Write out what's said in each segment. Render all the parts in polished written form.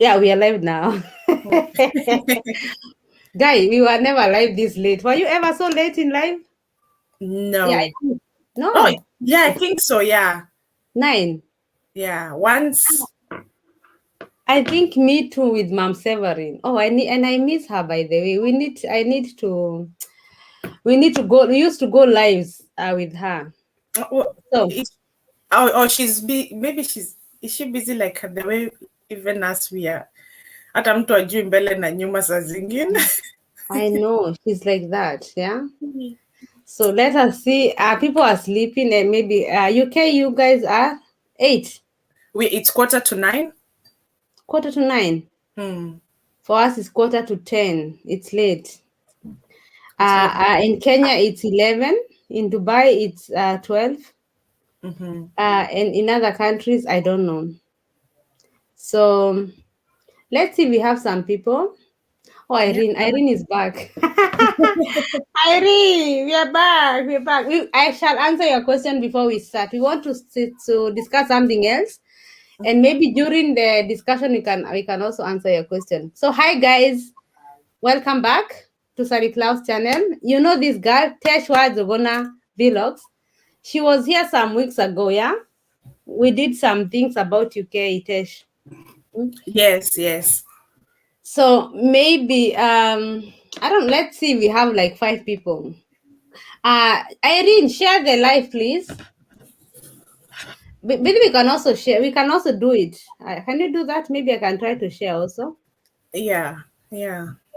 Yeah, we are live now. Guy, we were never live this late. Were you ever so late in live? Yeah, No. Oh, no. yeah, I think so. Yeah. 9. Yeah. Once. I think me too with Mom Severin. Oh, I miss her, by the way. We need to go. We used to go lives with her. Oh, So maybe is she busy like the way even as we are. Hata mtu ajui mbele na nyuma saa zingine. I know she's like that, yeah. So let us see. People are sleeping, and maybe UK. You guys are 8. It's 9:45. 9:45. For us, it's 9:45. It's late. In Kenya, it's 11. In Dubai, it's 12. And in other countries, I don't know. So let's see. We have some people. Oh, Irene. Yeah. Irene is back. Irene, we are back. We're back. I shall answer your question before we start. We want to discuss something else. And maybe during the discussion, we can also answer your question. So, hi guys, welcome back to SallieKlaus channel. You know this girl, Teshwa Zogona Vlogs. She was here some weeks ago, yeah? We did some things about UK, Tesh. Yes. So maybe let's see, we have like 5 people. Irene, share the live, please. Maybe we can also share. We can also do it. Can you do that? Maybe I can try to share also. Yeah.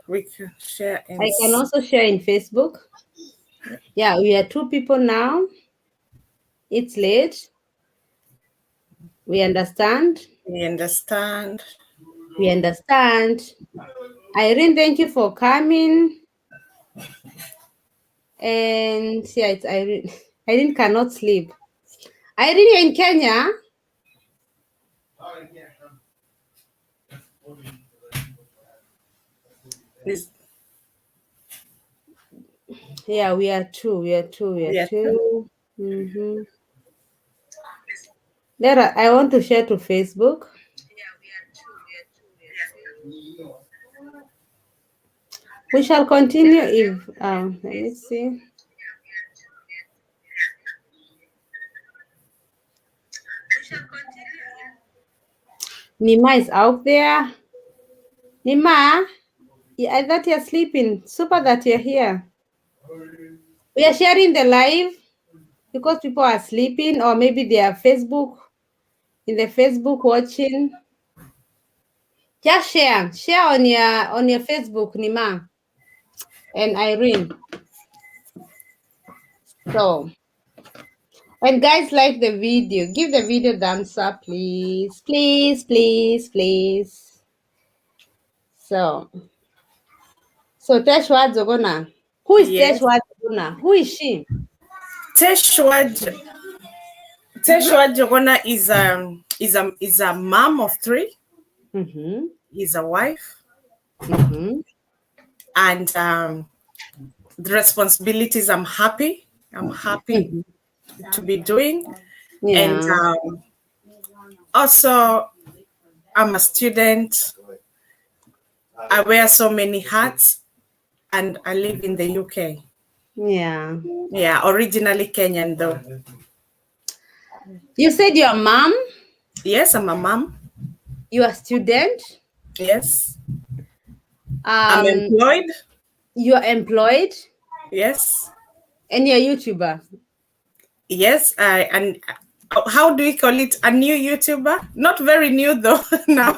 We can share. I can also share in Facebook. Yeah, we are 2 people now. It's late. We understand. Irene, thank you for coming. And yeah, it's Irene. Irene cannot sleep. Irene, you're in Kenya? Yeah, we are 2. We are 2. I want to share to Facebook. We shall continue if let me see. Nima is out there. Nima, I thought you're sleeping. Super that you're here. We are sharing the live because people are sleeping, or maybe they are in the Facebook watching. Just share on your Facebook, Nima and Irene. So, and guys, like the video, give the video thumbs up, please. So Teshwa Zogona. Who is Teshwa Zogona? Who is she? Teshwa Jogona is a mom of 3. Is a wife. And the responsibilities I'm happy to be doing. Yeah. And also I'm a student. I wear so many hats, and I live in the UK. Yeah, originally Kenyan though. You said you're a mom? Yes, I'm a mom. You're a student? Yes. I'm employed. You're employed? Yes. And you're a YouTuber? Yes, and how do we call it? A new YouTuber? Not very new though now.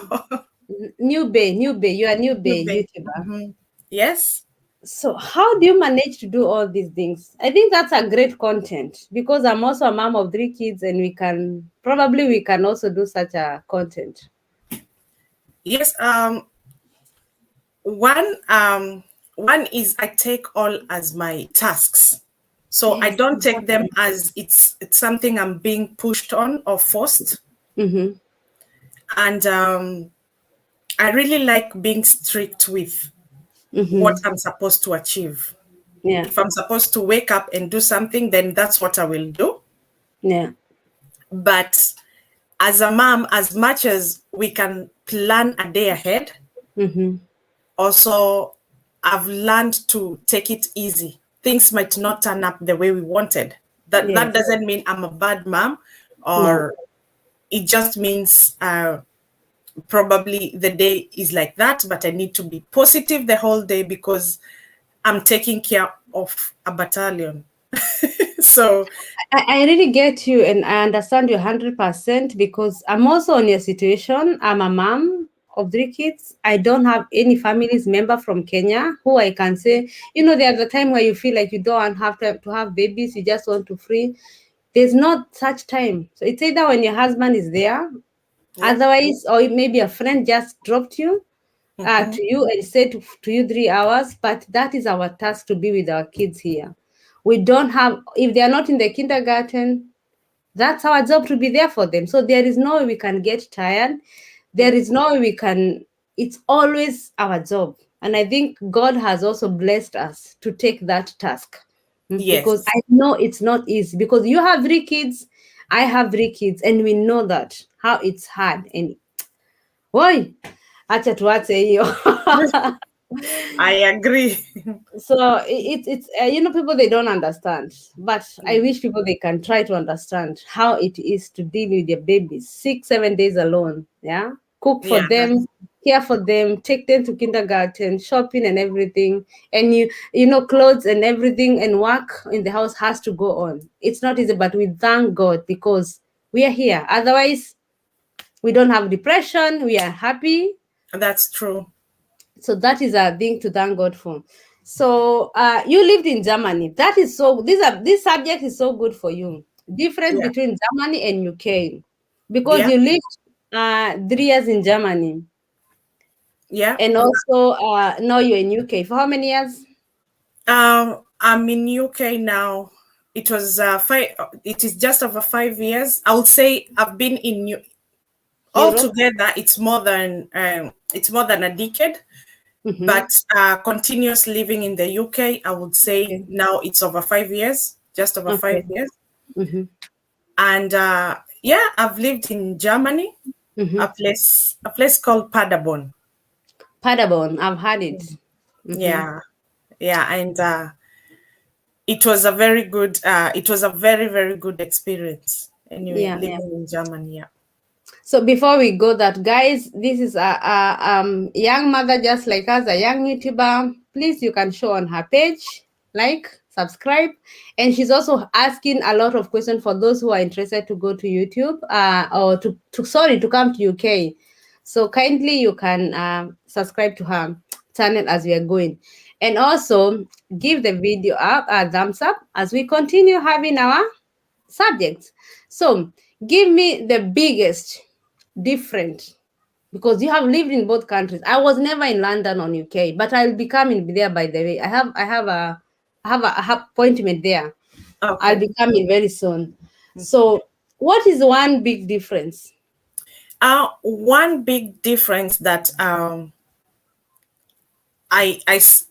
Newbie. You're a newbie YouTuber. Yes. So how do you manage to do all these things? I think that's a great content, because I'm also a mom of 3 kids, and we can also do such a content. Yes. One is I take all as my tasks. So I don't take them as it's something I'm being pushed on or forced. And I really like being strict with what I'm supposed to achieve. Yeah. If I'm supposed to wake up and do something, then that's what I will do. Yeah. But as a mom, as much as we can plan a day ahead. Also, I've learned to take it easy. Things might not turn up the way we wanted. That Yes. doesn't mean I'm a bad mom, No. or it just means probably the day is like that, but I need to be positive the whole day because I'm taking care of a battalion. So I really get you, and I understand you 100% because I'm also in your situation. I'm a mom of 3 kids. I don't have any families member from Kenya who I can say, there's a time where you feel like you don't have to have babies, you just want to free. There's not such time. So it's either when your husband is there, yeah. otherwise, or maybe a friend just dropped you to you and said to you 3 hours, but that is our task to be with our kids here. We don't have, if they are not in the kindergarten, that's our job to be there for them. So there is no way we can get tired. There is no way we can, it's always our job. And I think God has also blessed us to take that task. Because Yes. I know it's not easy because you have 3 kids, I have 3 kids, and we know that how it's hard. And boy, acha tuache hiyo. I agree. So it's people, they don't understand, but I wish people they can try to understand how it is to deal with your babies 6-7 days alone. Yeah, cook for Yeah, them, care for them, take them to kindergarten, shopping and everything, and clothes and everything, and work in the house has to go on. It's not easy, but we thank God because we are here. Otherwise, we don't have depression, we are happy. that's true. So that is a thing to thank God for. So you lived in Germany. That is so. This subject is so good for you. Difference Yeah. between Germany and UK, because Yeah. you lived 3 years in Germany, Yeah. and also now you're in UK for how many years? I'm in UK now. It was 5. It is just over 5 years. I would say I've been in Europe. altogether. It's more than a decade. But continuous living in the UK, I would say Okay. now it's over 5 years, just over Okay. 5 years. Mm-hmm. And yeah, I've lived in Germany, Mm-hmm. a place called Paderborn. Paderborn. I've had it. Mm-hmm. Yeah, yeah, and it was a very good. It was a very, very good experience. Anyway, Yeah. Yeah. living in Germany. Yeah. So before we go, that guys, this is a young mother just like us, a young YouTuber. Please, you can show on her page, like, subscribe, and she's also asking a lot of questions for those who are interested to go to YouTube or to come to UK. So kindly you can subscribe to her channel as we are going, and also give the video a thumbs up as we continue having our subjects. So give me the biggest different, because you have lived in both countries. I was never in London or UK, but I'll be coming there, by the way. I have appointment there. I'll Okay. be coming very soon. So what is one big difference? One big difference that I, I s-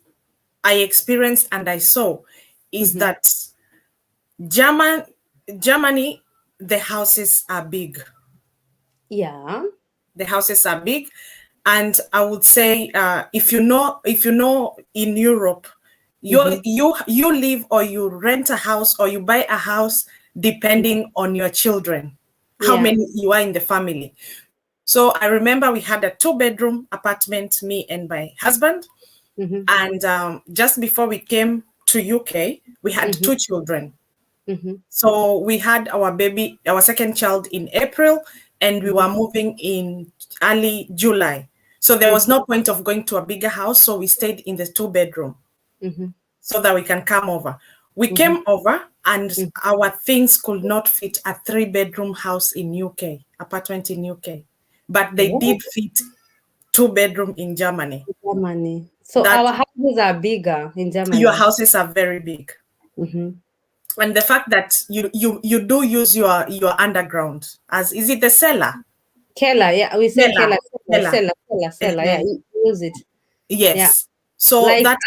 I experienced and I saw is Mm-hmm. that Germany, the houses are big. Yeah. The houses are big, and I would say if you know in Europe, Mm-hmm. you live or you rent a house or you buy a house depending on your children, how Yeah. many you are in the family. So I remember we had a 2-bedroom apartment, me and my husband, Mm-hmm. and just before we came to UK, we had Mm-hmm. 2 children. Mm-hmm. So we had our second child in April, and we were moving in early July. So there was no point of going to a bigger house. So we stayed in the 2-bedroom Mm-hmm. so that we can come over. We Mm-hmm. came over, and our things could not fit a 3-bedroom house in UK, apartment in UK, but they Oh, did fit 2-bedroom in Germany. Germany. So That our houses are bigger in your Germany. houses are very big. Mm-hmm. And the fact that you do use your underground as, is it the cellar? Keller, yeah, we say Cellar. Keller, Cellar. Seller, yeah, Uh-huh. you use it. Yeah, Yes. So like that,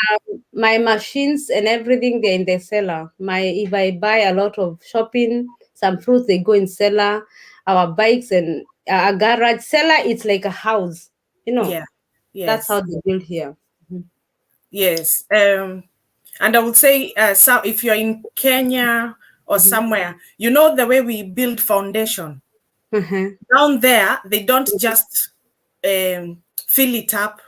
my machines and everything, they're in the cellar. If I buy a lot of shopping, some fruits, they go in cellar. Our bikes and a garage. Cellar, it's like a house. Yeah. That's how Yes. they build here. Yes. And I would say, so if you're in Kenya or somewhere, you know the way we build foundation. Uh-huh. Down there, they don't just fill it up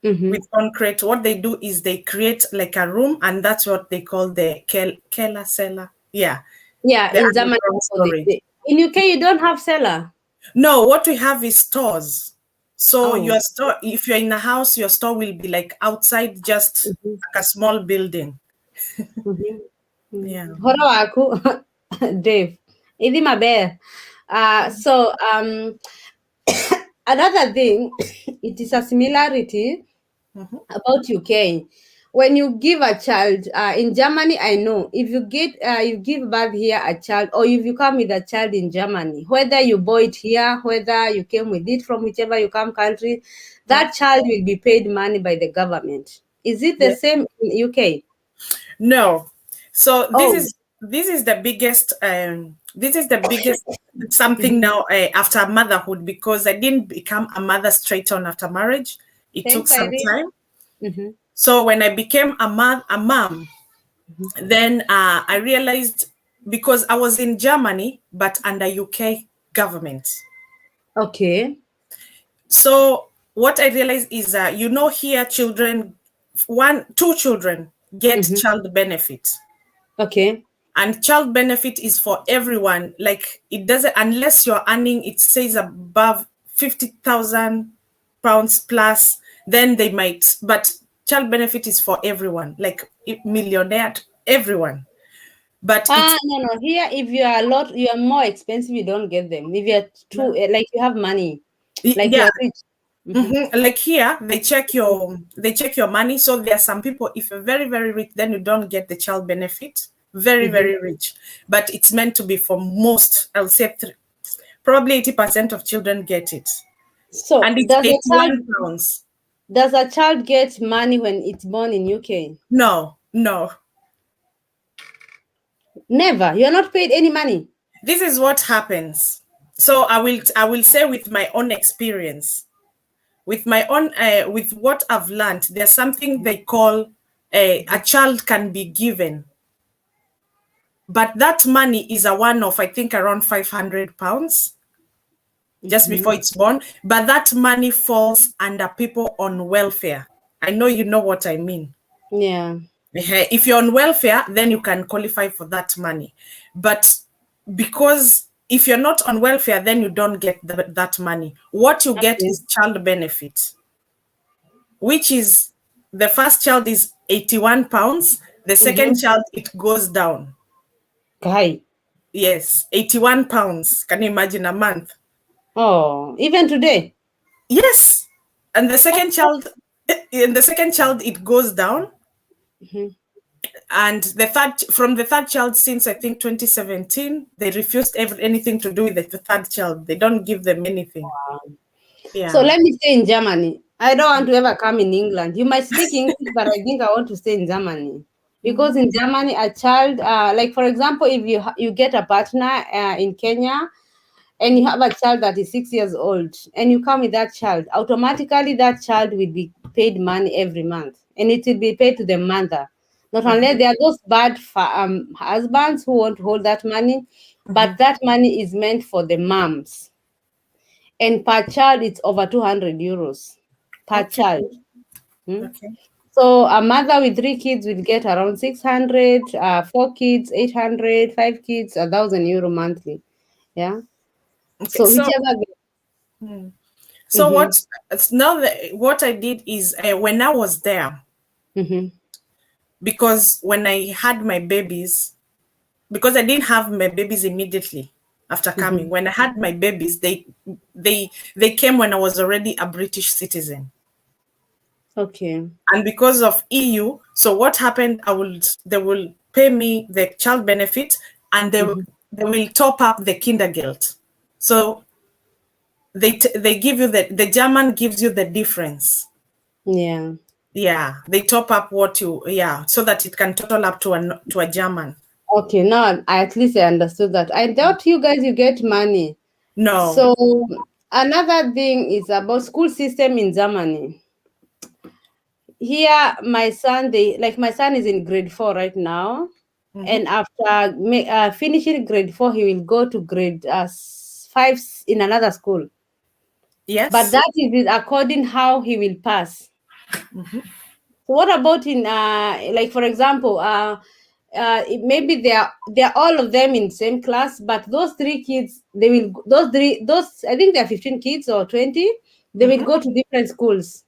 Mm-hmm. with concrete. What they do is they create like a room, and that's what they call the Keller cellar. Yeah, Yeah, the in Germany, underground so storage. in UK you don't have cellar. No, what we have is stores. So Oh. your store, if you're in a house, your store will be like outside, just Mm-hmm. like a small building. Yeah. Horo waku, Dave. Idi maber. So another thing, it is a similarity Mhm. about UK. When you give a child in Germany, I know if you give birth here a child, or if you come with a child in Germany, whether you bought it here, whether you came with it from whichever you come country, Yeah. that child will be paid money by the government. Is it the Yeah. same in UK? No. So this Oh. is this is the biggest this is the biggest something Mhm. now after motherhood, because I didn't become a mother straight on after marriage. It took Thanks, some Irene. time. Mm-hmm. So when I became a mom, then I realized, because I was in Germany but under UK government. Okay. So what I realized is, here children, two children get Mm-hmm. child benefit. Okay. And child benefit is for everyone. Like, it doesn't, unless you're earning, it says above 50,000 pounds plus, then they might, but child benefit is for everyone, like millionaire, everyone. But it's, No. Here, if you are a lot, you are more expensive. You don't get them. If you're too, like you have money, like yeah. you're rich. Mm-hmm. Like here, they check your money. So there are some people, if you're very, very rich, then you don't get the child benefit. Very, Mm-hmm. very rich. But it's meant to be for most, I'll say probably 80% of children get it. So And it's 81 pounds. does a child get money when it's born in UK? No, no. Never. You're not paid any money. This is what happens. So I will say, with my own experience, with what I've learned, there's something they call a child can be given, but that money is a one-off, I think around £500 just before Mm-hmm. it's born. But that money falls under people on welfare. I know you know what I mean. Yeah. If you're on welfare, then you can qualify for that money. But because if you're not on welfare, then you don't get that money. What you get Okay. is child benefit, which is, the first child is 81 pounds. The second Mm-hmm. child, it goes down. Guy. Yes, 81 pounds. Can you imagine a month? Oh, even today. Yes. And the second child, it goes down. Mm-hmm. And from the third child, since I think 2017, they refused anything to do with the third child. They don't give them anything. So Yeah. let me stay in Germany. I don't want to ever come in England. You might speak English, but I think I want to stay in Germany. Because in Germany, a child, like for example, if you get a partner in Kenya and you have a child that is 6 years old and you come with that child, automatically that child will be paid money every month and it will be paid to the mother. Not unless there are those bad husbands who want to hold that money, but that money is meant for the moms, and per child it's over 200 euros per Okay. child. Hmm? Okay. So a mother with 3 kids will get around 600, 4 kids 800, 5 kids 1,000 euro monthly. Yeah. Okay. So So, whichever. so Mm-hmm, what I did is, when I was there, mm-hmm, because when I had my babies, because I didn't have my babies immediately after mm-hmm. coming. When I had my babies, they came when I was already a British citizen. Okay. And because of EU, so what happened, they will pay me the child benefit, and they Mm-hmm. they will top up the kindergeld. So they give you the German gives you the difference. Yeah. Yeah, they top up so that it can total up to a German. Okay. Now I at least I understood that. I doubt you guys you get money. No. So Another thing is about school system in Germany. Here, my son, my son is in grade 4 right now, Mm-hmm. and after finishing grade 4, he will go to grade 5 in another school. But Yes. that is according how he will pass. Mm-hmm. So what about in like for example, maybe they're all of them in same class, but those three kids, they will those I think there are 15 kids or 20, they will Mm-hmm. go to different schools.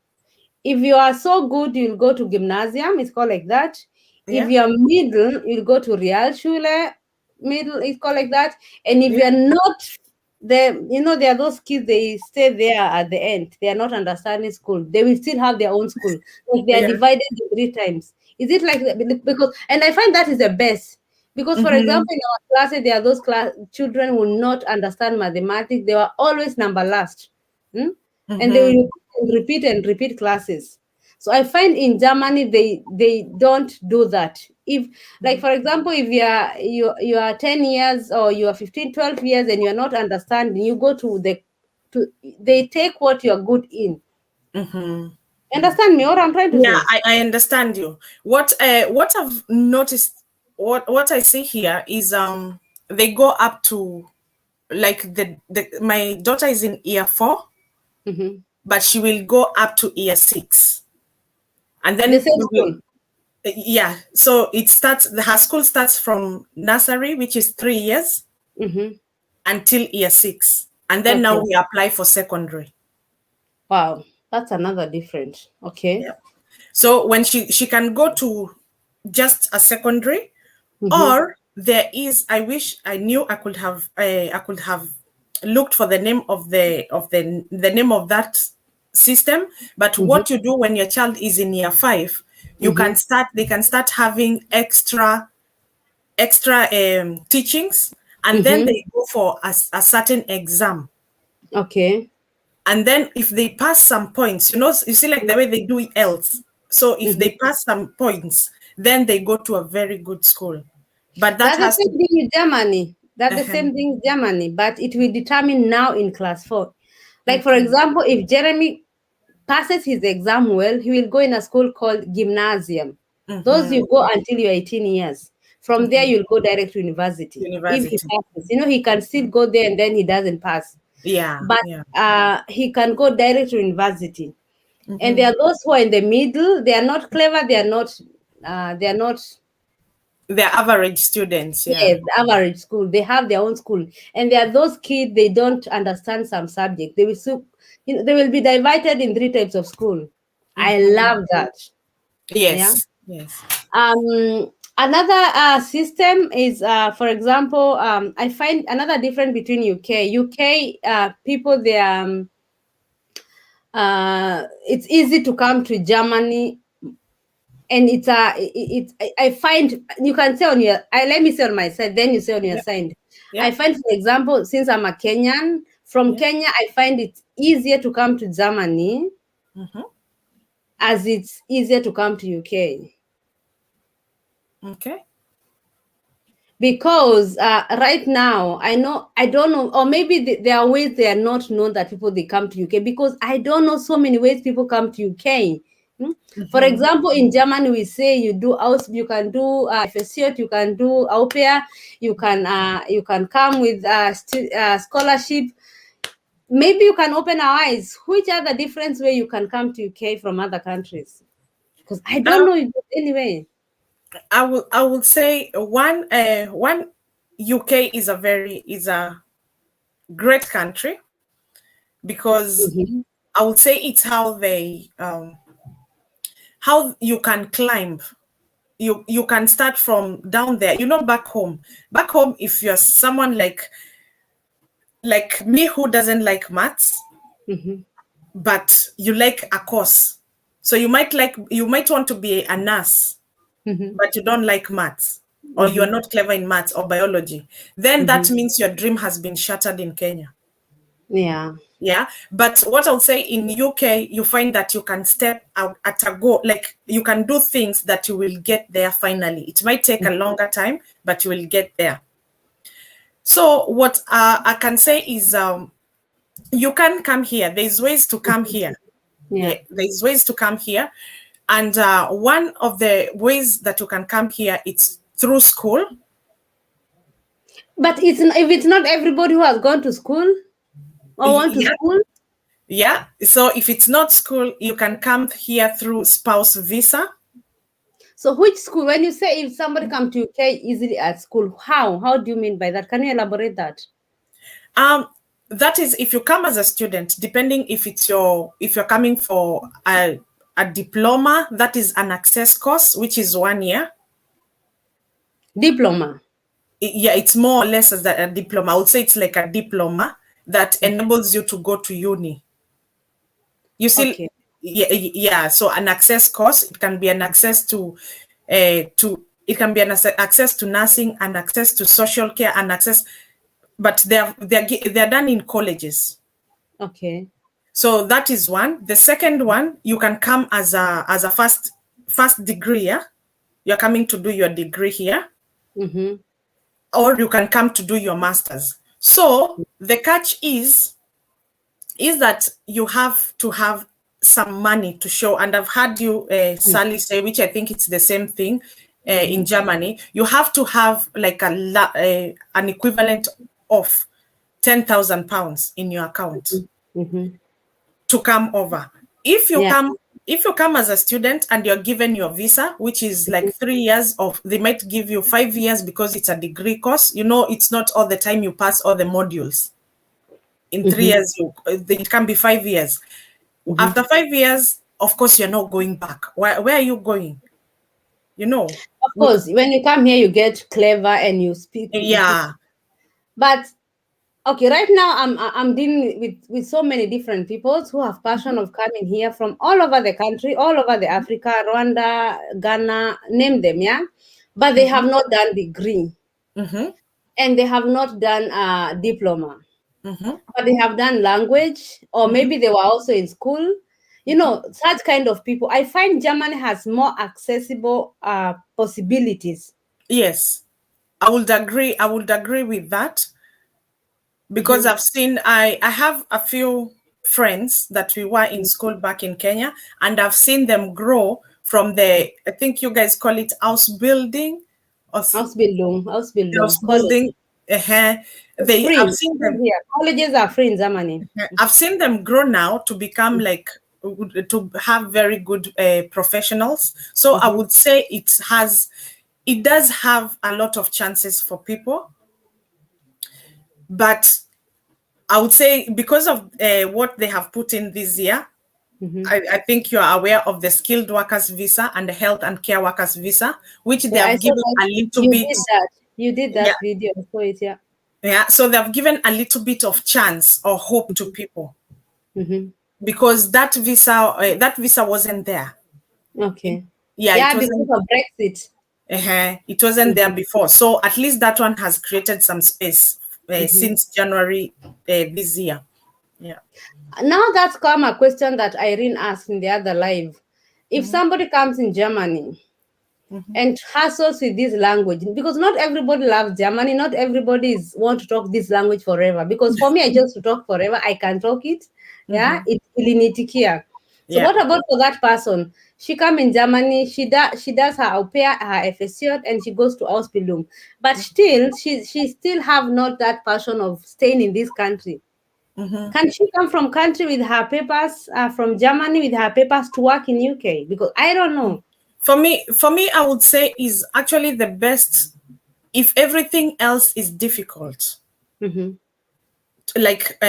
If you are so good, you'll go to gymnasium, it's called like that. If Yeah. you're middle, you'll go to Realschule, middle, it's called like that. And if Yeah. you're not there are those kids, they stay there at the end. They are not understanding school. They will still have their own school. Like they are Yeah. divided in 3 times. Is it like that? Because, and I find that is the best. Because, for Mm-hmm. example, in our classes, there are those children will not understand mathematics. They were always number last. Hmm? And they Mm-hmm. will repeat and repeat classes. So I find in Germany they don't do that. If, like for example, if you are 10 years or you are 15, 12 years and you are not understanding, you go to they take what you are good in. Mm-hmm. Understand me what I'm trying to Yeah, say? I understand you. What I've noticed, what I see here is they go up to, like, the my daughter is in year 4, Hmm. but she will go up to year 6, and The then same we will, school. yeah. So it starts. Her school starts from nursery, which is 3 years, Hmm. until year 6, and then now Okay. we apply for secondary. Wow, that's another different. Okay. Yeah. So when she can go to just a secondary, Hmm. or there is, I wish I knew, I could have looked for the name of the name of that system. But Hmm. what you do when your child is in year 5, Hmm. they can start having extra teachings, and then Hmm. they go for a certain exam. Okay. And then if they pass some points, you see, like the way they do it else. So if Hmm. they pass some points, then they go to a very good school. But that That's the has to same thing in Germany. That's the uh same thing in Germany, but it will determine now in class 4. Like, for okay. example, if Jeremy passes his exam well, he will go in a school called gymnasium. Those Mm-hmm. you go until you're 18 years. From there, Mm-hmm. you'll go direct to university. If he University. passes, he can still go there and then he doesn't pass. Yeah, But yeah. he can go direct to university. And Mm-hmm. there are those who are in the middle. They are not clever. They are not. They're average students, yeah. Yes, the average school. They have their own school, and there are those kids. They don't understand some subject. They will be divided in 3 types of school. I Mm-hmm. love that. Yeah. Yes, yes. Another system is, for example, I find another difference between UK. UK people, it's easy to come to Germany, and I find you can say on your let me say on my side, then you say on your Yeah, side. yeah, I find, for example, since I'm a Kenyan, from yeah. Kenya, I find it easier to come to Germany Mm-hmm. as it's easier to come to UK. Okay. Because right now I don't know, or maybe there are ways they are not known that people they come to UK, because I don't know so many ways people come to UK. For Mm-hmm. example, in Germany we say you can do FSCOT, you can do au pair, you can come with scholarship. Maybe you can open our eyes, which are the different way you can come to UK from other countries, because I don't Um, know it anyway. I will say one UK is a great country, because Mhm. I would say it's how you can climb. You can start from down there. Back home. Back home, if you're someone like me who doesn't like maths, Mhm. but you like a course, so you might want to be a nurse, Mhm. but you don't like maths, or you are Mhm. not clever in maths or biology, then that Mhm. means your dream has been shattered in Kenya. Yeah. Yeah, but what I'll say, in UK, you find that you can step out at a go, like you can do things that you will get there finally. It might take a longer time, but you will get there. So what I can say is, You can come here. There's ways to come here. Yeah. There's ways to come here. And one of the ways that you can come here, it's through school. But if it's not everybody who has gone to school or want to Yeah. school. Yeah. So if it's not school, you can come here through spouse visa. So which school, when you say if somebody come to UK easily at school, how do you mean by that? Can you elaborate that? That is if you come as a student, depending if you're coming for a diploma, that is an access course, which is 1 year. Diploma. Yeah, it's more or less as a diploma. I would say it's like a diploma that enables you to go to uni. You see, Okay. yeah. So an access course, it can be an access to it can be an access to nursing and access to social care and access, but they're done in colleges. Okay. So that is one. The second one, you can come as a first degree. Yeah, you're coming to do your degree here, or you can come to do your masters. So the catch is that you have to have some money to show. And I've had you, Sally, say, which I think it's the same thing in Germany. You have to have like an equivalent of £10,000 in your account to come over. If you come as a student and you're given your visa, which is like 3 years of, they might give you 5 years because it's a degree course. You know, it's not all the time you pass all the modules. In 3 years, it can be 5 years. After 5 years, of course, you're not going back. Where are you going? You know. Of course, when you come here, you get clever and you speak. Yeah. But okay, right now I'm dealing with so many different people who have passion of coming here from all over the country, all over the Africa, Rwanda, Ghana, name them, yeah. But they have not done degree, and they have not done diploma, but they have done language, or maybe they were also in school. You know, such kind of people. I find Germany has more accessible possibilities. Yes, I would agree. I would agree with that. Because I've seen, I have a few friends that we were in school back in Kenya, and I've seen them grow from I think you guys call it house building or Ausbildung, house college. building. I've seen them. Yeah, colleges are free in Germany. I've seen them grow now to become like, to have very good professionals. So I would say it does have a lot of chances for people. But I would say because of what they have put in this year, I think you are aware of the skilled workers visa and the health and care workers visa, which they have given a little bit. You did that video. I saw it, yeah. Yeah, so they've given a little bit of chance or hope to people because that visa wasn't there. Okay. Yeah, because of Brexit. It wasn't there before. So at least that one has created some space since January this year. Yeah. Now that's come a question that Irene asked in the other live. If somebody comes in Germany and hassles with this language, because not everybody loves Germany, not everybody want to talk this language forever. Because for me, I just to talk forever, I can talk it. Yeah, it's ilinitikia. So what about for that person? She come in Germany, she does her au pair, her FSC, and she goes to Ausbildung. But still, she still have not that passion of staying in this country. Can she come from country with her papers, from Germany with her papers to work in UK? Because I don't know. For me, I would say is actually the best if everything else is difficult. Like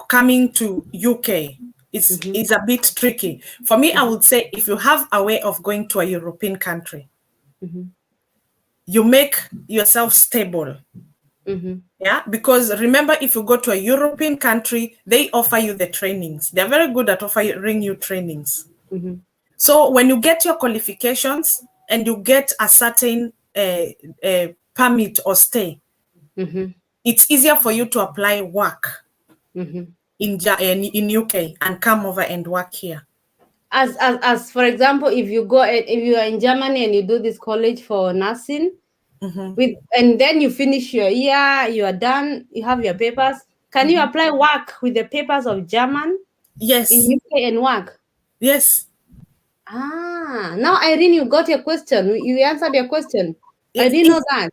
coming to UK is a bit tricky. For me, I would say if you have a way of going to a European country, you make yourself stable. Yeah, because remember, if you go to a European country, they offer you the trainings. They're very good at offering you trainings. So when you get your qualifications and you get a certain permit or stay, it's easier for you to apply work in UK and come over and work here. As for example, if you are in Germany and you do this college for nursing, and then you finish your year, you are done, you have your papers, Can you apply work with the papers of German in Yes. UK and work? Yes. Now Irene, you got your question. You answered your question. I didn't know that.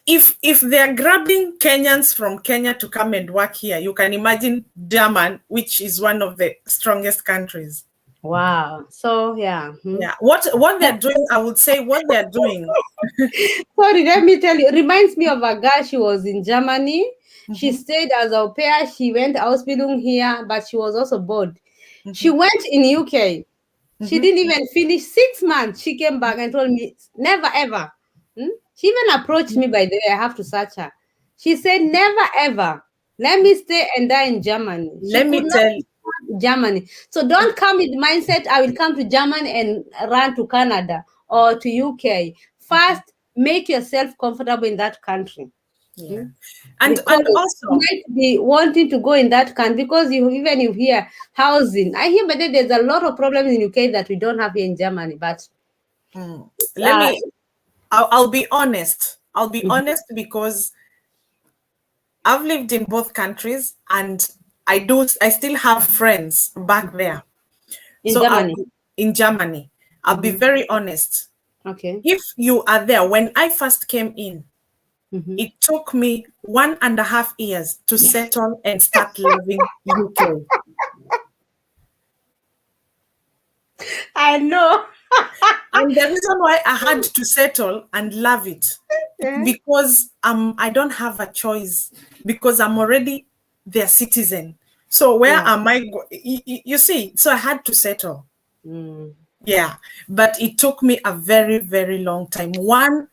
If they're grabbing Kenyans from Kenya to come and work here, you can imagine German, which is one of the strongest countries. Wow. So yeah. Yeah. What they're doing, I would say what they're doing. Sorry, let me tell you. It reminds me of a girl. She was in Germany. She stayed as a au pair. She went Ausbildung here, but she was also bored. She went in UK. She didn't even finish 6 months. She came back and told me, never ever. She even approached me, by the way. I have to search her. She said, never ever. Let me stay and die in Germany. She Let could me not tell you. Germany. So don't come with mindset, I will come to Germany and run to Canada or to UK. First, make yourself comfortable in that country. Yeah. And Because also you might be wanting to go in that country because you hear housing. I hear, but there's a lot of problems in UK that we don't have here in Germany. But I'll be honest. I'll be honest because I've lived in both countries and I still have friends back there. in So Germany. in Germany, I'll be very honest. Okay. If you are there, when I first came in, it took me 1.5 years to settle and start loving UK. I know. And the reason why I had to settle and love it because I don't have a choice because I'm already their citizen. So where am I? You see, so I had to settle. Yeah, but it took me a very, very long time. One,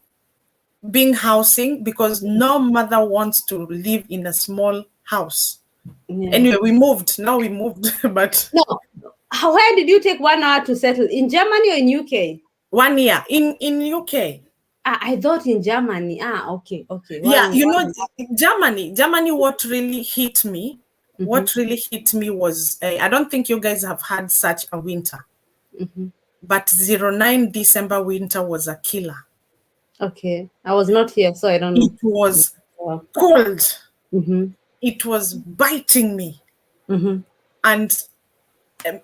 being housing, because no mother wants to live in a small house. Anyway, we moved. Now we moved, but no. Where did you take 1 hour to settle? In Germany or in UK? 1 year in UK. I thought in Germany. Okay. Yeah, Germany. What really hit me? What really hit me was I don't think you guys have had such a winter, but 09 December winter was a killer. Okay, I was not here, so I don't know. It was cold. It was biting me, and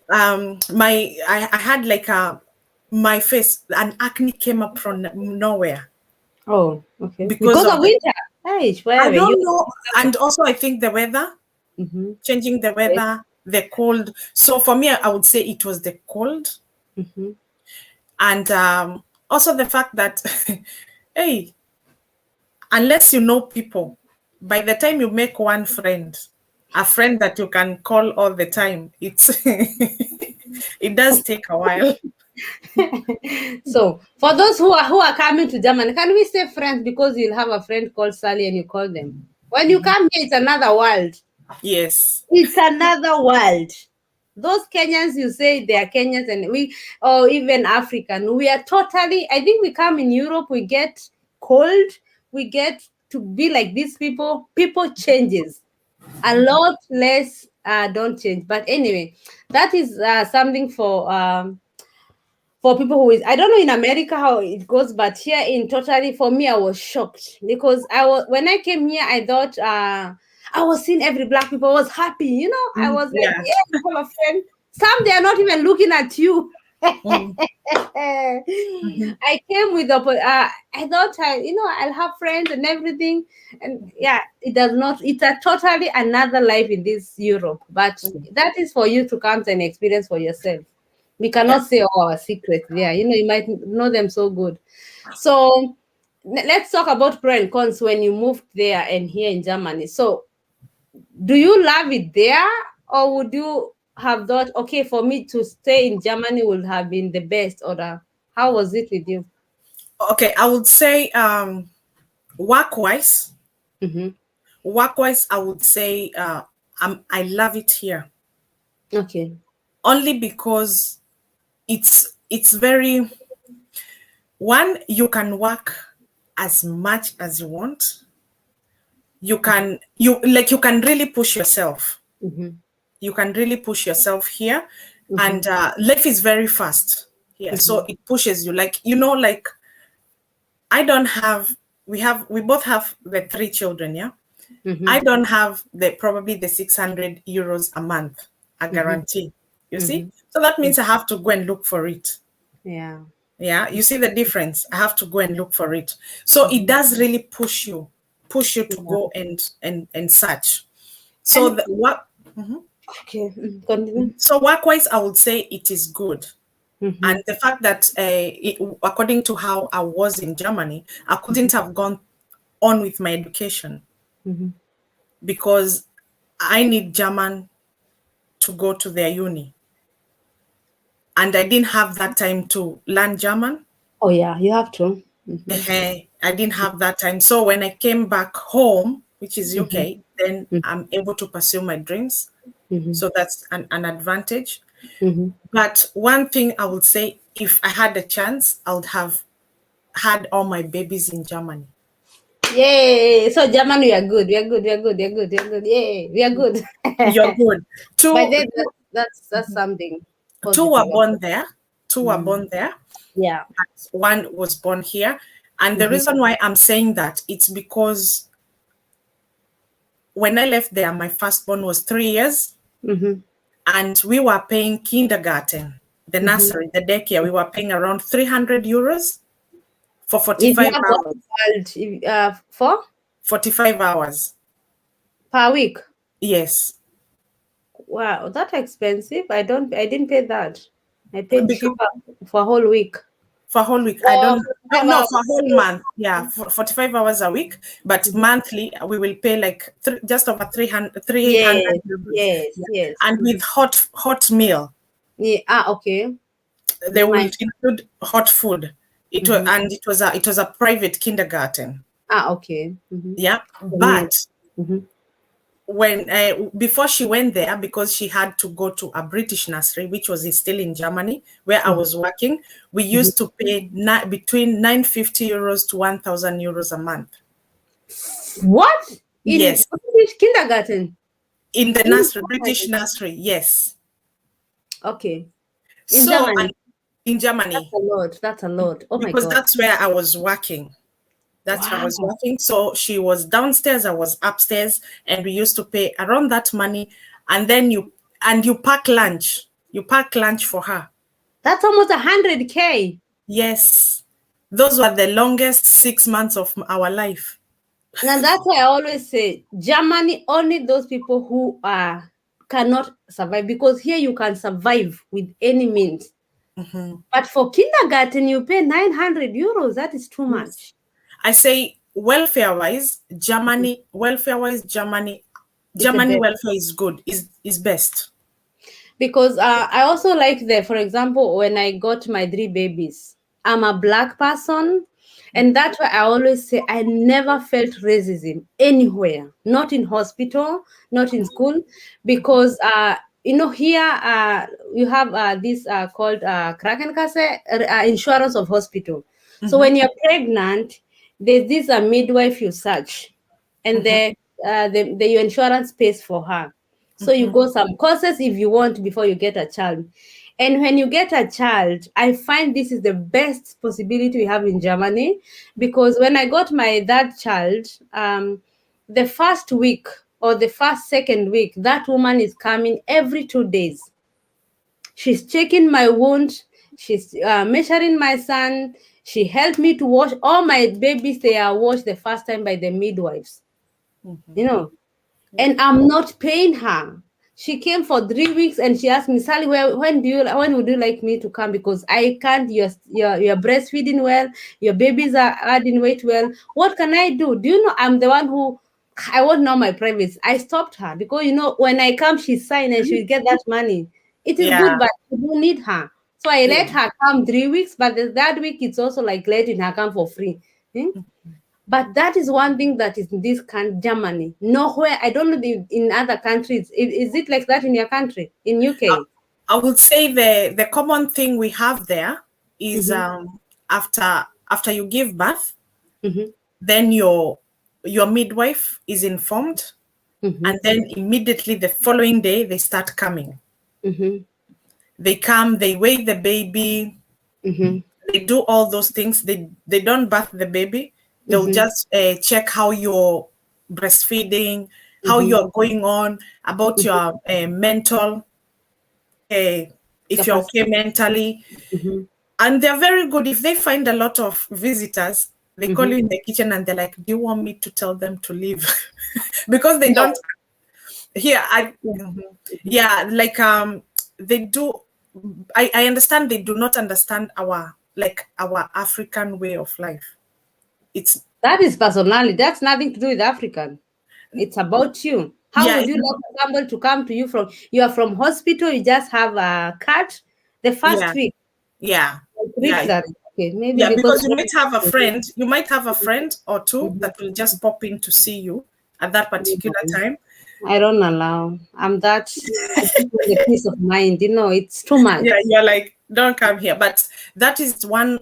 I had like my face, an acne came up from nowhere. Oh, okay. Because of winter. Hey, I don't know, and also I think the weather, changing the weather, the cold. So for me, I would say it was the cold, and also the fact that, hey, unless you know people, by the time you make one friend, a friend that you can call all the time, it does take a while. So for those who are coming to Germany, can we say friends because you'll have a friend called Sally and you call them? When you come here, it's another world. Yes. It's another world. Those Kenyans, you say they are Kenyans, and or even African, we are totally, I think we come in Europe, we get cold, we get to be like these people changes. A lot less don't change. But anyway, that is something for people who is, I don't know in America how it goes, but here in totally, for me, I was shocked because when I came here, I thought I was seeing every black people was happy, I was like, yeah, you have a friend. Some, they are not even looking at you. I came with I thought I'll have friends and everything, and yeah, it does not. It's a totally another life in this Europe, but that is for you to come and experience for yourself. We cannot say all our secrets there. You might know them so good. So let's talk about pros and cons when you moved there and here in Germany. So do you love it there, or would you have thought, okay, for me to stay in Germany would have been the best, or how was it with you? Okay, I would say work-wise, I would say I love it here. Okay. Only because it's very, one, you can work as much as you want. You can really push yourself. You can really push yourself here, and life is very fast here, so it pushes you. Like I don't have. We both have the 3 children, yeah. I don't have probably the 600 euros a month, a guarantee. You see? So that means I have to go and look for it. Yeah. Yeah, you see the difference. I have to go and look for it. So it does really push you to Yeah. go and search. So And what? okay, continue. So work-wise, I would say it is good. And the fact that, according to how I was in Germany, I couldn't have gone on with my education because I need German to go to their uni. And I didn't have that time to learn German. Oh yeah, you have to. I didn't have that time. So when I came back home, which is UK, then I'm able to pursue my dreams. So that's an advantage. But one thing I would say, if I had a chance, I would have had all my babies in Germany. Yay! So German, we are good. We are good. We are good. We are good. We are good. Yay! We are good. You're good. But then that's something Two positive. were born there. Two were born there. Yeah. One was born here. And the reason why I'm saying that, it's because when I left there, my firstborn was 3 years. And we were paying kindergarten, the nursery, the daycare. We were paying around 300 euros for If you 45 have one hours. child, if, 45 hours. per week. Yes. Wow, that's expensive. I didn't pay that. I paid Because cheaper for a whole week. for a whole week, I Oh, don't. 45 No, hours. for a whole month. Yeah, for 45 hours a week. But monthly, we will pay like just over 300 Yes, euros. yes, Yeah. yes. And with hot meal. Yeah. Okay. They will Nice. include hot food. And it was a private kindergarten. Okay. Yeah, Meal. but when before she went there, because she had to go to a British nursery, which was still in Germany, where I was working, we used to pay between 950 euros to 1,000 euros a month. What? In Yes, British kindergarten? in the In nursery, British Germany? nursery. Yes. Okay. In So Germany. in That's Germany, a lot. That's a lot. Oh my because God. that's where I was working. That's where I was Wow. working. So she was downstairs, I was upstairs, and we used to pay around that money. And then you pack lunch. You pack lunch for her. That's almost 100K. Yes. Those were the longest 6 months of our life. And that's why I always say Germany, only those people who cannot survive, because here you can survive with any means. But for kindergarten, you pay 900 euros. That is too Yes. much. I say welfare-wise, Germany It's the Germany best. welfare is good, is best. Because I also like for example, when I got my 3 babies, I'm a black person. And that's why I always say I never felt racism anywhere, not in hospital, not in school, because here you have this called Krankenkasse, insurance of hospital. So when you're pregnant, there's this midwife you search, and the insurance pays for her. So you go some courses if you want before you get a child. And when you get a child, I find this is the best possibility we have in Germany, because when I got my third child, the first week or the second week, that woman is coming every 2 days. She's checking my wound. She's measuring my son. She helped me to wash all my babies. They are washed the first time by the midwives. And I'm not paying her. She came for 3 weeks and she asked me, Sally, when would you like me to come? Because I can't, you're breastfeeding well, your babies are adding weight well. What can I do? Do you know I'm the one who I want to know my privacy. I stopped her because when I come, she's signed and she'll get that money. It is good, Yeah. but you don't need her. So I Yeah. let her come 3 weeks, but that week it's also like letting her come for free. But that is one thing that is in this Germany. Nowhere, I don't know in other countries. Is it like that in your country, in UK? I would say the common thing we have there is after you give birth, then your midwife is informed, and then immediately the following day they start coming. They come, they weigh the baby, they do all those things. They don't birth the baby. They'll just check how your breastfeeding, how you're going on, about your mental, if you're okay mentally. And they're very good. If they find a lot of visitors, they call you in the kitchen and they're like, do you want me to tell them to leave? Because they don't here. Yeah, like they do. I understand they do not understand our African way of life. That is personality. That's nothing to do with African. It's about you. How would you like somebody to come to you from? You are from hospital. You just have a cut the first week. Yeah. Reach that. Okay, maybe Yeah, because you might have a friend or two that will just pop in to see you at that particular time. I don't allow. I'm that. I just want the peace of mind. It's too much. Yeah, you're like, don't come here. But that is one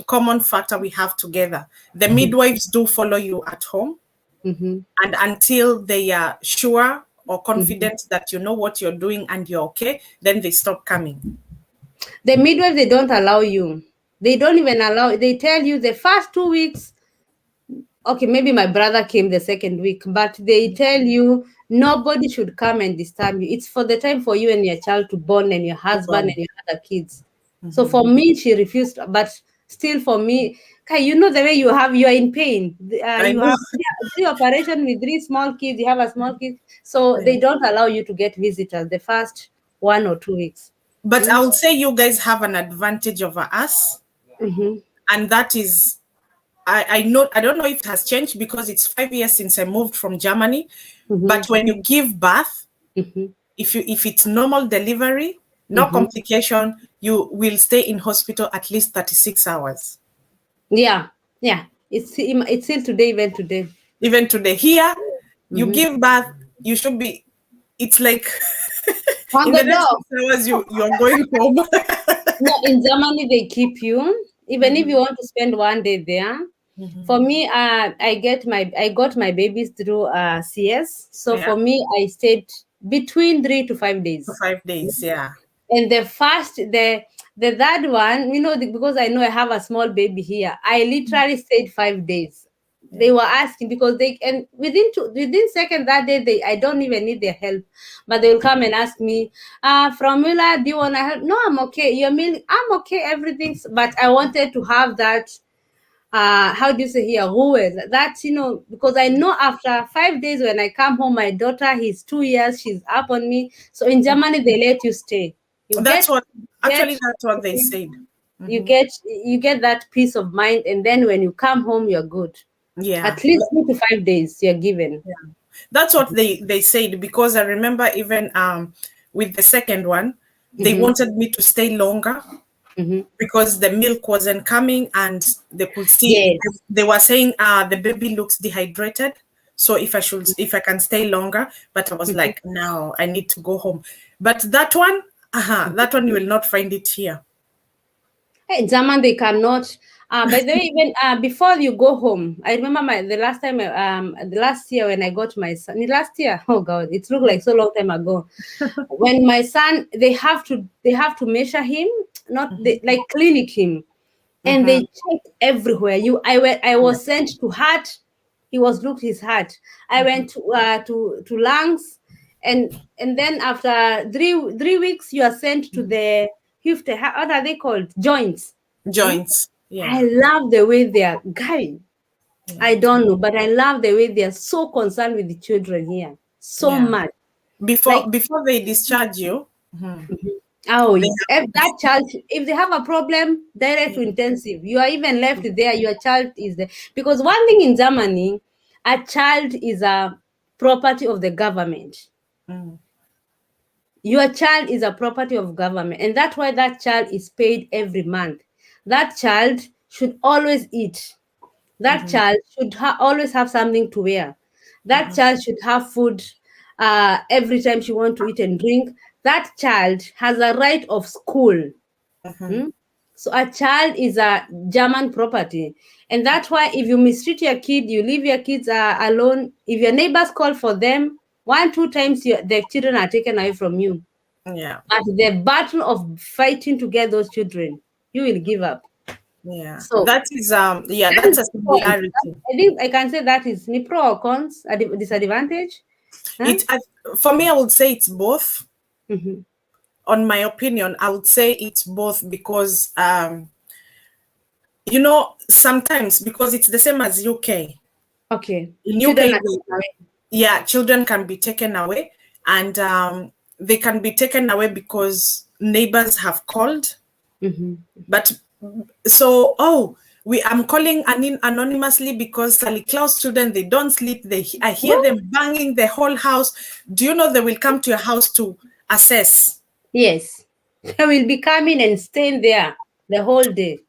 common factor we have together. The midwives do follow you at home, and until they are sure or confident that you know what you're doing and you're okay, then they stop coming. The midwife, they don't allow you. They don't even allow. They tell you the first 2 weeks. Okay, maybe my brother came the second week, but they tell you nobody should come and disturb you. It's for the time for you and your child to bond, and your husband and your other kids. So for me, she refused, but still for me, okay, the way you are in pain. You have 3 operations with 3 small kids. You have a small kid, so they don't allow you to get visitors the first 1 or 2 weeks. But I would say you guys have an advantage over us, and that is, I don't know if it has changed because it's 5 years since I moved from Germany. But when you give birth, if it's normal delivery, no complication, you will stay in hospital at least 36 hours. Yeah. It's still today, Even today. Here, you give birth, you should be. It's like in the next 6 hours you're going home. No, in Germany they keep you even if you want to spend 1 day there. For me, I got my babies through CS. So for me, I stayed between 3 to 5 days. 5 days, yeah. And the third one, because I know I have a small baby here, I literally stayed 5 days. They were asking because within second that day I don't even need their help, but they will come and ask me, Fromula, do you want to help? No, I'm okay. You're mean I'm okay, everything's, but I wanted to have that how do you say here, rule that, because I know after 5 days when I come home, my daughter, he's 2 years, she's up on me. So in Germany they let you stay. That's what they said. You get that peace of mind, and then when you come home, you're good. Yeah, at least 3 to 5 days you're given. Yeah. That's what they said, because I remember even with the second one, they wanted me to stay longer because the milk wasn't coming, and they could see they were saying the baby looks dehydrated. So if I can stay longer, but I was like, no, I need to go home. But that one you will not find it here. In German, they cannot. By the way, even before you go home, I remember the last year when I got my son. Last year, oh God, it looked like so long time ago. When my son, they have to measure him, like clinic him, and they check everywhere. I was sent to heart. He was looked his heart. I went to lungs, and then after three weeks, you are sent to the what are they called? Joints. Yeah. I love the way they are, guy. I don't know, but I love the way they are so concerned with the children here. So much. Before they discharge you. If that child, if they have a problem, direct to intensive. You are even left there. Your child is there. Because one thing in Germany, a child is a property of the government. Your child is a property of government, and that's why that child is paid every month. That child should always eat. That child should always have something to wear. That child should have food every time she wants to eat and drink. That child has a right of school. So a child is a German property. And that's why if you mistreat your kid, you leave your kids alone. If your neighbors call for them, 1-2 times the children are taken away from you. Yeah. At the battle of fighting to get those children, you will give up. Yeah, So that is yeah, that that's is a cons. similarity. I think I can say that is ni pro or cons, a disadvantage. Huh? It for me, I would say it's both. Mm-hmm. On my opinion, I would say it's both because you know, sometimes because it's the same as UK. Okay. In Children UK, are taken away. yeah, children can be taken away, and they can be taken away because neighbors have called. Mm-hmm. But so, oh, I'm calling anonymously because SallieKlaus children, they don't sleep. I hear What? them banging the whole house. Do you know they will come to your house to assess, Yes. They will be coming and staying there the whole day.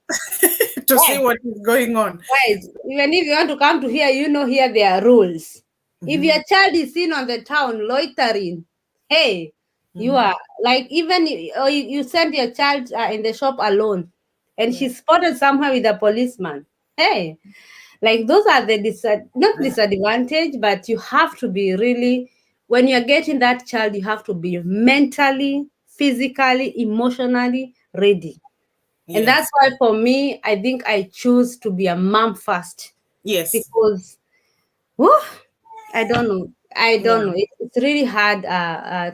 to see Why? what is going on? Guys, even if you want to come to here, here there are rules. If your child is seen on the town loitering, hey, you are like, even or you send your child in the shop alone, and Yeah. she's spotted somewhere with a policeman. Hey, like those are the not disadvantage, but you have to be really, when you're getting that child, you have to be mentally, physically, emotionally ready. And that's Yes. why for me, I think I choose to be a mom first, Yes. because whew, I don't know. I Yeah. don't know. It's really hard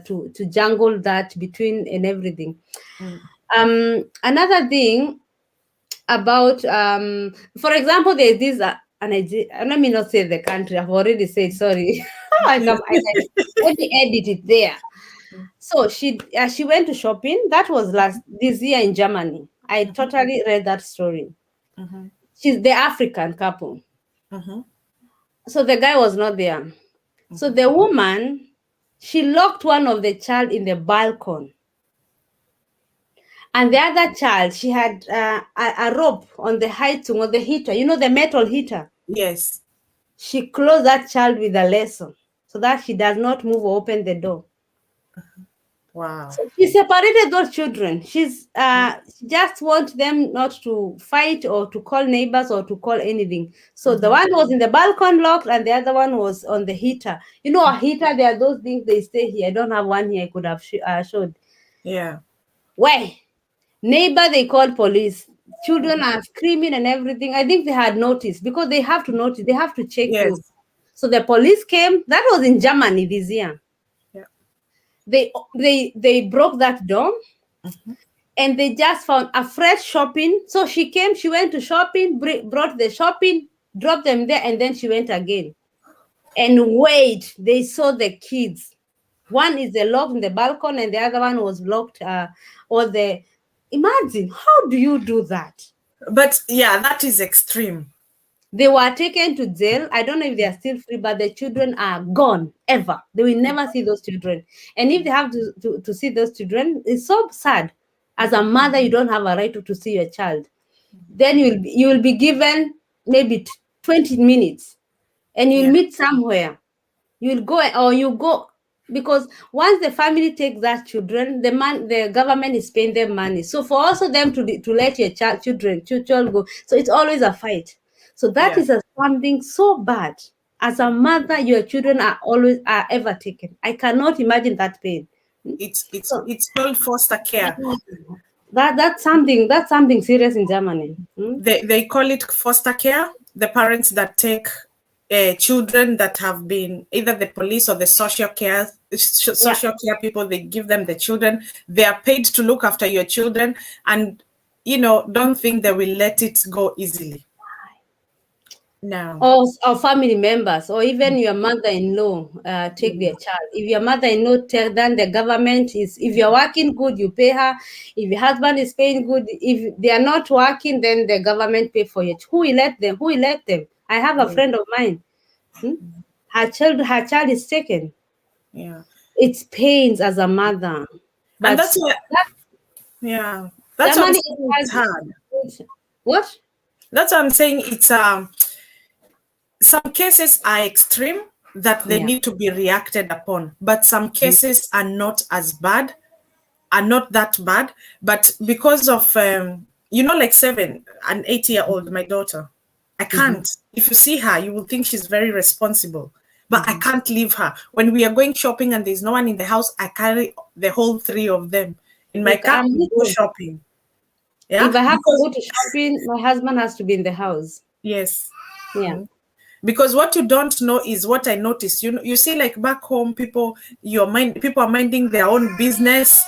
to jungle that between and everything. Mm. Another thing about for example, there's this let me not say the country. I've already said sorry. Let me edit it there. So she went to shopping. That was this year in Germany. I totally read that story. Mm-hmm. She's the African couple. Mm-hmm. So the guy was not there. So the woman, she locked one of the child in the balcony, and the other child, she had a rope on the heightung on the heater, the metal heater. Yes. She closed that child with a lasso so that she does not move or open the door. Wow. So she separated those children. She just want them not to fight or to call neighbors or to call anything. So the one was in the balcony locked, and the other one was on the heater. A heater, there are those things they stay here. I don't have one here. I could have showed. Yeah. Why? Neighbor, they called police. Children are screaming and everything. I think they had noticed, because they have to notice. They have to check you. Yes. So the police came. That was in Germany this year. Yeah. They broke that door, and they just found a fresh shopping. So she came, she went to shopping, brought the shopping, dropped them there, and then she went again. And wait, they saw the kids. One is locked in the balcony, and the other one was locked. Imagine, how do you do that? But yeah, that is extreme. They were taken to jail. I don't know if they are still free, but the children are gone ever. They will never see those children. And if they have to see those children, it's so sad. As a mother, you don't have a right to see your child. Then you will be given maybe 20 minutes, and you'll Yeah. meet somewhere. You'll go, or you go, because once the family takes that children, the government is paying them money. So for also them to let your children go, so it's always a fight. So that Yeah. is something so bad. As a mother, your children are ever taken. I cannot imagine that pain. So It's called foster care. that's something serious in Germany. They call it foster care. The parents that take children that have been either the police or the Yeah. social care people, they give them the children. They are paid to look after your children, and don't think they will let it go easily. No. Or family members, or even your mother-in-law take their child. If your mother-in-law tell them, the government is, if you're working good, you pay her. If your husband is paying good, if they are not working, then the government pay for it. Who will let them? I have a Yeah. friend of mine. Her child is taken. Yeah. It's pains as a mother, And but that's why, that yeah, that's what I'm Germany saying. It's has hard. what? That's what I'm saying. It's some cases are extreme that they Yeah. need to be reacted upon, but some cases are not as bad, are not that bad. But because of like 7 and 8 year old, my daughter, I Mhm. can't. If you see her, you will think she's very responsible. But I can't leave her. When we are going shopping and there's no one in the house, I carry the whole three of them in my car Me and go too. shopping. Yeah, If I have to because go to shopping, my husband has to be in the house. yes. Yeah. Because what you don't know is what I noticed. You see, like back home, people are minding their own business.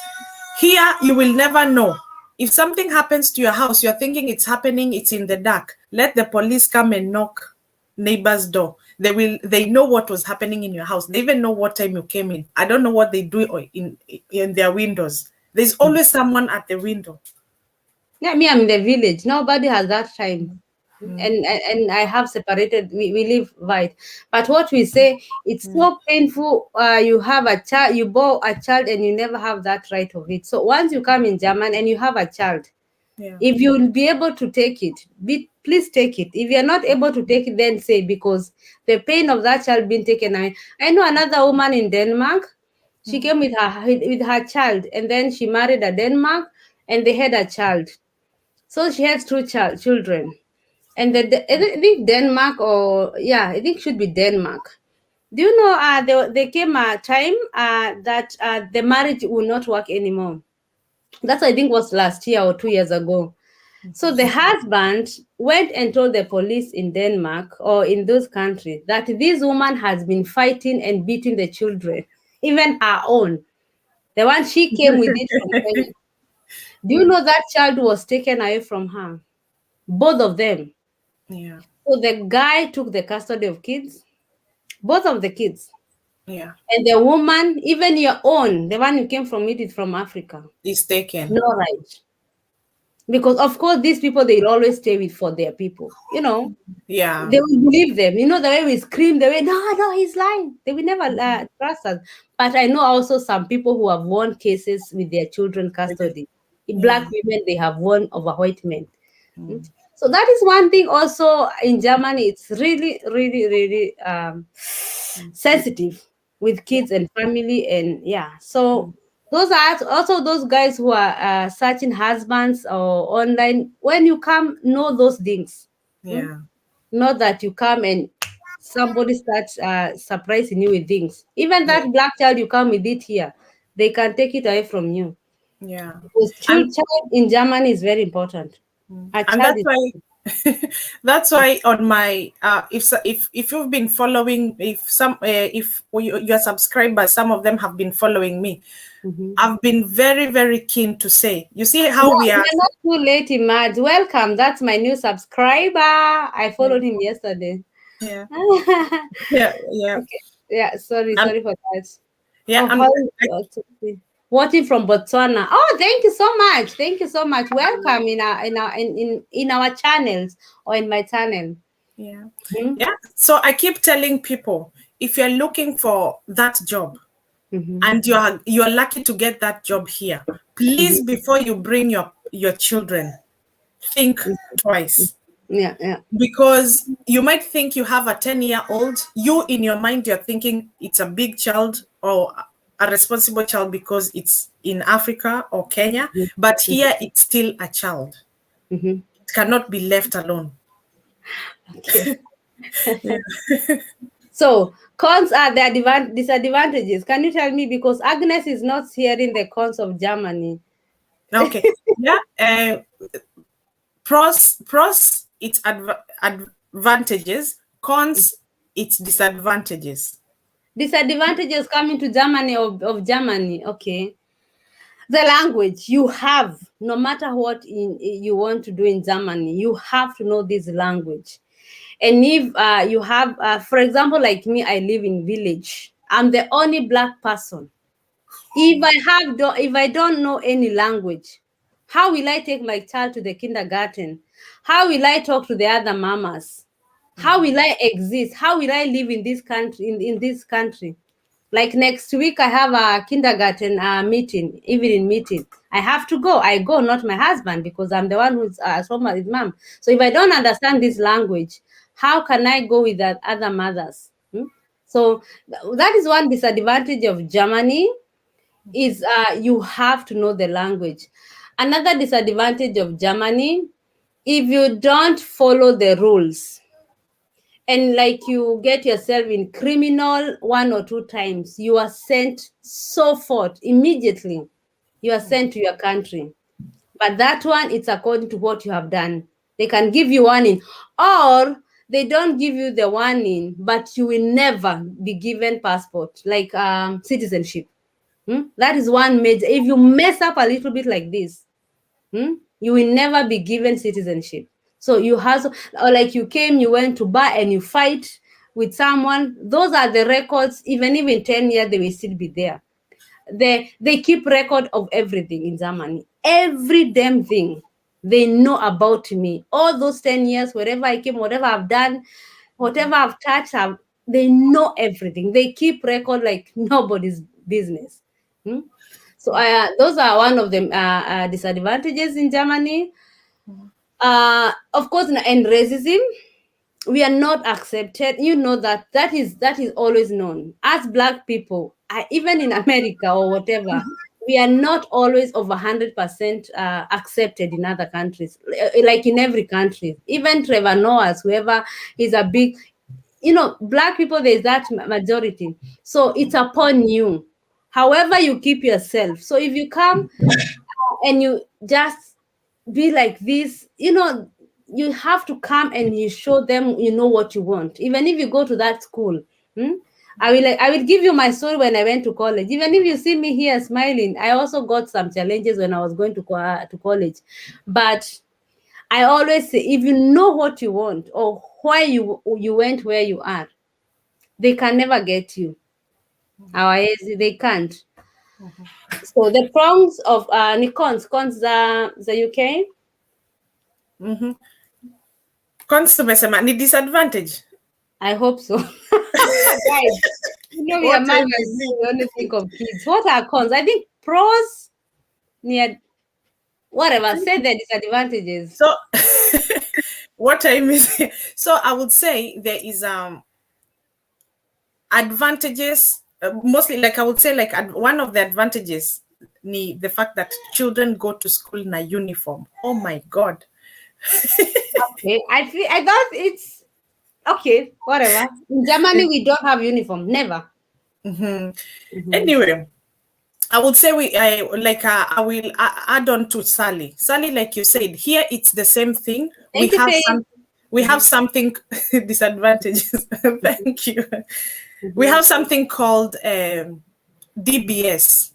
Here, you will never know. If something happens to your house, you're thinking it's happening, it's in the dark. Let the police come and knock neighbor's door. They know what was happening in your house. They even know what time you came in. I don't know what they do in their windows. There's always someone at the window. Yeah, me, I'm in the village. Nobody has that time. And I have separated. We live right. But what we say, it's so painful. You have a child, you bore a child, and you never have that right of it. So once you come in German and you have a child, Yeah. if you will be able to take it, please take it. If you're not able to take it, then say, because the pain of that child being taken away. I know another woman in Denmark. She came with her child, and then she married a Denmark, and they had a child. So she has two children. And I think Denmark, or yeah, I think should be Denmark. Do you know there came a time that the marriage will not work anymore. That's, I think, was last year or 2 years ago. So the husband went and told the police in Denmark or in those countries that this woman has been fighting and beating the children, even her own, the one she came with it from Kenya. Do you know that child was taken away from her? Both of them. Yeah. So the guy took the custody of kids, both of the kids. Yeah. And the woman, even your own, the one you came from it is from Africa. It's taken. No right. Because of course these people, they'll always stay with for their people. Yeah. They will believe them. The way we scream, the way, no, he's lying. They will never trust us. But I know also some people who have won cases with their children custody. Yeah. Black women, they have won over white men. So that is one thing also in Germany. It's really, really, really sensitive with kids and family. And yeah, so those are also those guys who are searching husbands or online. When you come, know those things. Hmm? Yeah. Not that you come and somebody starts surprising you with things. Even Yeah. that black child you come with it here, they can take it away from you. Yeah. Because And child in Germany is very important. A and child that's is why that's why on my if you've been following, if your subscribers, some of them have been following me. I've been very, very keen to say, you see No, how we are. you're not too late, Imad. Welcome. That's my new subscriber. I followed him yesterday. Yeah. Okay. Yeah. Yeah. Yeah, sorry And for that. yeah, Oh, and watching from Botswana. Oh, thank you so much. Thank you so much. Welcome in our channels or in my channel. yeah. Mhm. Yeah. So I keep telling people, if you're looking for that job and you're lucky to get that job here, please, before you bring your children, think twice. Yeah. Because you might think you have a 10-year-old, you in your mind, you're thinking it's a big child or a responsible child because it's in Africa or Kenya, but here it's still a child. Mhm. It cannot be left alone. Okay. So cons are the disadvantages. Can you tell me, because Agnes is not hearing the cons of Germany? Okay. Yeah. Pros, it's advantages. Cons, it's disadvantages. Disadvantages coming to Germany of Germany. Okay. The language you have, no matter what you want to do in Germany, you have to know this language. And if you have, for example, like me, I live in village. I'm the only black person. If I don't know any language, how will I take my child to the kindergarten? How will I talk to the other mamas? How will I exist? How will I live in this country? In this country, like next week, I have a kindergarten meeting, evening meeting. I have to go. I go, not my husband, because I'm the one who's home with his mom. So if I don't understand this language, how can I go with the other mothers? So that is one disadvantage of Germany, is you have to know the language. Another disadvantage of Germany, if you don't follow the rules, and like you get yourself in criminal 1 or 2 times, you are sent so forth immediately. You are sent to your country. But that one, it's according to what you have done. They can give you warning, or they don't give you the warning, but you will never be given passport, like citizenship. That is one major. If you mess up a little bit like this, you will never be given citizenship. So you have, or like you came, you went to bar and you fight with someone. Those are the records. Even 10 years, they will still be there. They keep record of everything in Germany. Every damn thing they know about me. All those 10 years, wherever I came, whatever I've done, whatever I've touched, they know everything. They keep record like nobody's business. So those are one of the disadvantages in Germany. Of course, and racism. We are not accepted. You know that is always known. As Black people, even in America or whatever, we are not always over 100% accepted in other countries, like in every country. Even Trevor Noah's, whoever is a big, Black people, there's that majority. So it's upon you. However, you keep yourself. So if you come and you just be like this, you have to come and you show them you know what you want. Even if you go to that school, I will give you my story when I went to college. Even if you see me here smiling, I also got some challenges when I was going to college. But I always say, if you know what you want or why you went where you are, they can never get you. They can't. So the prongs of cons za UK. Cons tumesema ni disadvantage. I hope so. Guys, we are mothers. We only think of kids. What are cons? I think pros near whatever. Say the disadvantages. So what I mean, so I would say there is advantages, mostly, like I would say, like one of the advantages the fact that children go to school in a uniform. Oh my God. Okay, I thought it's okay, whatever. In Germany, we don't have uniform, never. Anyway, I would say I will add on to Sally. Sally, like you said, here it's the same thing. We have something disadvantages. Thank you. We have something called DBS.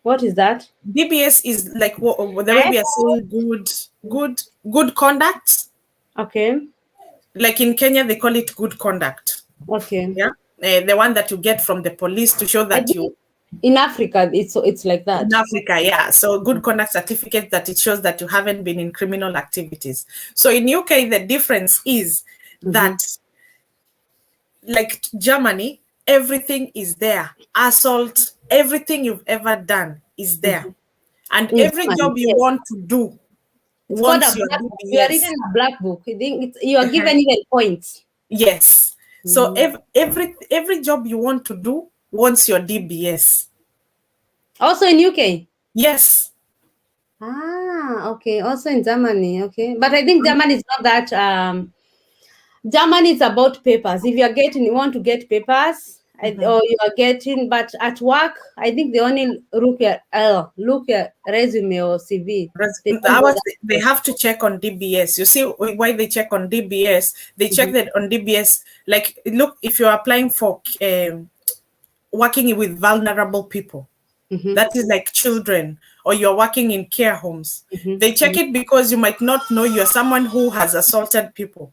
What is that? DBS is like the way we are saying good conduct. Okay. Like in Kenya, they call it good conduct. Okay. Yeah. The one that you get from the police to show that you. In Africa, it's like that. In Africa, yeah. So good conduct certificate that it shows that you haven't been in criminal activities. So in UK, the difference is that, like Germany, everything is there. Assault, everything you've ever done is there. And every job you want to do, once you are reading a black book, you are given even points. Yes. So every job you want to do wants your DBS. Also in UK? Yes. Okay. Also in Germany, okay. But I think Germany is not that. Germany is about papers. If you want to get papers, or you are getting, but at work, I think they only look at resume or CV. They have to check on DBS. You see why they check on DBS? They check that on DBS. Like, look, if you're applying for working with vulnerable people, that is like children, or you're working in care homes, they check it because you might not know you're someone who has assaulted people.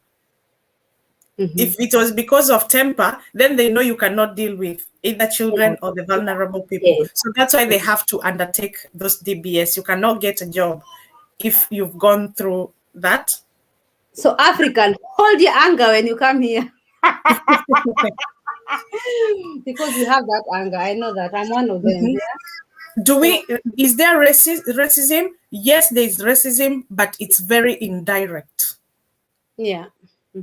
If it was because of temper, then they know you cannot deal with either children or the vulnerable people. So that's why they have to undertake those DBS. You cannot get a job if you've gone through that. So African, hold your anger when you come here. Because you have that anger. I know that. I'm one of them. Is there racism? Yes, there's racism, but it's very indirect. Yeah.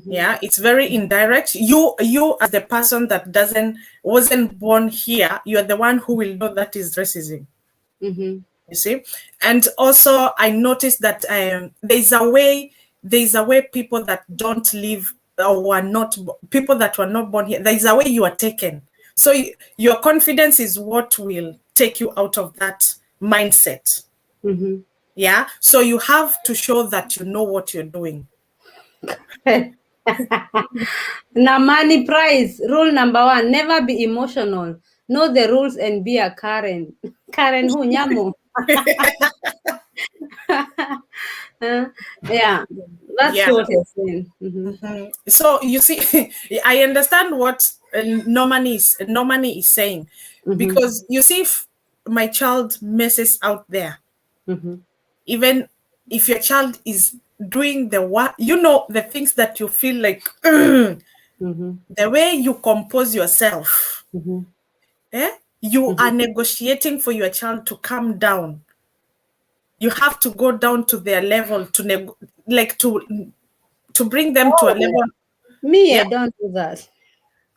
Yeah, it's very indirect. You as the person that wasn't born here, you're the one who will know that is racism. You see? And also I noticed that there's a way people that don't live or people that were not born here, there's a way you are taken. So your confidence is what will take you out of that mindset. Yeah. So you have to show that you know what you're doing. Now, money price. Rule number 1, never be emotional. Know the rules and be a Karen. Karen who? Nyamo. Yeah, that's Yeah. what you're saying. So you see, I understand what Normani is saying, because you see, if my child messes out there, even if your child is doing the what, the things that you feel like, the way you compose yourself, you are negotiating for your child to come down. You have to go down to their level to to bring them to a Oh, level. me, Yeah. I don't do that.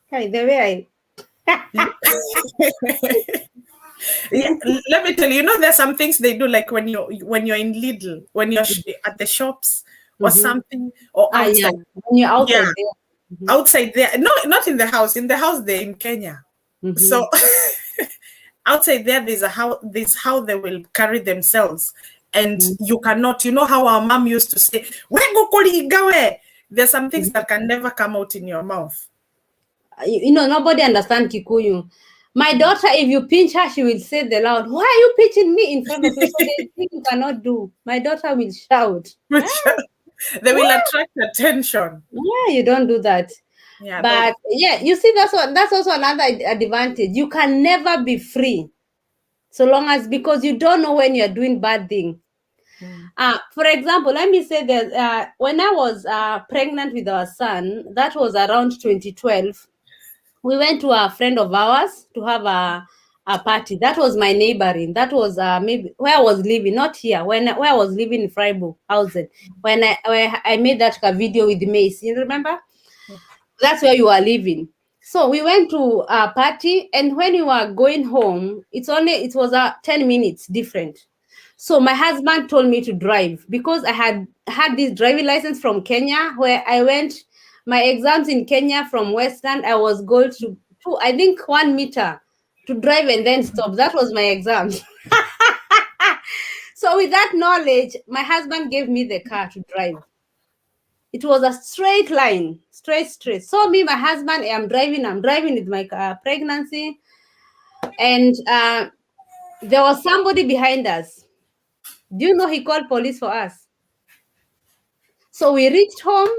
Hey, the way Yeah, let me tell you, there's some things they do, like when you're in Lidl, when you're at the shops or something, or yeah, outside. when you're outside Yeah, there. outside there. No, not in the house. In the house, they're in Kenya. So outside there, there's how they will carry themselves, and you cannot. You know how our mom used to say, "We go koligawe." There's some things that can never come out in your mouth. Nobody understands Kikuyu. My daughter, if you pinch her, she will say the loud, "Why are you pinching me in front of you?" So there's things you cannot do. My daughter will shout. They will attract attention. Yeah, you don't do that. Yeah, But yeah, you see, that's also another advantage. You can never be free, so long as, because you don't know when you're doing bad thing. For example, let me say that when I was pregnant with our son, that was around 2012. We went to a friend of ours to have a party. That was my neighboring. That was maybe where I was living, not here. Where I was living in Freiburg, Hausen. Where I made that video with Mace. You remember? That's where you are living. So we went to a party, and when we were going home, it was 10 minutes different. So my husband told me to drive because I had this driving license from Kenya, where I went my exams in Kenya from Western. I was going to I think 1 meter to drive and then stop. That was my exam. So with that knowledge, my husband gave me the car to drive. It was a straight line, straight. So me, my husband, I'm driving with my pregnancy, and there was somebody behind us. Do you know he called police for us? So we reached home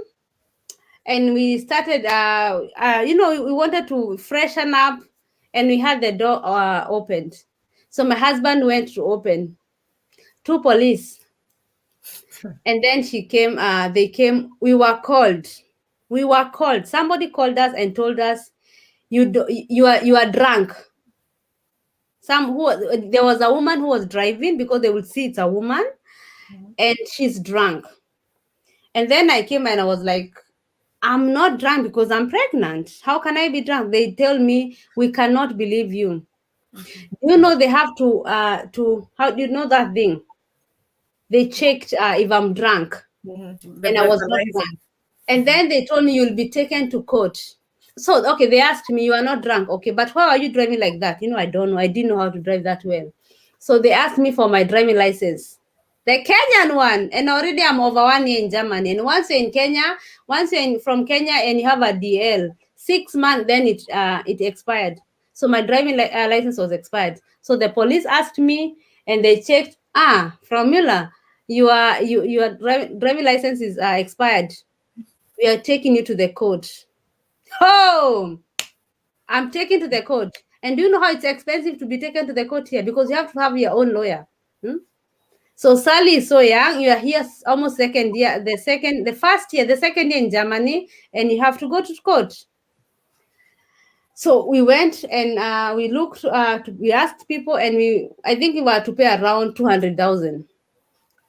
and we started, we wanted to freshen up, and we had the door opened. So my husband went to open. 2 police. And then they came, we were called. Somebody called us and told us, you are drunk. There was a woman who was driving, because they would see it's a woman, and she's drunk. And then I came and I was like, I'm not drunk because I'm pregnant. How can I be drunk? They tell me, we cannot believe you. You know, they have to how do you know that thing? They checked if I'm drunk, the and I was not breathalyzer. drunk. And then they told me, you'll be taken to court. So, okay, they asked me, you are not drunk. Okay, but why are you driving like that? I don't know. I didn't know how to drive that well. So they asked me for my driving license, the Kenyan one. And already I'm over 1 year in Germany. And once you're in Kenya, from Kenya and you have a DL, 6 months, then it expired. So my driving license was expired. So the police asked me, and they checked, from Mula, your driving license is expired. We are taking you to the court. Oh, I'm taken to the court. And do you know how it's expensive to be taken to the court here? Because you have to have your own lawyer. So Sally is so young. You are here almost second year, the second year in Germany, and you have to go to court. So we went and we looked. We asked people, and I think we were to pay around 200,000.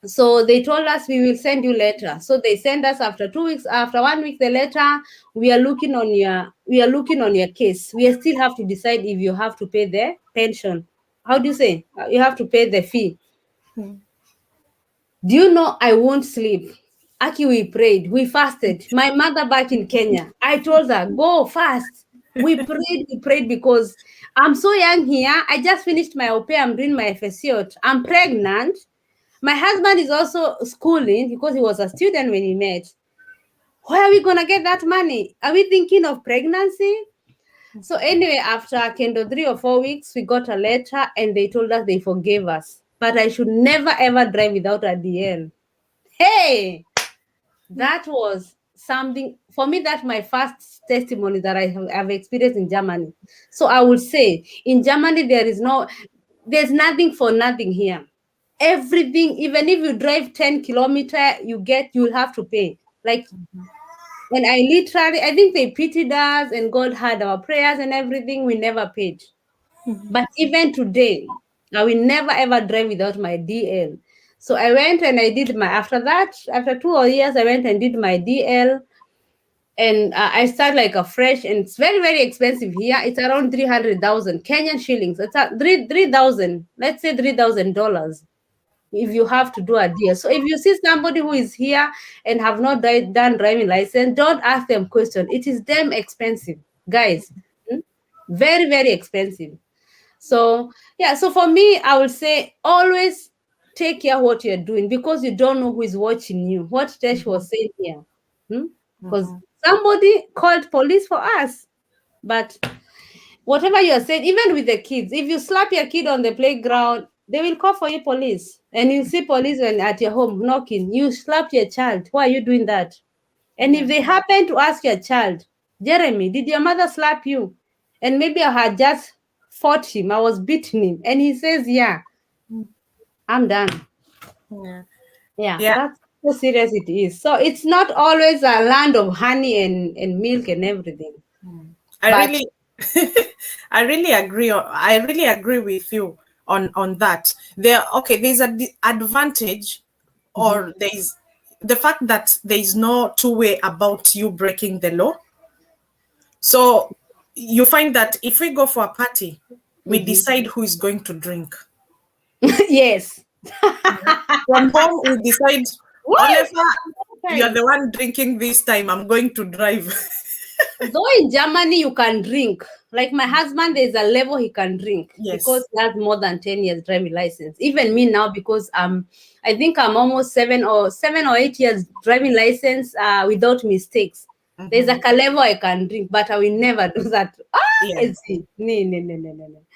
So they told us, we will send you later. So they send us after 2 weeks. After 1 week, the letter, we are looking on your case. We still have to decide if you have to pay the pension. How do you say? You have to pay the fee. Do you know, I won't sleep. Aki, we prayed, we fasted. My mother back in Kenya, I told her, go fast. We prayed because I'm so young here. I just finished my OP. I'm doing my FSCOT. I'm pregnant. My husband is also schooling because he was a student when we met. Where are we gonna get that money? Are we thinking of pregnancy? So anyway, after Kendo 3 or 4 weeks, we got a letter and they told us they forgave us. But I should never ever drive without a DL. Hey, that was something for me. That's my first testimony that I have experienced in Germany. So I would say in Germany there's nothing for nothing here. Everything, even if you drive 10 kilometer, you'll have to pay. Like, and I think they pitied us and God heard our prayers and everything. We never paid. But even today, I will never ever drive without my DL. So I went and I did after 2 years, I went and did my DL. And I start like a fresh, and it's very, very expensive here. It's around 300,000 Kenyan shillings. It's 3,000, let's say $3,000 if you have to do a deal. So if you see somebody who is here and have not done driving license, don't ask them question. It is damn expensive, guys. Very, very expensive. So yeah, so for me, I would say always take care what you're doing, because you don't know who is watching you. What Tesh was saying here. Because somebody called police for us. But whatever you are saying, even with the kids, if you slap your kid on the playground, they will call for you police. And you see police when at your home knocking, you slapped your child. Why are you doing that? And if they happen to ask your child, Jeremy, did your mother slap you? And maybe I had just fought him, I was beating him, and he says, yeah, I'm done. Yeah, that's how serious it is. So it's not always a land of honey and milk and everything. But I really agree. I really agree with you on that. There's an advantage, or there's the fact that there is no two-way about you breaking the law. So you find that if we go for a party, we decide who is going to drink. yes. From home, we decide, Oliver, you're the one drinking this time. I'm going to drive. Though in Germany you can drink, like my husband, there's a level he can drink because he has more than 10 years driving license. Even me now, because I think I'm almost 7 or 8 years driving license without mistakes. There's like a level I can drink, but I will never do that. No.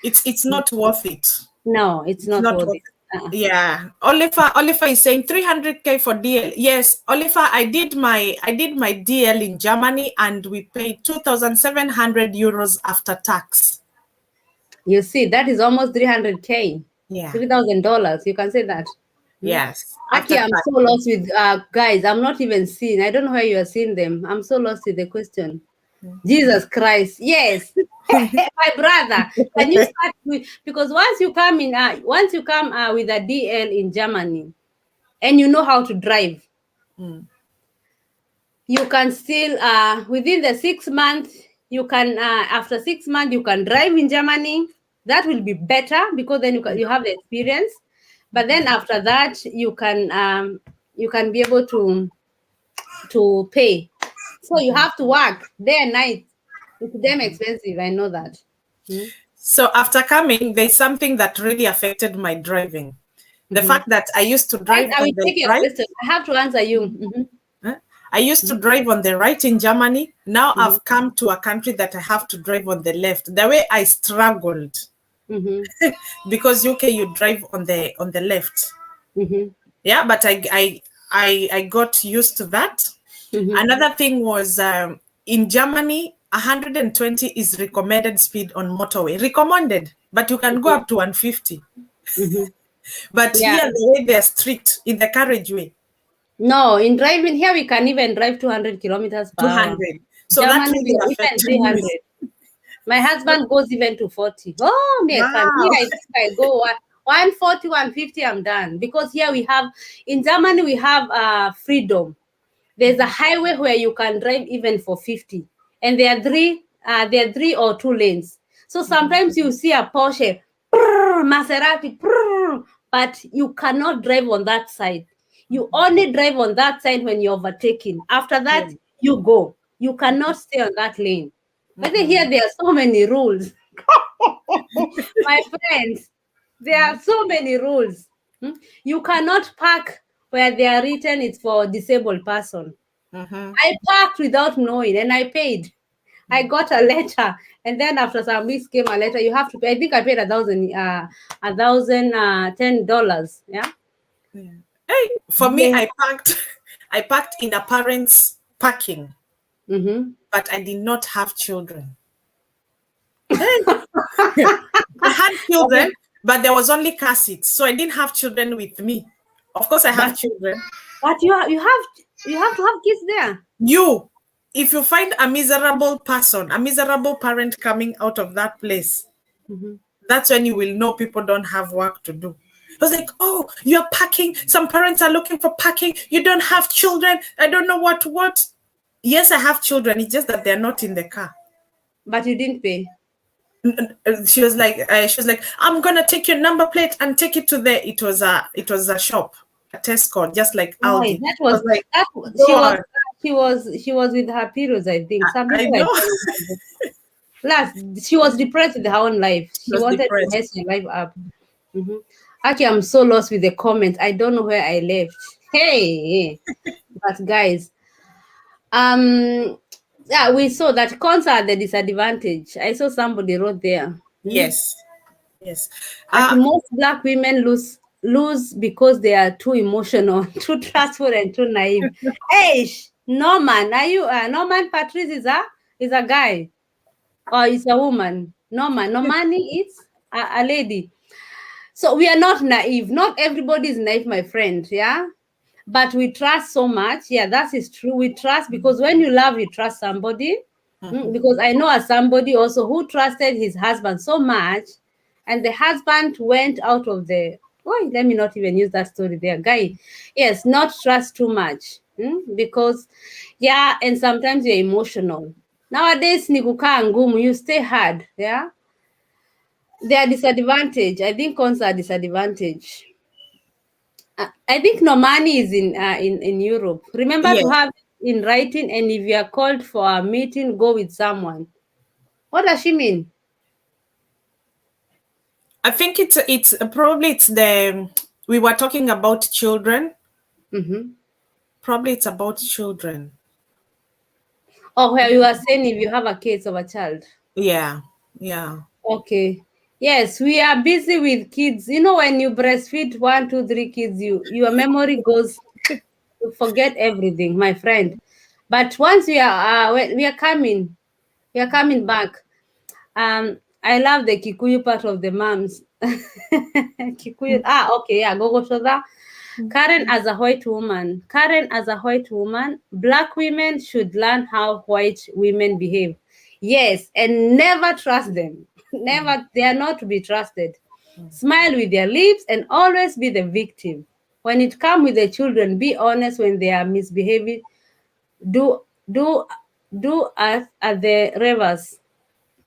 It's not worth it. No, it's not worth it. Yeah, Oliver is saying 300K for DL. Yes, Oliver, I did my DL in Germany and we paid 2,700 euros after tax. You see, that is almost 300K. Yeah, $3,000. You can say that. Yes. Actually, I'm so lost with guys. I'm not even seeing. I don't know where you are seeing them. I'm so lost with the question. Jesus Christ. Yes. My brother, can you start with, because once you come with a DL in Germany and you know how to drive, you can still within the 6 months, you can after 6 months you can drive in Germany. That will be better because then you have the experience. But then after that, you can be able to pay. So you have to work day and night. It's damn expensive. I know that. So after coming, there's something that really affected my driving. The fact that I used to drive I will on the take your right. question. I have to answer you. I used to drive on the right in Germany. Now I've come to a country that I have to drive on the left. The way I struggled, because UK you drive on the left. Yeah, but I got used to that. Another thing was in Germany, 120 is recommended speed on motorway. Recommended, but you can go up to 150. But here the way they're strict in the carriageway. No, in driving here we can even drive 200 kilometers per hour. 200. So that really affected me. My husband goes even to 40. Oh, me, wow. I think I go 140, 150, I'm done. Because here in Germany, we have freedom. There's a highway where you can drive even for 50. And there are three or two lanes. So sometimes you see a Porsche, Maserati, but you cannot drive on that side. You only drive on that side when you're overtaking. After that, you go. You cannot stay on that lane. But here there are so many rules. My friends, there are so many rules. You cannot park where they are written it's for disabled person. I parked without knowing and I paid. I got a letter, and then after some weeks came a letter. You have to pay. I think I paid $1,010. Yeah. Hey, for me, Yeah. I parked in a parent's parking, Mm-hmm. but I did not have children. Hey. I had children, but there was only car seats, so I didn't have children with me. Of course, I have children. But you have to have kids there. If you find a miserable person, a miserable parent coming out of that place, that's when you will know people don't have work to do. It was like, oh, you're packing. Some parents are looking for packing. You don't have children. I don't know what. Yes, I have children. It's just that they're not in the car. But you didn't pay. She was like, I'm gonna take your number plate and take it to it was a shop, a Tesco, just like Aldi. That I was like, that. She was with her periods. I think some I people. know. Last, she was depressed with her own life. She Was wanted depressed. to mess her life up. Actually, I'm so lost with the comments. I don't know where I left. Hey, but guys, yeah, we saw that cons are the disadvantage. I saw somebody wrote there. Yes. Actually, most Black women lose because they are too emotional, too trustful, and too naive. Hey, Norman, are you Norman Patrice is a guy or is a woman? Normani is a lady. So we are not naive. Not everybody is naive, my friend. Yeah. But we trust so much. Yeah, that is true. We trust because when you love, you trust somebody. Because I know as somebody also who trusted his husband so much, and the husband went out of the. Oh, let me not even use that story there, guy. Yes, not trust too much. Because, yeah, and sometimes you're emotional. Nowadays, ni kukaa ngumu, you stay hard. Yeah. They are disadvantage. I think cons are disadvantage. I think Normani is in Europe. Remember to Yes. have it in writing, and if you are called for a meeting, go with someone. What does she mean? I think it's probably it's the we were talking about children. Probably it's about children. Oh, where you are saying if you have a case of a child. Yeah. Okay. Yes, we are busy with kids. You know, when you breastfeed 1, 2, 3 kids, your memory goes. You forget everything, my friend. But once we are we are coming back. I love the Kikuyu part of the moms. Kikuyu. Okay, yeah, Gogo Shoda. Karen as a white woman. Black women should learn how white women behave. Yes, and never trust them. Never, they are not to be trusted. Smile with their lips and always be the victim. When it comes with the children, be honest when they are misbehaving. Do do do as at the reverse.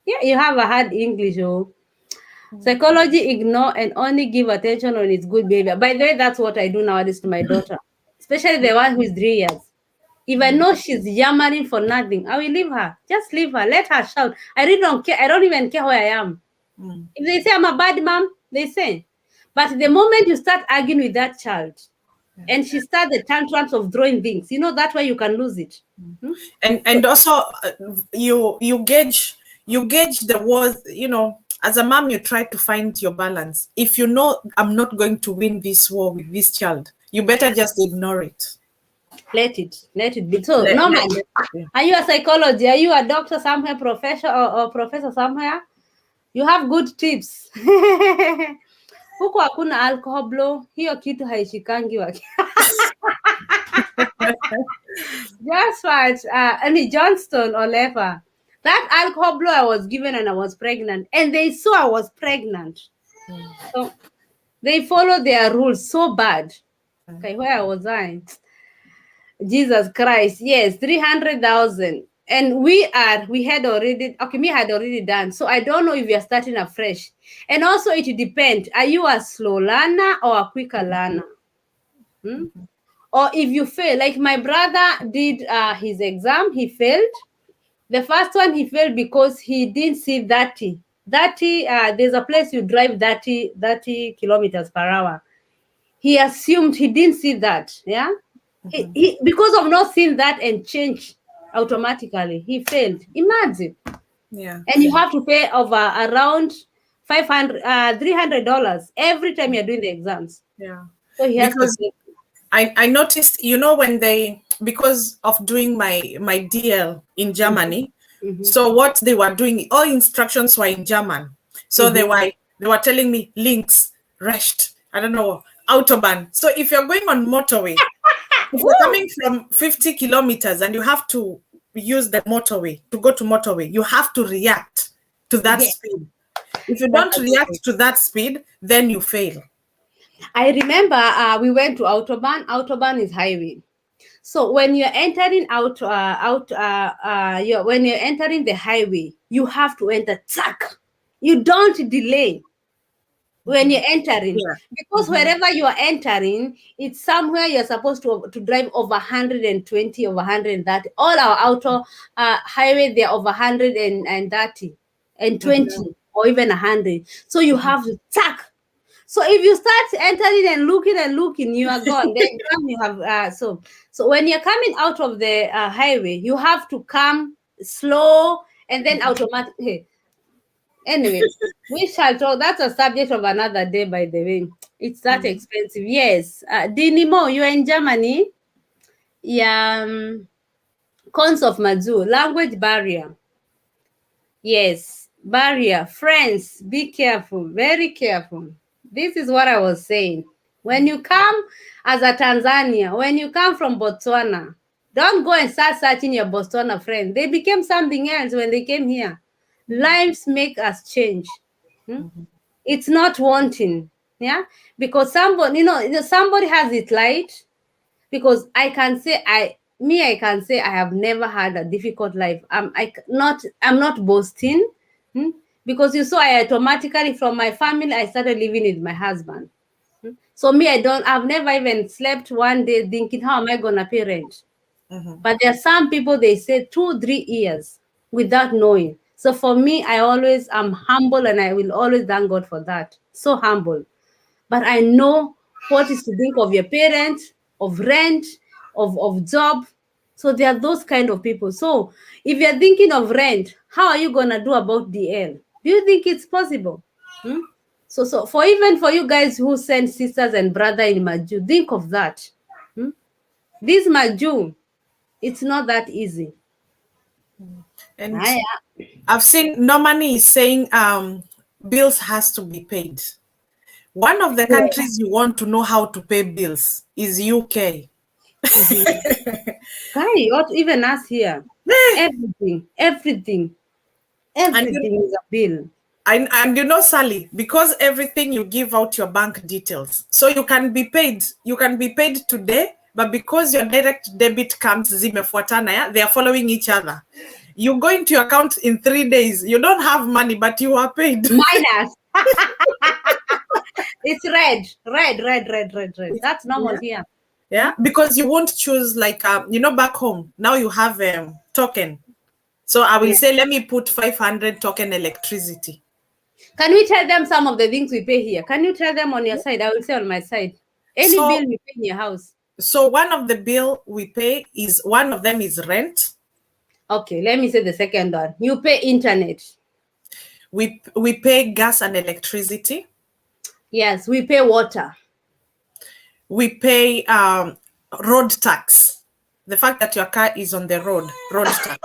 Yeah, you have a hard English, oh. Psychology ignore and only give attention on its good behavior. By the way, that's what I do nowadays to my daughter, especially the one who is 3 years. If I know she's yammering for nothing, I will leave her. Just leave her. Let her shout. I really don't care. I don't even care where I am. If they say I'm a bad mom, they say. But the moment you start arguing with that child, and she starts the tantrums of throwing things, that way you can lose it. And also you gauge the worth. As a mom, you try to find your balance. If you know I'm not going to win this war with this child, you better just ignore it. Let it be. So, Norman, are you a psychologist? Are you a doctor somewhere, professor or professor somewhere? You have good tips. Huku hakuna alcohol blow, hiyo kitu haishikangi waki. Just what, Johnston or Lepa. That alcohol blow I was given and I was pregnant, and they saw I was pregnant. So they followed their rules so bad. Okay, where was I? Jesus Christ, yes, 300,000. And we had already done. So I don't know if we are starting afresh. And also it depends. Are you a slow learner or a quicker learner? Or if you fail, like my brother did his exam, he failed. The first one he failed because he didn't see 30. There's a place you drive 30 kilometers per hour. He assumed, he didn't see that. Yeah. He because of not seeing that and change automatically, he failed. Imagine. Yeah. And you have to pay over around $300 every time you're doing the exams. Yeah. So he has to Because pay. I noticed, when they, because of doing my DL in Germany, so what they were doing, all instructions were in German. So they were telling me links, recht, I don't know, Autobahn. So if you're going on motorway, if you're Woo! coming from 50 kilometers and you have to use the motorway to go to motorway, you have to react to that Yeah, speed. If you that's don't a good thing. react to that speed, then you fail. I remember we went to Autobahn. Autobahn is highway. So when you're entering when you're entering the highway, you have to enter track. You don't delay when you're entering, Yeah. because wherever you are entering, it's somewhere you're supposed to drive over 120, over 130. All our auto highway, they're over 130 and 20 or even 100. So you have to track. So if you start entering and looking, you are gone. The exam you have so when you're coming out of the highway, you have to come slow and then automatic. Anyways, we shall talk. That's a subject of another day, by the way. It's that expensive. Yes. Dinimo, you are in Germany. Yeah. Cons of Mazu, language barrier. Yes, barrier. Friends, be careful, very careful. This is what I was saying. When you come as a Tanzania, when you come from Botswana, don't go and start searching your Botswana friends. They became something else when they came here. Lives make us change. It's not wanting, yeah, because somebody, somebody has it light. Because I can say I can say I have never had a difficult life. I'm not boasting, because you saw I automatically from my family I started living with my husband. So me, I've never even slept one day thinking how am I gonna pay rent. But there are some people, they say 2-3 years without knowing. So for me, I always am humble and I will always thank God for that. So humble. But I know what is to think of your parents, of rent, of job. So there are those kind of people. So if you're thinking of rent, how are you gonna do about DL? Do you think it's possible? So for even for you guys who send sisters and brother in Maju, think of that. This Maju, it's not that easy. And Ah, I've seen Normani is saying bills has to be paid. One of the yeah. countries you want to know how to pay bills is UK. Guy, what even us here? Everything And you, is a bill. and Sally, because everything you give out your bank details, so you can be paid today, but because your direct debit comes zimefuatana, yeah, they are following each other. You go into your account in 3 days, you don't have money, but you are paid. Minus. It's red. That's normal Yeah. here. Yeah, because you won't choose like back home now you have token. So I will Yeah. say, let me put 500 token electricity. Can we tell them some of the things we pay here? Can you tell them on your side? I will say on my side. Any bill So we pay in your house. one of the bill we pay is, one of them is rent. Okay, let me say the second one. You pay internet. We pay gas and electricity. Yes, we pay water. We pay road tax. The fact that your car is on the road tax.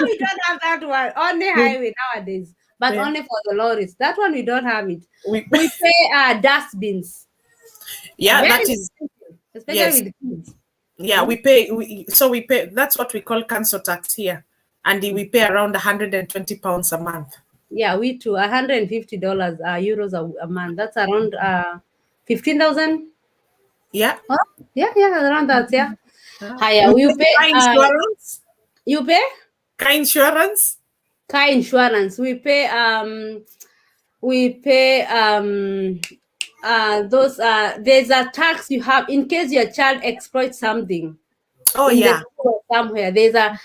We don't have that one. Only highway nowadays, but Yeah. only for the lorries. That one we don't have it. We We pay dustbins. yeah, Very that is, expensive, yes. especially with kids. Yeah, we pay, that's what we call council tax here. And we pay around 120 pounds a month. Yeah, we too. $150 euros a month. That's around 15,000. Yeah. Huh? Yeah, around that. Yeah. Higher. We You pay pay. car insurance. You pay Car insurance. car insurance. We pay those there's a tax you have in case your child exploits something Oh in the yeah. school or somewhere. There's a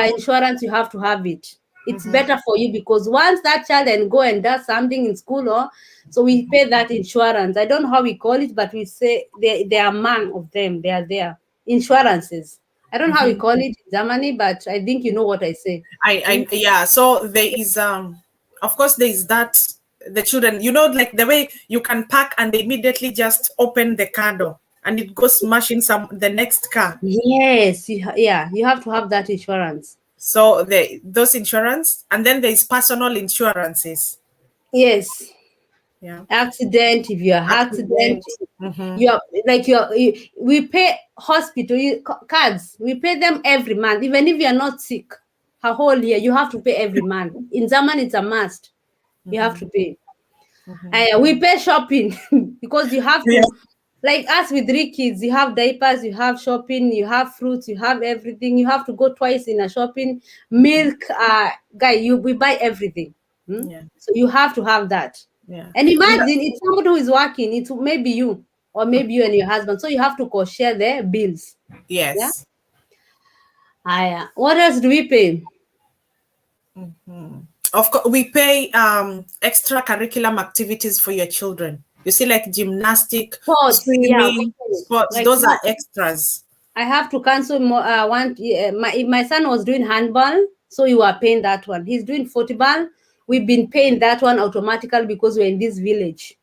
insurance, you have to have it. It's better for you, because once that child and go and does something in school, or so we pay that insurance. I don't know how we call it, but we say there are among of them. They are there insurances. I don't know how we call it in Germany, but I think you know what I say. Yeah. So there is of course there is that the children, like the way you can park and they immediately just open the car door and it goes smashing the next car. Yes, yeah, you have to have that insurance. So those insurance, and then there is personal insurances. Yes, Yeah. accident. If you're accident, Accident. Mm-hmm. you're like we pay hospital cards. We pay them every month, even if you're not sick. A whole year, you have to pay every month. In Germany, it's a must. You have to pay. We pay shopping because you have Yeah. to, like us with 3 kids, you have diapers, you have shopping, you have fruits, you have everything. You have to go twice in a shopping. Milk, guy, we buy everything. Yeah. So you have to have that. Yeah. And imagine it's somebody who is working, it's maybe you, or maybe you and your husband. So you have to co-share the bills. Yeah. Yes. What else do we pay? Of course, we pay extra curriculum activities for your children. You see, like gymnastic, Sports, yeah. swimming, sports. Like Those now, are extras. I have to cancel more. My son was doing handball, so you are paying that one. He's doing football. We've been paying that one automatically because we're in this village.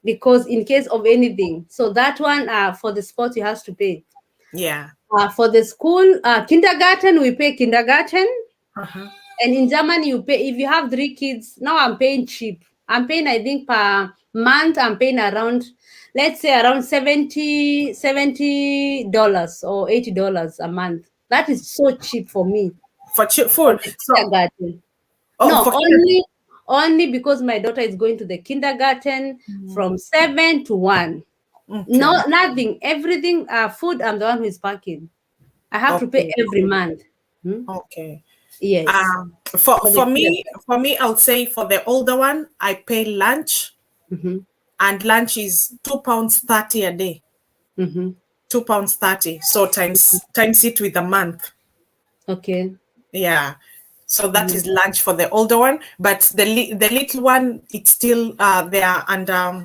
Because in case of anything, so that one for the sport you have to pay. Yeah. For the school, kindergarten, we pay kindergarten. And in Germany, you pay if you have 3 kids. Now I'm paying cheap. I'm paying, I think, per month. I'm paying around, let's say, around $70 or $80 a month. That is so cheap for me. For For food. the So, kindergarten. oh, No, for only because my daughter is going to the kindergarten from 7 to 1. No, okay. nothing. Everything, food, I'm the one who is packing. I have to pay Okay. every month. Okay. Yes. For For the for me, kindergarten. for me, I would say for the older one, I pay lunch, and lunch is £2.30 a day. £2.30. So times it with a month. Okay. Yeah. So that is lunch for the older one, but the little one, it's still they're under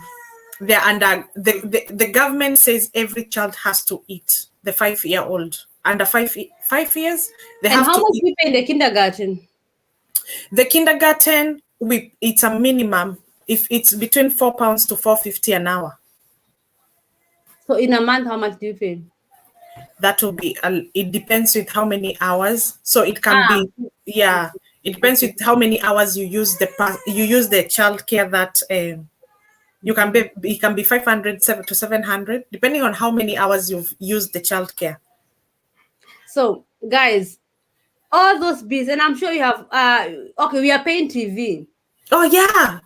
the government says every child has to eat. The 5-year-old under 5 years, they And have how to much do eat. you pay in the kindergarten? The kindergarten, it's a minimum. If it's between £4 to £4.50 an hour, So in a month, how much do you pay? that will be. It depends with how many hours. So it can Ah, be, yeah. It depends okay. with how many hours you use the childcare that you can be. It can be 500 to 700, depending on how many hours you've used the childcare. So guys, all those bills, and I'm sure you have. Okay, we are paying TV. Oh yeah,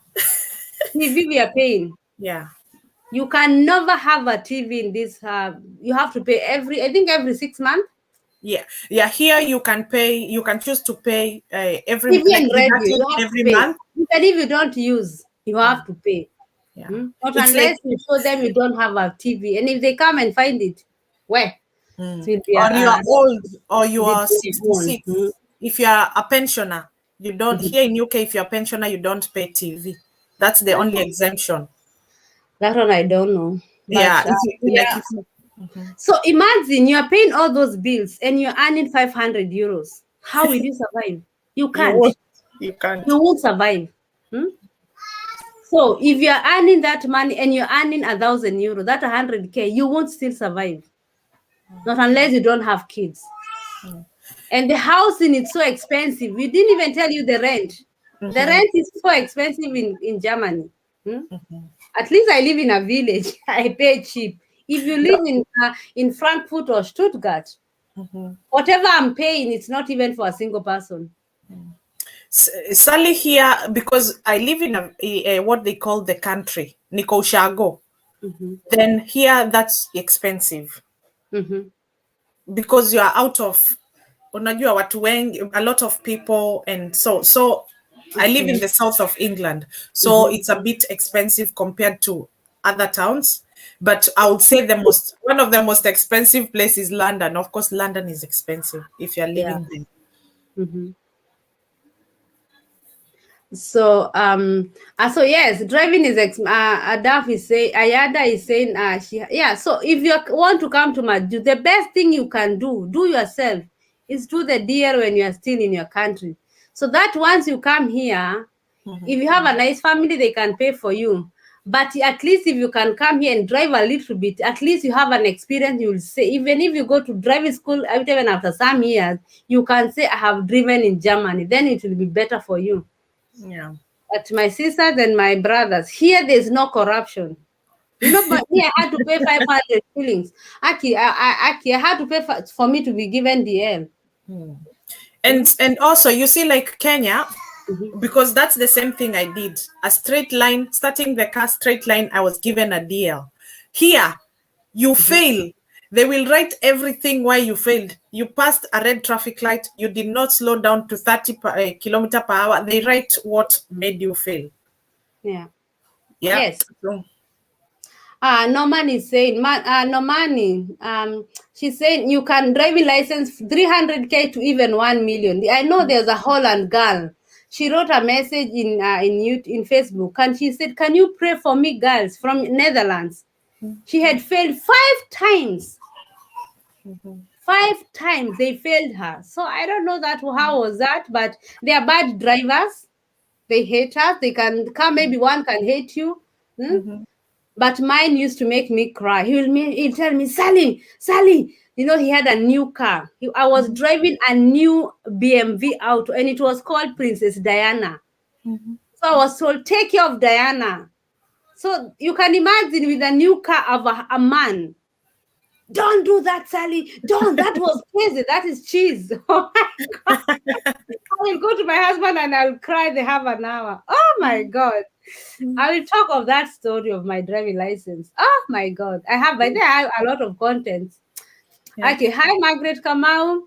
TV we are paying. yeah. You can never have a TV in this. You have to pay I think every 6 months. Yeah. Here you can pay. You can choose to pay every, TV like and radio, deduct it you have to every pay. month. Even if you don't use, you have to pay. Yeah, Not it's like, unless you show them you don't have a TV. And if they come and find it, where it will be or you are old, or it you will are be a phone. 66. If you are a pensioner, you don't. Here in UK, if you're a pensioner, you don't pay TV. That's the only exemption. That one I don't know. Yeah, But if like yeah. if So imagine you are paying all those bills and you're earning 500 euros. How will you survive? You you can't. won't, you can't. You won't survive. So if you're earning that money and you're earning 1,000 euros, that 100K, you won't still survive. Not unless you don't have kids. And the housing is so expensive. We didn't even tell you the rent. The rent is so expensive in Germany. At least I live in a village. I pay cheap. If you live in Frankfurt or Stuttgart, whatever I'm paying, it's not even for a single person. Sally, here, because I live in a what they call the country, Niko Shago. Then here that's expensive because you are out of, unajua watu wengi, a lot of people, and so I live in Okay. the south of England, so it's a bit expensive compared to other towns. But I would say one of the most expensive places is London. Of course, London is expensive if you're Yeah. living there. So so yes, driving is Adaf is saying, Ayada is saying so if you want to come to Maju, the best thing you can do yourself is do the DL when you are still in your country, so that once you come here, if you have a nice family, they can pay for you. But at least if you can come here and drive a little bit, at least you have an experience. You will say, even if you go to driving school, even after some years, you can say, I have driven in Germany. Then it will be better for you. Yeah. But my sisters and my brothers, here there's no corruption. But me, I had to pay 500 shillings. Aki, I had to pay for me to be given DL. And also, you see, like Kenya, because that's the same thing I did. A straight line, starting the car straight line, I was given a DL. Here, you fail. They will write everything why you failed. You passed a red traffic light. You did not slow down to 30 kilometer per hour. They write what made you fail. Yeah. Yeah. Yes. So, Norman is saying, Normani, she's saying you can driving license 300K to even 1 million. I know there's a Holland girl. She wrote a message in Facebook, and she said, "Can you pray for me, girls from Netherlands?" She had failed 5 times. 5 times they failed her. So I don't know how was that, but they are bad drivers. They hate us. They can come. Maybe one can hate you. But mine used to make me cry. He'll tell me, Sally, he had a new car. I was driving a new BMW Auto, and it was called Princess Diana. So I was told, take care of Diana. So you can imagine, with a new car of a man. Don't do that, Sally. Don't. That was crazy. That is cheese. Oh my God. I will go to my husband and I'll cry the half an hour. Oh my God. I will talk of that story of my driving license. Oh my God. I have a lot of content. yeah. Okay. Hi, Margaret Kamau.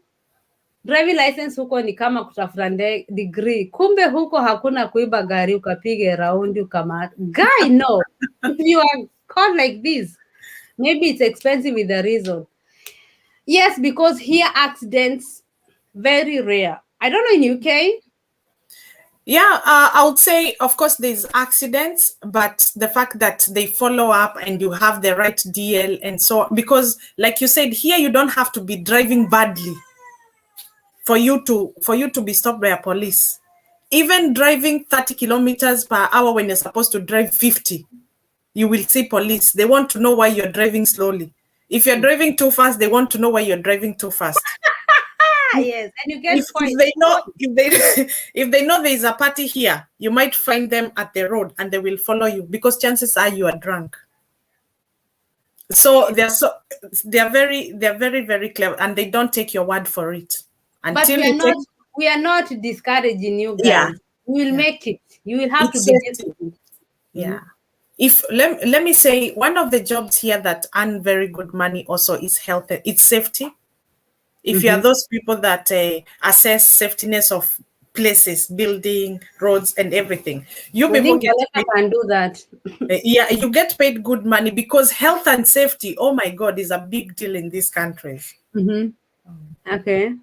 Driving license huko ni kama kutafuta degree. Kumbe huko hakuna kuiba gari ukapige raundi ukamata. Guy, no. If you are caught like this, maybe it's expensive with the reason. Yes, because here accidents very rare. I don't know in UK. Yeah, I would say, of course, there's accidents, but the fact that they follow up and you have the right DL and so on, because like you said, here you don't have to be driving badly for you to be stopped by a police. Even driving 30 kilometers per hour when you're supposed to drive 50, you will see police. They want to know why you're driving slowly. If you're driving too fast, they want to know why you're driving too fast. Yes, and you get If they know if they know there is a party here, you might find them at the road and they will follow you because chances are you are drunk. So they are very very clever, and they don't take your word for it But we are not discouraging you guys. Yeah. You will make it. You will have It's to be safety. disciplined. Yeah. If let me say, one of the jobs here that earn very good money also is health. It's safety. If you are those people that assess safetiness of places, building, roads, and everything, you I people think get Baleka paid. can do that. Yeah, you get paid good money because health and safety, oh my God, is a big deal in these countries. Okay.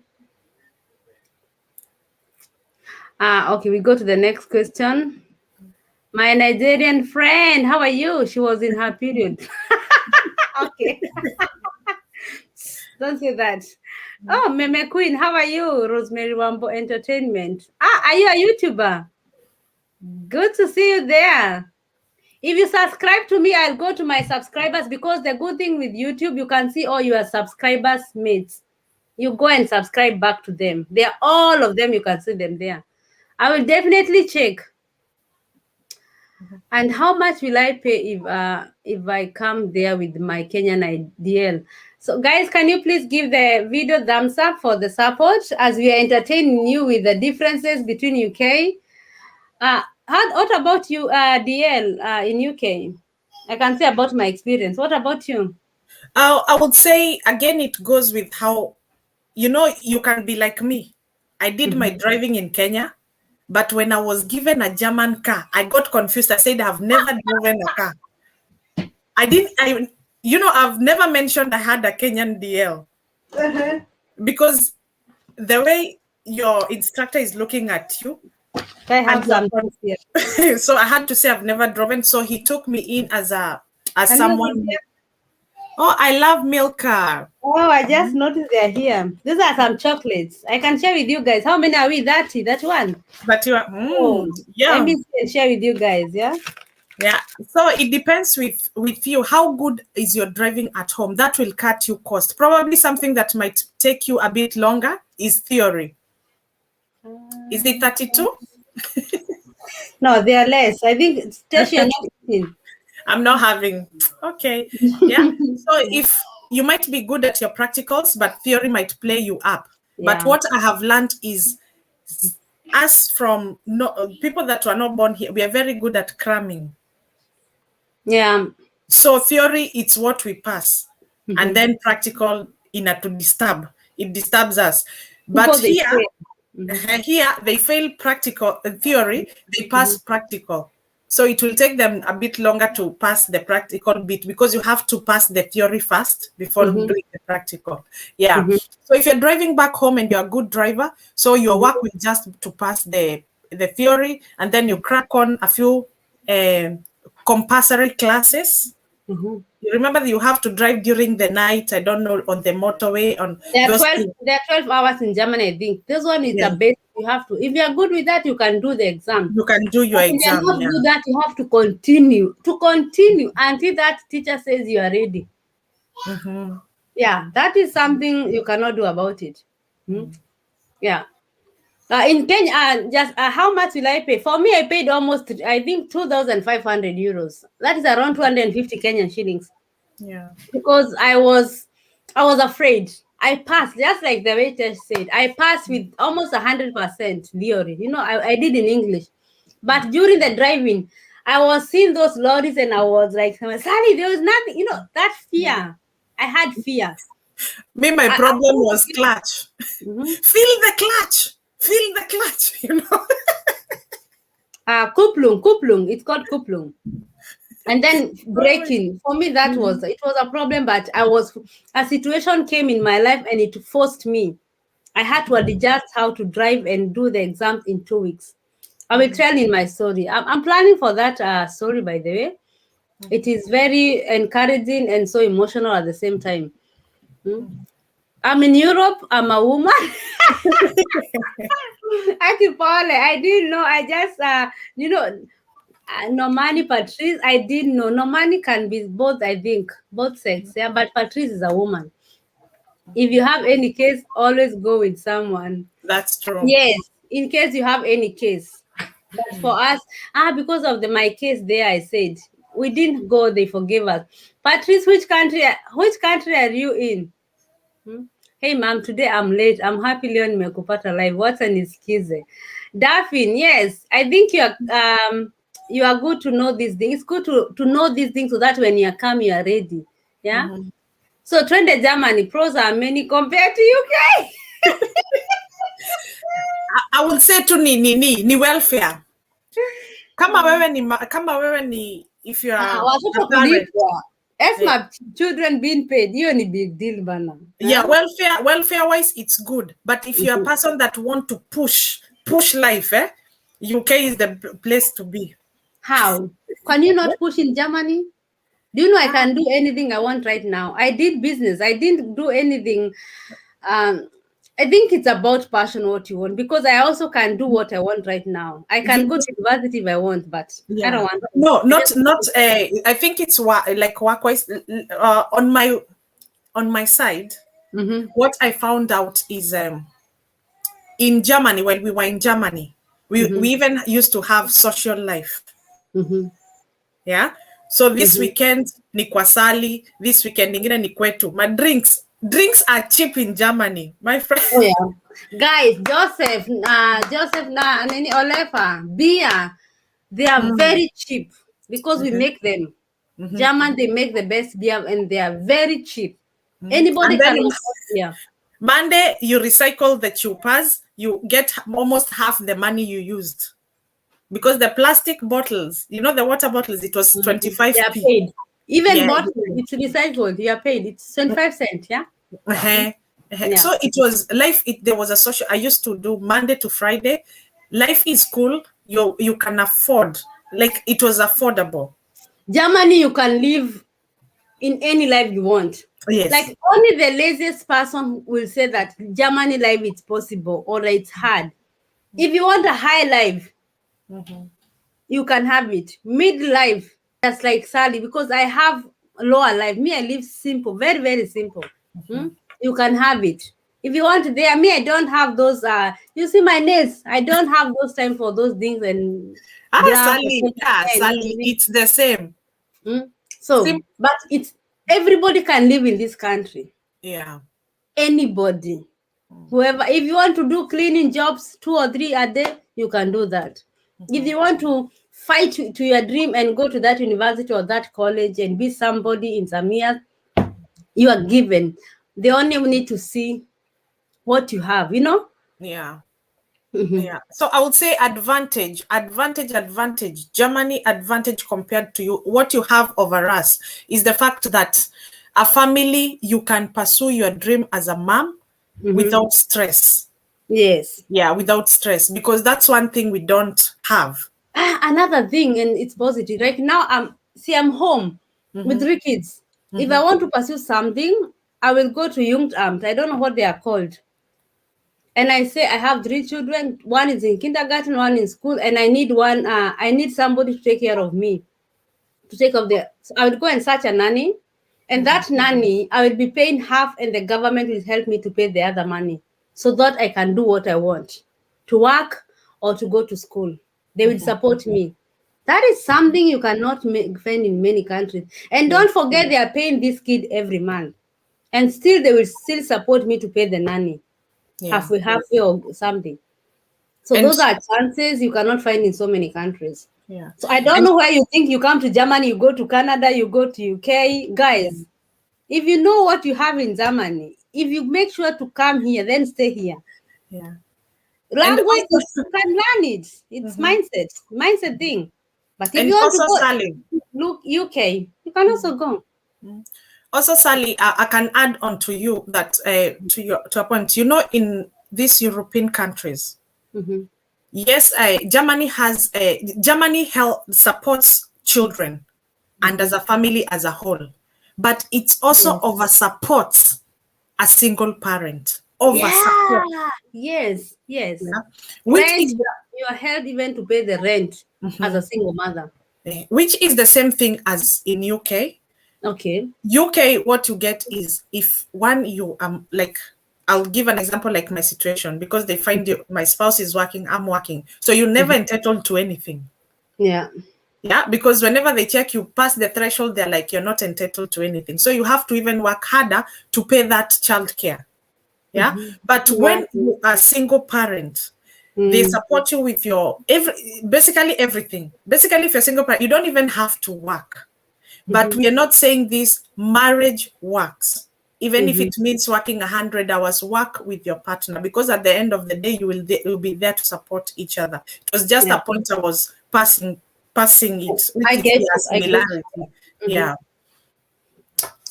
Okay, we go to the next question. My Nigerian friend, how are you? She was in her period. Okay. Don't say that. Oh, Meme Queen, how are you? Rosemary Wambo Entertainment. Are you a YouTuber? Good to see you there. If you subscribe to me, I'll go to my subscribers, because the good thing with YouTube, you can see all your subscribers' mates. You go and subscribe back to them. They're all of them. You can see them there. I will definitely check. And how much will I pay if I come there with my Kenyan IDL? So guys, can you please give the video thumbs up for the support as we are entertaining you with the differences between UK? What about you, DL, in UK? I can say about my experience. What about you? I would say, again, it goes with how, you can be like me. I did my driving in Kenya, but when I was given a German car, I got confused. I said, I've never driven a car. I've never mentioned I had a Kenyan DL because the way your instructor is looking at you, I have And some here. so I had to say I've never driven. So he took me in as Can you see someone. them? Oh, I love Milka. Oh, I just noticed they're here. These are some chocolates. I can share with you guys. How many are we? 30. That one. But you are, Oh, let yeah. me see and share with you guys. Yeah. Yeah. So it depends with you. How good is your driving at home? That will cut you cost. Probably something that might take you a bit longer is theory. Is it 32? No, they are less. I think station 16. I'm not having. Okay. Yeah. So if you might be good at your practicals, but theory might play you up. But Yeah. what I have learned is us from people that were not born here, we are very good at cramming. Yeah. So theory, it's what we pass, and Mm-hmm. then practical in a to disturb. It disturbs us. But People they here, say. Mm-hmm. here they fail practical theory, they pass Mm-hmm. practical. So it will take them a bit longer to pass the practical bit because you have to pass the theory first before Mm-hmm. doing the practical. Yeah. Mm-hmm. So if you're driving back home and you're a good driver, so your work will just to pass the theory, and then you crack on a few compulsory classes. Mm-hmm. You remember that you have to drive during the night, I don't know, on the motorway, on There are those 12. things. There are 12 hours in Germany. I think this one is a Yeah. base. You have to. If you are good with that, you can do the exam. You can do your But if you are exam, not yeah. good at, you have to continue until that teacher says you are ready. Mm-hmm. Yeah, that is something you cannot do about it. Yeah. In Kenya, just how much will I pay? For me, I paid almost, I think, 2,500 euros. That is around 250 Kenyan shillings. Yeah. Because I was afraid. I passed, just like the waiter said. I passed with almost 100% theory. I did in English, but during the driving, I was seeing those lorries, and I was like, Sally, there was nothing. That fear. I had fear. Me, my I problem couldn't was clutch. Mhm. Feel the clutch. Feel the clutch, Kupplung. It's called Kupplung. And then braking. For me, it was a problem, but a situation came in my life and it forced me. I had to adjust how to drive and do the exams in 2 weeks. I will tell in my story. I'm planning for that story, by the way. It is very encouraging and so emotional at the same time. I'm in Europe. I'm a woman. I didn't know. I just, Normani Patrice, I didn't know. Normani can be both, I think, both sex. Yeah, but Patrice is a woman. If you have any case, always go with someone. That's true. Yes, in case you have any case. But for us, because of my case there, I said we didn't go. They forgave us. Patrice, which country? Which country are you in? Hey, ma'am, today I'm late. I'm happy leo nimekupata live. What's an excuse? Daphne, yes, I think you are good to know these things. It's good to know these things so that when you come, you are ready. Yeah. So trend Germany, pros are many compared to UK. I would say to ni welfare. Kama wewe ni if you are Watoto a parent. kulipwa. As Yeah. my children being paid, hiyo ni big deal bana. Yeah, welfare wise it's good, but if you're a person that want to push life, UK is the place to be. How? Can you not push in Germany? Do you know I can do anything I want right now? I did business. I didn't do anything. I think it's about passion, what you want, because I also can do what I want right now. I can go to university if I want, but I don't Yeah. want to. No, I just not. I think it's like work-wise. On my side, what I found out is in Germany, when we were in Germany, we even used to have social life. Yeah. So this weekend ni kwa Sally, this weekend ingine ni kwetu. My drinks are cheap in Germany, my friend. Oh yeah, guys, Joseph, nani Olefa, beer, they are very cheap because we make them. German, they make the best beer and they are very cheap. Anybody And then can afford beer. Monday, you recycle the chupas, you get almost half the money you used. Because the plastic bottles, the water bottles, it was They 25p. are paid. Even Yeah. bottle, it's recycled. You are paid. It's 25 cents. Yeah. Uh-huh. Yeah. So it was life. There was a social. I used to do Monday to Friday. life is cool. You can afford, like it was affordable. Germany, you can live in any life you want. Yes. Like only the laziest person will say that Germany life is possible or it's hard. If you want a high life, you can have it. Mid life, just like Sally, because I have lower life. Me, I live simple, very, very simple. You can have it. If you want there, me, I don't have those you see my nails. I don't have those time for those things and graph or Sally, it's the same. So, but it's everybody can live in this country. Yeah. Anybody. Whoever, if you want to do cleaning jobs 2 or 3 a day, you can do that. If you want to fight to your dream and go to that university or that college and be somebody in some years, you are given. They only need to see what you have, Yeah. Yeah. So I would say advantage. Germany advantage compared to you. What you have over us is the fact that a family, you can pursue your dream as a mom without stress. Yes. Yeah, without stress, because that's one thing we don't have. Another thing, and it's positive. Right now, I'm home with 3 kids. If I want to pursue something, I will go to Jugendamt. I don't know what they are called. And I say I have 3 children. One is in kindergarten, one in school, and I need one. I need somebody to take care of me, to take of the. So I would go and search a nanny, and that nanny I will be paying half, and the government will help me to pay the other money, so that I can do what I want, to work or to go to school. They will support me. That is something you cannot find in many countries. And don't forget, they are paying this kid every month, and still they will still support me to pay the nanny halfway or something. So And those are chances you cannot find in so many countries. yeah. So I don't know where you think you come to Germany, you go to Canada, you go to UK. Guys, if you know what you have in Germany, if you make sure to come here, then stay here. Yeah. Language, you can learn it. It's mindset thing. But if And you want also, to go Sally, look UK, you can also go. Also, Sally, I can add on to you that to a point. In these European countries, yes, Germany help supports children and as a family as a whole, but it also over supports a single parent. Over support, Yes. which Rent, is you are held even to pay the rent as a single mother. which is the same thing as in UK. Okay. UK, what you get is if one you like, I'll give an example like my situation, because they find my spouse is working, I'm working, so you're never entitled to anything. Yeah. Yeah, because whenever they check you pass the threshold, they're like, you're not entitled to anything. So you have to even work harder to pay that childcare. Yeah. But when you are a single parent, they support you with your basically everything. Basically, if you're a single parent, you don't even have to work. But we are not saying this marriage works. Even if it means working 100 hours, work with your partner, because at the end of the day, you will be there to support each other. It was just a point I was passing it, which I is get a you. I get similarity. you. Yeah.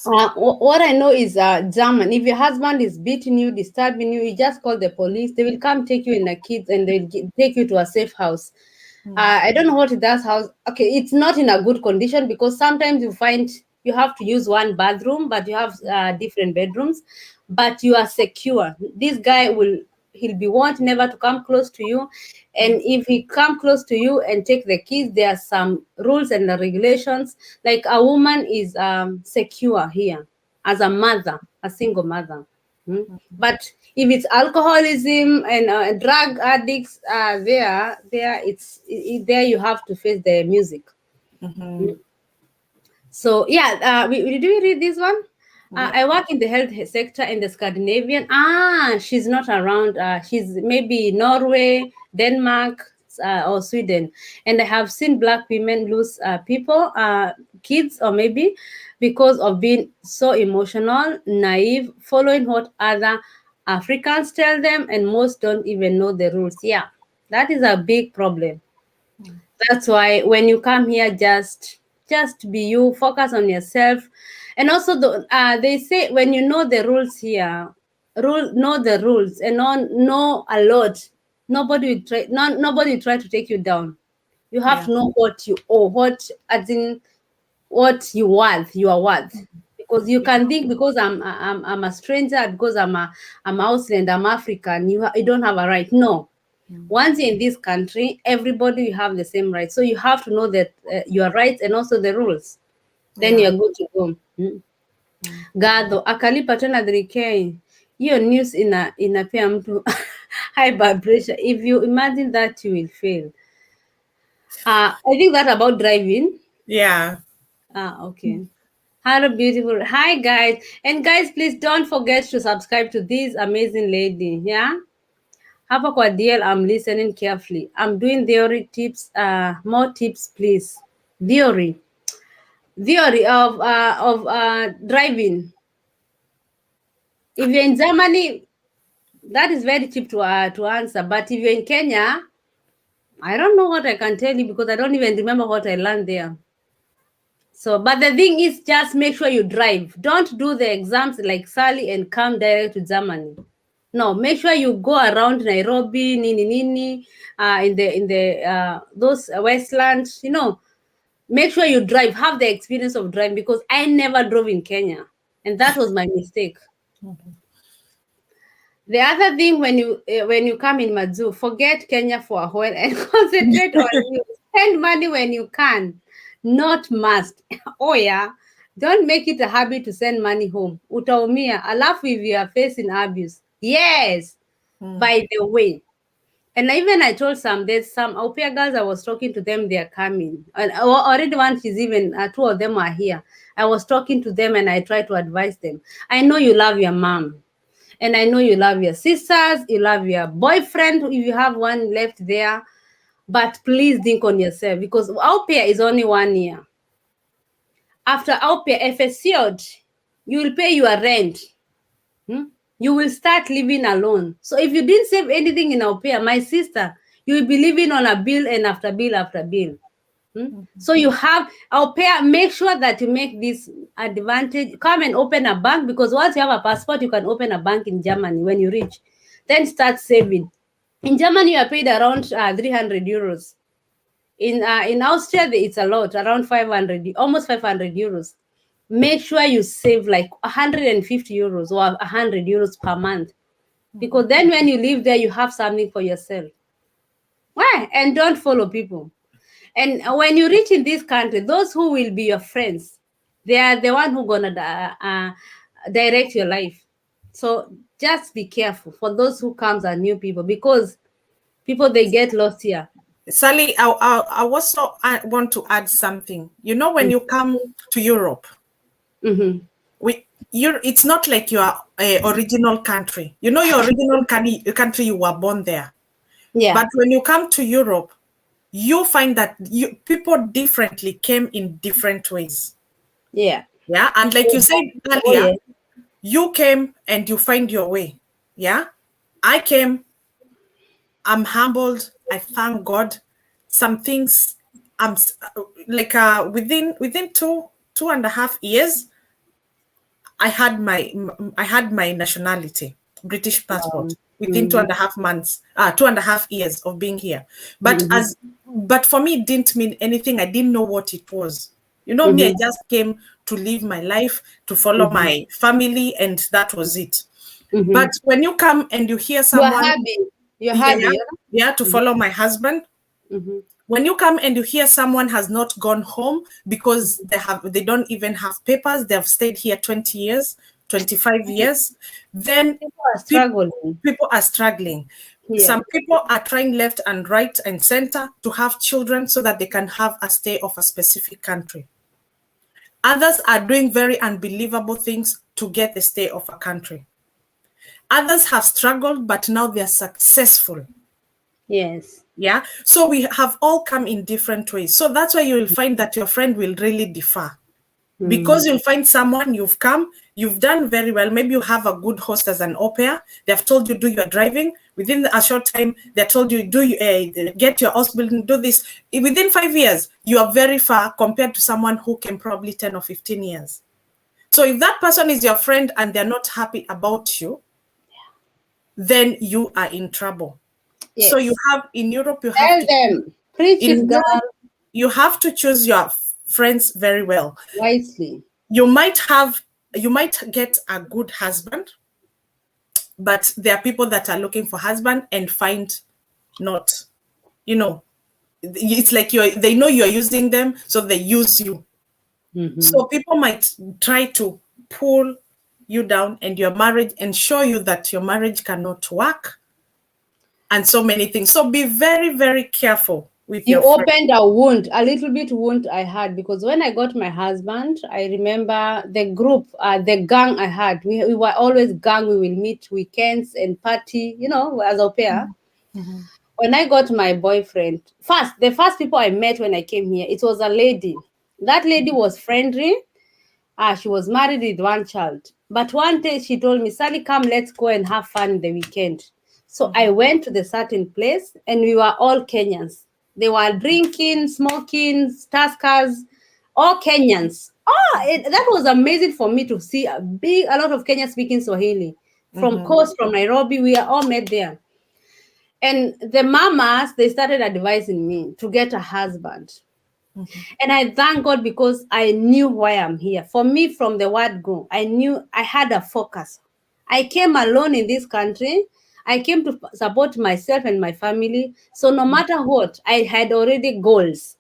What I know is German. If your husband is beating you, disturbing you, you just call the police. They will come take you and the kids, and they'll take you to a safe house. I don't know what that house. Okay, it's not in a good condition, because sometimes you find you have to use one bathroom, but you have different bedrooms, but you are secure. This guy he'll be want never to come close to you, and if he come close to you and take the keys, there are some rules and regulations. Like a woman is secure here as a mother, a single mother. But if it's alcoholism and drug addicts, there you have to face the music. So yeah, did we read this one? I work in the health sector in the Scandinavian. She's not around. She's maybe Norway, Denmark, or Sweden. And I have seen Black women lose people, kids, or maybe because of being so emotional, naive, following what other Africans tell them, and most don't even know the rules. Yeah, that is a big problem. That's why when you come here, just be you, focus on yourself. And also they say when you know the rules here, know the rules and know a lot, Nobody will try. Nobody will try to take you down. You have Yeah. to know what you owe, what as in what you worth. You are worth, because you can think because I'm a stranger, because I'm Ausland, I'm African. You don't have a right. No. Once you're in this country, everybody will have the same rights. So you have to know that your rights and also the rules. Then Yeah. you're good to go. Gadho akalipa tena 3K. Hiyo news inapea mtu high blood pressure. If you imagine that, you will fail. I think that about driving. Yeah. Okay. Hello, beautiful. Hi, guys. And guys, please don't forget to subscribe to this amazing lady. Yeah. Hapa kwa DL, I'm listening carefully. I'm doing theory tips. More tips, please. Theory of driving. If you're in Germany, that is very cheap to answer. But if you're in Kenya, I don't know what I can tell you, because I don't even remember what I learned there. So, but the thing is, just make sure you drive. Don't do the exams like Sally and come direct to Germany. No, make sure you go around Nairobi, Nini, in the those Westlands. Make sure you drive. Have the experience of driving, because I never drove in Kenya, and that was my mistake. The other thing, when you come in Madzu, forget Kenya for a while and concentrate on you. Spend money when you can, not must. Oh yeah, don't make it a habit to send money home. Utaumia. Alafu if you are facing abuse. Yes. By the way, and even I told there's some au pair girls I was talking to them. They are coming, and already one she's even two of them are here. I was talking to them and I try to advise them. I know you love your mom. And I know you love your sisters, you love your boyfriend, if you have one left there. But please think on yourself, because au pair is only 1 year. After au pair, FSC'd, you will pay your rent. You will start living alone. So if you didn't save anything in au pair, my sister, you will be living on a bill and after bill after bill. So you have au pair, make sure that you make this advantage. Come and open a bank, because once you have a passport, you can open a bank in Germany when you reach. Then start saving. In Germany, you are paid around 300 euros. In Austria, it's a lot, around 500, almost 500 euros. Make sure you save like 150 euros or 100 euros per month, because then when you live there, you have something for yourself. Why? And don't follow people. And when you reach in this country, those who will be your friends, they are the one who gonna direct your life. So just be careful for those who comes and new people, because people, they get lost here. Sally, I also want to add something. When you come to Europe, it's not like your original country. Your original country, you were born there. Yeah. But when you come to Europe, you find that people differently came in different ways. Yeah. Yeah. And like you said earlier, you came and you find your way. Yeah. I came, I'm humbled. I thank God. Some things I'm like within 2.5 years, I had my nationality, British passport, within 2.5 months, 2.5 years of being here. But for me, it didn't mean anything. I didn't know what it was. Me, I just came to live my life, to follow my family, and that was it. But when you come and you hear someone, you're happy. Yeah, to follow my husband. When you come and you hear someone has not gone home because they don't even have papers, they have stayed here 20 years, 25 years, then People are struggling. People are struggling. Yeah. Some people are trying left and right and center to have children so that they can have a stay of a specific country. Others are doing very unbelievable things to get the stay of a country. Others have struggled, but now they are successful. Yes. Yeah. So we have all come in different ways. So that's why you will find that your friend will really differ. Because you'll find someone, you've come, you've done very well. Maybe you have a good host as an au pair. They've told you, do your driving. Within a short time, they told you, get your house building, do this. Within 5 years, you are very far compared to someone who came probably 10 or 15 years. So if that person is your friend and they're not happy about you, then you are in trouble. So you Yes. have in Europe, you have Tell to them. Preach in it, girl, Europe, you have to choose your friends very well. wisely. You might get a good husband, but there are people that are looking for husband and find not, you know, it's like they know you're using them, so they use you. So people might try to pull you down and your marriage and show you that your marriage cannot work and so many things. So be very, very careful with You your friends. opened a wound, a little bit wound I had, because when I got my husband, I remember the group, the gang I had. We were always gang. We will meet weekends and party, as au pair. When I got my boyfriend, the first people I met when I came here, it was a lady. That lady was friendly. She was married with one child. But one day she told me, Sally, come, let's go and have fun the weekend. So I went to the certain place and we were all Kenyans. They were drinking, smoking, taskers, all Kenyans. That was amazing for me to see a lot of Kenyans speaking Swahili. From coast, from Nairobi, we are all met there. And the mamas, they started advising me to get a husband. And I thank God because I knew why I'm here. For me, from the word go, I knew I had a focus. I came alone in this country. I came to support myself and my family. So no matter what, I had already goals.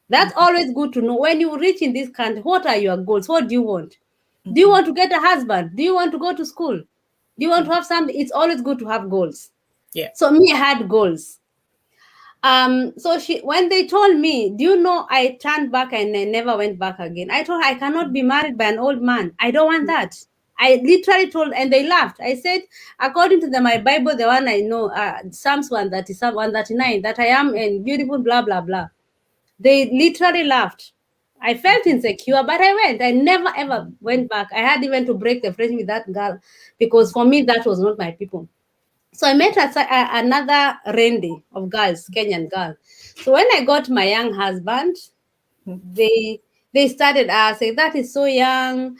That's always good to know. When you reach in this country, what are your goals? What do you want? Do you want to get a husband? Do you want to go to school? Do you want to have something? It's always good to have goals. Yeah. So me, I had goals. So when they told me, do you know, I turned back and I never went back again. I told her, I cannot be married by an old man. I don't want that. I literally told, and they laughed. I said, according to my Bible, the one I know, Psalms 137, 139, that I am and beautiful, blah, blah, blah. They literally laughed. I felt insecure, but I went. I never, ever went back. I had even to break the friendship with that girl because for me, that was not my people. So I met another Randy of girls, Kenyan girl. So when I got my young husband, they started saying, that is so young.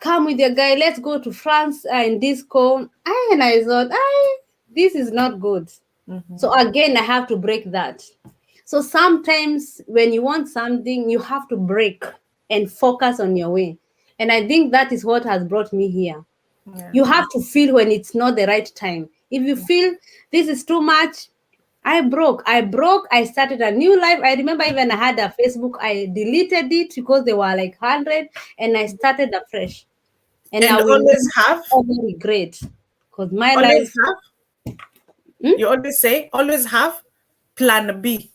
Come with your guy. Let's go to France in disco. And I thought, this is not good. So again, I have to break that. So sometimes when you want something, you have to break and focus on your way. And I think that is what has brought me here. Yeah. You have to feel when it's not the right time. If you feel this is too much, I broke. I started a new life. I remember even I had a Facebook. I deleted it because they were like 100 and I started afresh. And I And will always have, never regret because my always life. have, you always say, always have plan B.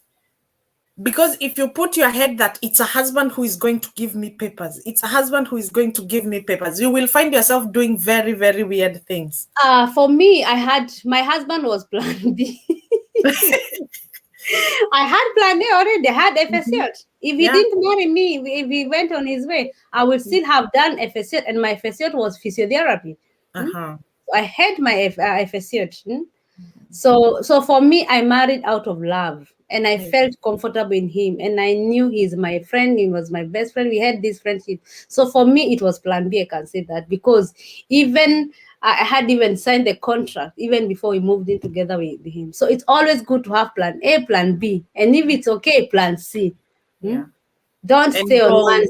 Because if you put your head that it's a husband who is going to give me papers, it's a husband who is going to give me papers, you will find yourself doing very, very weird things. For me, my husband was plan B. I had plan A already. I had FSCot. If he Yeah. didn't marry me, if he went on his way, I would still have done FSCot, and my FSCot was physiotherapy. I had my FSCot. So for me, I married out of love, and I felt comfortable in him, and I knew he's my friend. He was my best friend. We had this friendship. So for me, it was plan B. I can say that because even I had even signed the contract even before we moved in together with him. So it's always good to have plan A, plan B, and if it's okay, plan C. Yeah. Don't And stay on one. goals.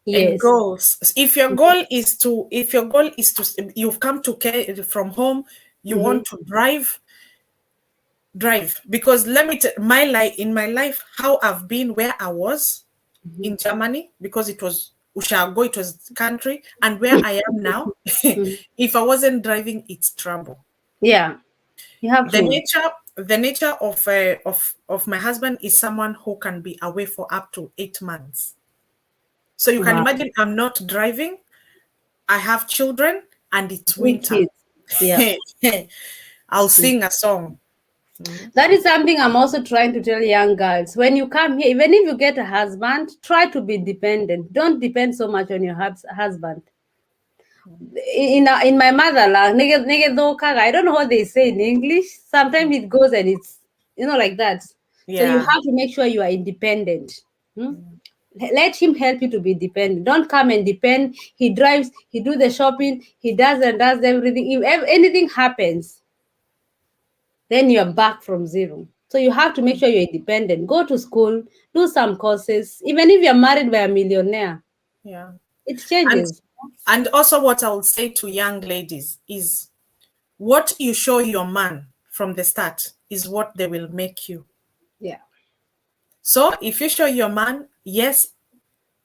And Yes. goals. If your goal is to, you've come to from home, you want to drive. Because let me my life, in my life, how I've been where I was in Germany, because it was Ushago, it was country, and where I am now, if I wasn't driving, it's trouble. Yeah. You have The to. nature of my husband is someone who can be away for up to 8 months. So you can Wow. imagine I'm not driving, I have children, and it's Three winter. kids. Yeah. I'll sing a song. That is something I'm also trying to tell young girls. When you come here, even if you get a husband, try to be dependent. Don't depend so much on your husband. In my motherland, I don't know what they say in English. Sometimes it goes and it's like that. So you Yeah. have to make sure you are independent. Let him help you to be dependent. Don't come and depend. He drives, he do the shopping, he does and does everything. If anything happens, then you're back from zero. So you have to make sure you're independent. Go to school, do some courses. Even if you're married by a millionaire, Yeah. it And changes. and also what I would say to young ladies is what you show your man from the start is what they will make you. Yeah. So if you show your man, yes,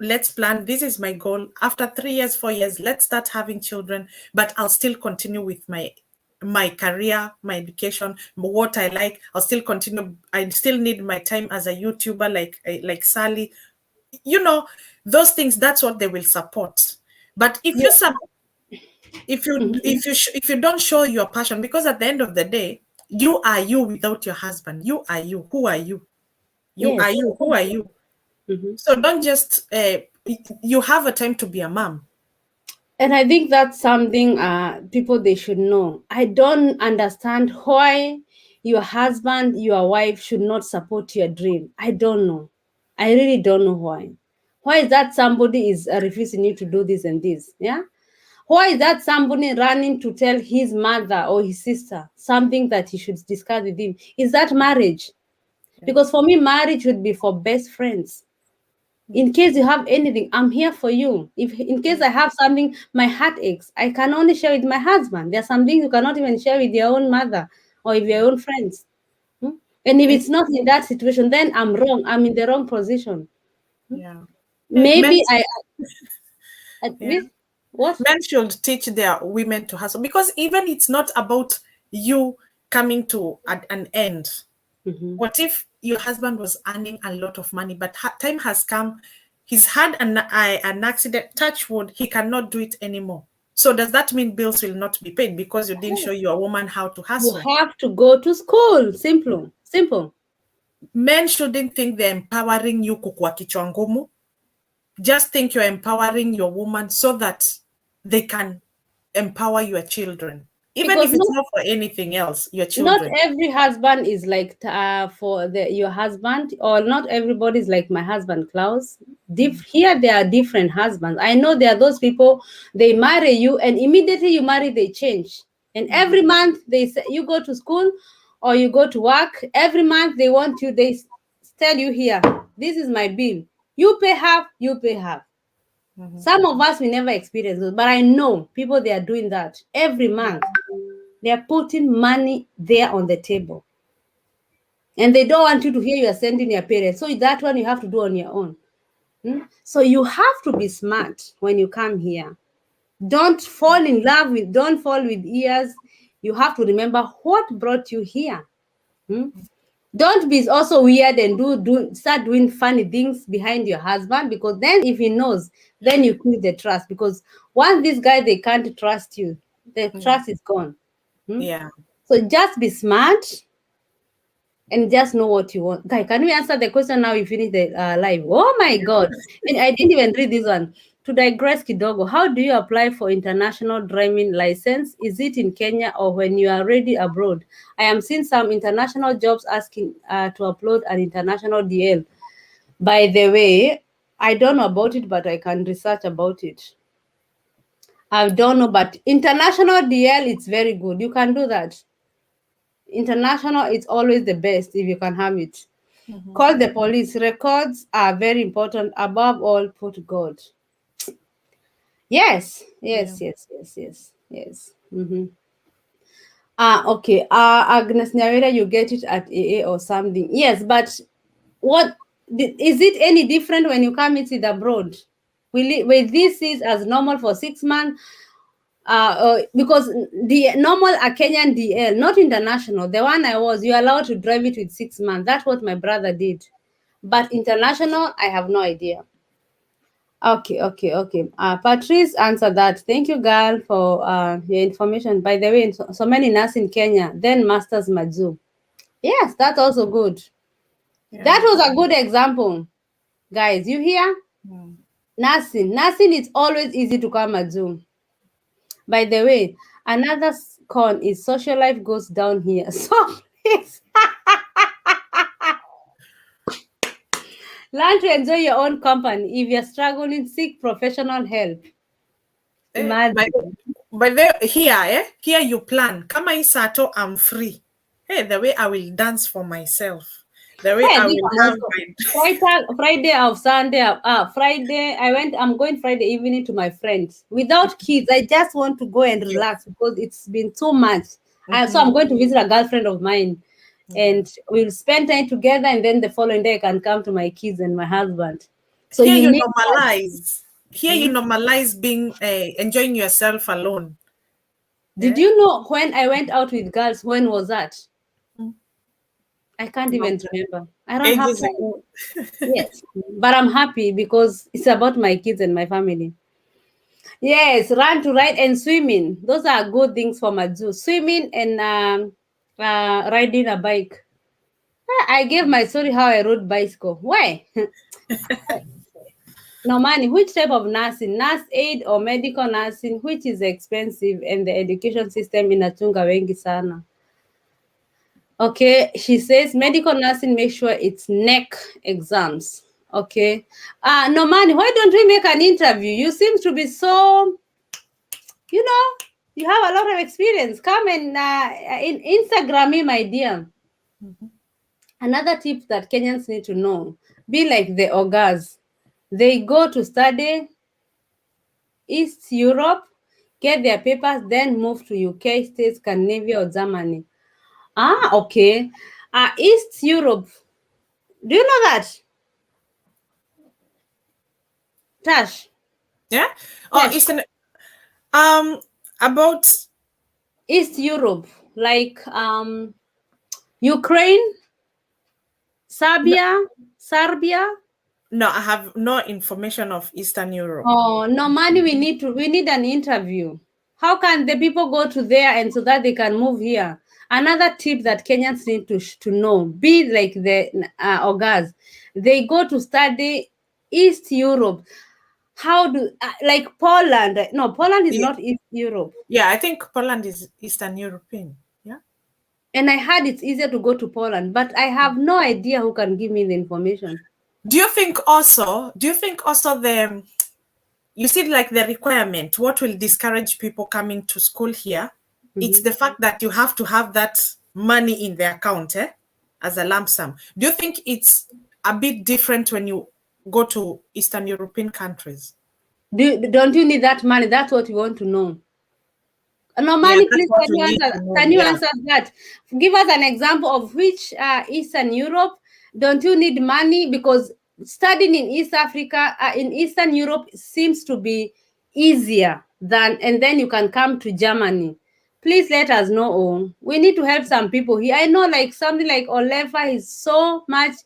let's plan, this is my goal. After 3 years, 4 years, let's start having children, but I'll still continue with my career, my education, what I like. I'll still continue. I still need my time as a YouTuber like Sally. You know, those things, that's what they will support. But if you Yeah. if you don't show your passion, because at the end of the day, you are you without your husband. You are you. Who are you? You are Yes. you. Who are you? So don't just you have a time to be a mom. And I think that's something people they should know. I don't understand why your husband, your wife should not support your dream. I don't know. I really don't know why. Why is that somebody is refusing you to do this and this? Yeah. Why is that somebody running to tell his mother or his sister something that he should discuss with him? Is that marriage? Because for me, marriage would be for best friends. In case you have anything, I'm here for you. If in case I have something, my heart aches, I can only share with my husband. There are some things you cannot even share with your own mother or with your own friends. Hmm? And if And it's not in that situation, then I'm wrong. I'm in the wrong position. yeah, men, Maybe yeah, what? men should teach their women to hustle, because even it's not about you coming to an end. Mhm. What if your husband was earning a lot of money, but time has come, he's had an accident, touch wood, he cannot do it anymore. So does that mean bills will not be paid because you didn't show your woman how to You hustle? have to go to school. Simple. Simple. Men shouldn't think they're empowering you kukua kichwa ngumu. Just think you're empowering your woman so that they can empower your children. Even Because if it's not for anything else, your not children. every husband is like for your husband, or not everybody is like my husband Klaus. Here there are different husbands. I know there are those people, they marry you and immediately you marry they change, and every month they say you go to school or you go to work, every month they want you, they tell you, here, this is my bill, you pay half, you pay half. Some of us we never experience those, but I know people, they are doing that every month. They are putting money there on the table. And they don't want you to hear you are sending your parents. So that one you have to do on your own. So you have to be smart when you come here. Don't fall in love with, don't fall with ears. You have to remember what brought you here. Don't be also weird and start doing funny things behind your husband, because then if he knows, then you kill the trust. Because once this guy, they can't trust you, the trust is gone. Yeah. So just be smart and just know what you want. Guy, can we answer the question now? We finish the live. Oh my God. And I didn't even read this one. To digress kidogo, how do you apply for international driving license? Is it in Kenya or when you are already abroad? I am seeing some international jobs asking to upload an international DL. By the way, I don't know about it, but I can research about it. I don't know, but international DL, it's very good. You can do that. International, it's always the best if you can have it. Call the police. Records are very important. Above all, put God. Yes, Yeah. yes, yes, yes, yes, yes. Okay. Agnes Nyawera, you get it at AA or something. Yes, but what is it any different when you come into the abroad? Will this is as normal for 6 months? Because the normal a Kenyan DL, not international. The one I was, you're allowed to drive it with 6 months. That's what my brother did. But international, I have no idea. Okay, okay, okay. Patrice answered that. Thank you, girl, for your information. By the way, so many nurses in Kenya, then Masters Mazu. Yes, that's also good. That was a good example. Guys, you hear? Nursing is always easy to come Mazu. By the way, another con is social life goes down here. So please learn to enjoy your own company. If you're struggling, seek professional help. By Imagine. the here you plan. Kama hii sato I'm free. Hey, the way I will dance for myself, the way Hey, I this will I'm have also my. Friday of Sunday. Friday. I'm going Friday evening to my friends without kids. I just want to go and Yeah. relax because it's been too much. So Mm-hmm. I'm going to visit a girlfriend of mine, Yeah. and we'll spend time together. And then the following day, I can come to my kids and my husband. So Here you you need that. normalize. Here you Hmm? normalize being enjoying yourself alone. Did Yeah. you know when I went out with girls? When was that? Mm. I can't Long even time. remember. I don't have Ages time. ago. Yes, but I'm happy because it's about my kids and my family. Yes, run to ride and swimming. Those are good things for Mazu. Swimming and riding a bike. I gave my story how I rode bicycle. Why? No money. Which type of nursing? Nurse aid or medical nursing? Which is expensive and the education system inachunga wengi sana. Okay, she says medical nursing, make sure it's neck exams. Okay. Normani, why don't we make an interview? You seem to be so, you know, you have a lot of experience. Come and in Instagram me, my dear. Mhm. Another tip that Kenyans need to know: be like the Ogas. They go to study East Europe, get their papers, then move to UK, States, Scandinavia, or Germany. Okay. East Europe. Do you know that? Tash? Yeah. Oh, Yes. it's an um about. East Europe, like Ukraine, No, Serbia. no, I have no information of Eastern Europe. Oh, no money. We need an interview. How can the people go to there and so that they can move here? Another tip that Kenyans need to know: be like the Ogas. They go to study East Europe. How do like Poland? No, Poland is Yeah, not East Europe. yeah, I think Poland is Eastern European. Yeah. And I heard it's easier to go to Poland, but I have no idea who can give me the information. Do you think also the, you see, like the requirement, what will discourage people coming to school here? It's Mhm. the fact that you have to have that money in the account, as a lump sum. Do you think it's a bit different when you go to Eastern European countries? Don't you need that money? That's what we want to know. Yeah, Normani, that's please what we need to know. can you Yeah. answer that? Give us an example of which Eastern Europe don't you need money because studying in East Africa, in Eastern Europe seems to be easier than, and then you can come to Germany. Please let us know. Oh, we need to help some people here. I know like something like Olefa is so much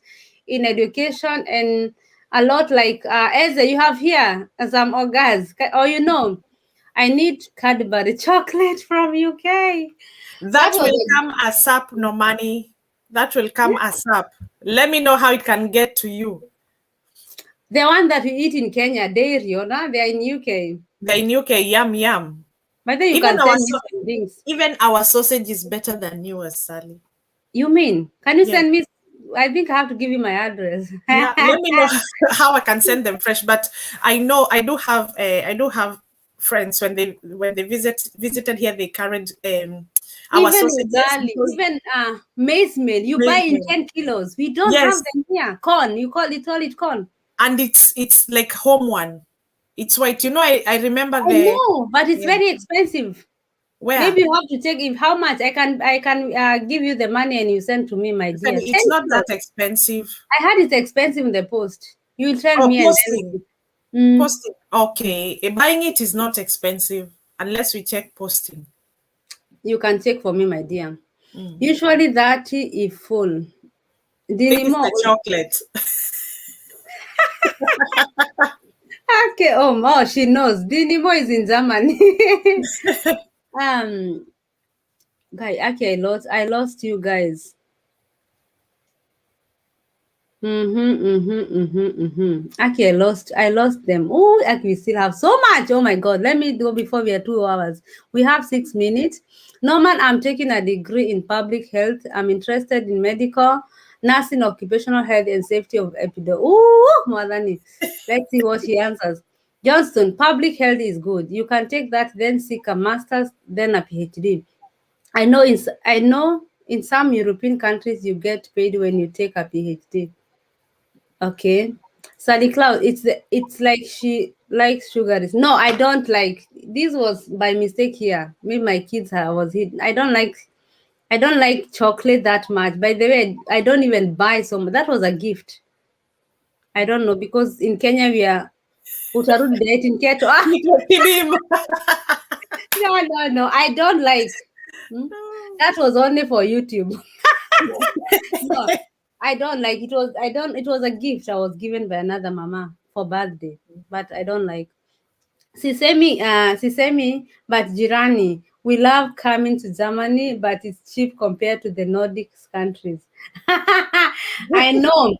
in education and a lot like Eze, you have here some organs, or you know. I need Cadbury chocolate from UK. That That was will come ASAP, no money. That will come ASAP. Let me know how it can get to you. the one that we eat in Kenya, dairy, or not? They're in UK. The in UK, yum yum. But then you Even can our send me so- some things. even our sausage is better than yours, Sally. You mean? Can you Yeah. send me? I think I have to give you my address. Yeah, let me know how I can send them fresh. But I know I do have friends when they visited here, they carried our Even sausages ugali, because even maize meal, you buy maize in meal. 10 kilos. We don't have Yes, them here. Corn, you call it corn. and it's like home one. It's white. You know, I remember I the, know, but it's yeah, very expensive. where. Maybe you have to check if how much I can give you the money and you send to me, my dear. Sally, 10 it's not kilos. that expensive. I heard it's expensive in the post. You will tell Oh, me and posting. then Posting. Okay. Buying it is not expensive unless we check posting. you can check for me, my dear. Mm. Usually that is full. This is Dinimo. the chocolate. Okay, she knows. Dinimo is in Germany. um, guy, okay, I lost you guys. Okay, I lost them. Oh, okay, we still have so much. Oh my God, let me go before we are 2 hours. We have 6 minutes. Norman, I'm taking a degree in public health. I'm interested in medical, nursing, occupational health, and safety of epidemic. Oh, Madani. Let's see what he answers. Johnston, public health is good. You can take that, then seek a master's, then a PhD. I know in some European countries, you get paid when you take a PhD. Okay. SallieKlaus, it's like she likes sugar. No, I don't like. This was by mistake here. Maybe my kids was hit. I don't like chocolate that much. By the way, I don't even buy some. That was a gift. I don't know, because in Kenya we are utarudi diet in keto. No. I don't like. That was only for YouTube. No, I don't like. It was a gift I was given by another mama for birthday, but I don't like. Sisemi, but jirani, we love coming to Germany, but it's cheap compared to the Nordic countries. I know.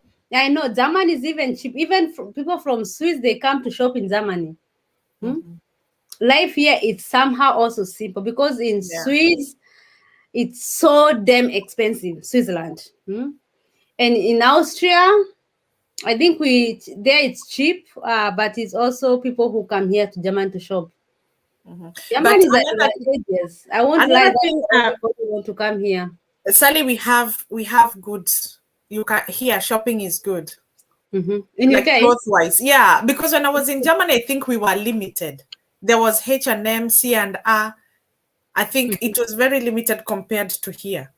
Germany is even cheap. Even people from Swiss, they come to shop in Germany. Life here is somehow also simple, because in Swiss, it's so damn expensive. Switzerland. And in Austria, I think there it's cheap, but it's also people who come here to Germany to shop. Germany is advantageous. I won't lie that everybody want to come here. Sally, we have good. You can here shopping is good. In like UK, clothes-wise, yeah. Because when I was in Germany, I think we were limited. There was H&M, C&R. I think it was very limited compared to here.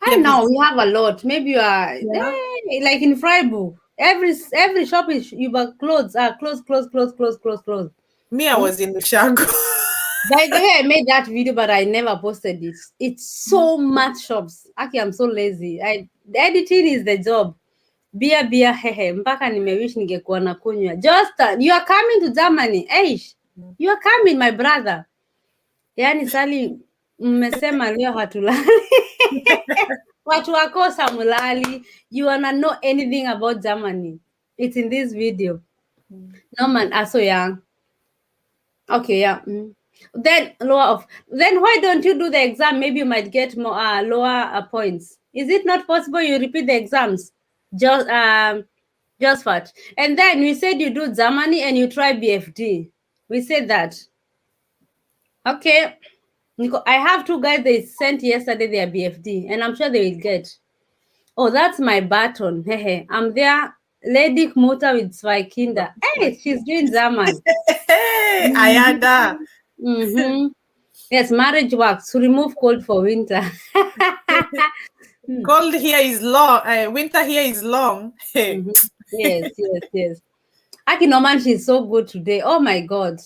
I know we have a lot. Maybe you are like in Freiburg. Every shop is you buy clothes. Clothes. Me, I was in Ushago. By the way, I made that video, but I never posted it. It's so much shops. Actually, I'm so lazy. The editing is the job. Bia hehe mpaka nimewish ningekuwa na kunywa. Just you are coming to Germany. Eish, you are coming, my brother. Yani Sally, mmesema leo hatulali. Watu wakosa mulali. You wanna know anything about Germany? It's in this video. No man, are so young. Okay, yeah. Then why don't you do the exam? Maybe you might get more lower points. Is it not possible you repeat the exams? Just what? And then we said you do Germany and you try BFD. We said that. Okay. I have 2 guys they sent yesterday their BFD, and I'm sure they will get. Oh, that's my baton. Hey, I'm there. Lady Kmuta with zwei Kinder. Hey, she's doing German. Hey, Ayada. Yes, marriage works to remove cold for winter. Cold here is long. Winter here is long. Yes. Aki Norman, she's so good today. Oh my God.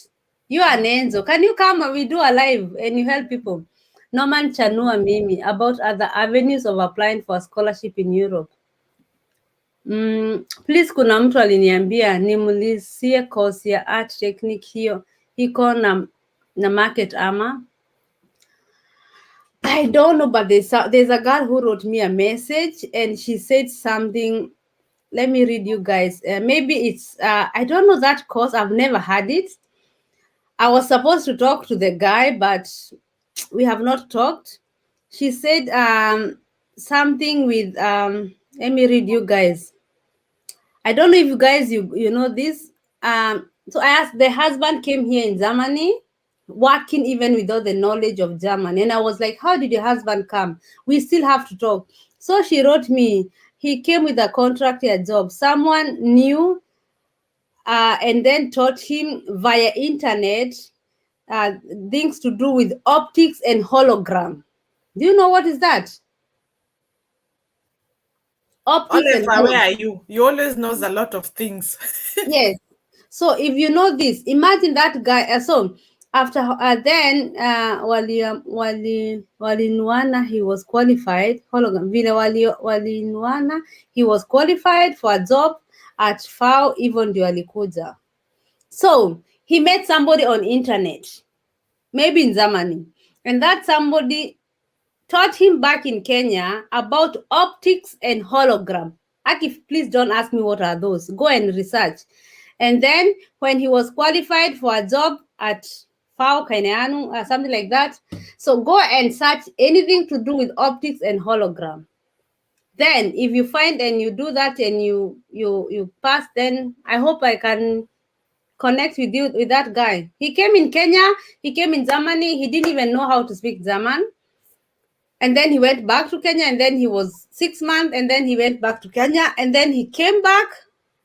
You and Enzo. Can you come and we do a live and you help people? Norman Chanua Mimi about other avenues of applying for a scholarship in Europe. Please, kuna mtu aliniambia nimulizie course ya art technique hiyo iko na market ama. I don't know, but there's a girl who wrote me a message and she said something. Let me read you guys. Maybe it's I don't know that course. I've never had it. I was supposed to talk to the guy, but we have not talked. She said something with let me read you guys. I don't know if you guys you know this. So I asked, the husband came here in Germany, working even without the knowledge of German. And I was like, how did your husband come? We still have to talk. So she wrote me, he came with a contractor job. Someone knew and then taught him via internet things to do with optics and hologram. Do you know what is that? Optics Oliver, and hologram. where are you? You always knows a lot of things. Yes. So if you know this, imagine that guy. So after then walinuana, he was qualified. Hologram vile walinuana, he was qualified for a job at FAO. Even ndio alikuja. So he met somebody on internet, maybe in Germany, and that somebody taught him back in Kenya about optics and hologram. Aki, please don't ask me what are those. Go and research. And then when he was qualified for a job at FAO Kaineanu or something like that, so go and search anything to do with optics and hologram. Then if you find and you do that and you pass, then I hope I can connect with you with that guy. He came in Kenya, he came in Germany, he didn't even know how to speak German. And then he went back to Kenya, and then he was 6 months, and then he went back to Kenya, and then he came back.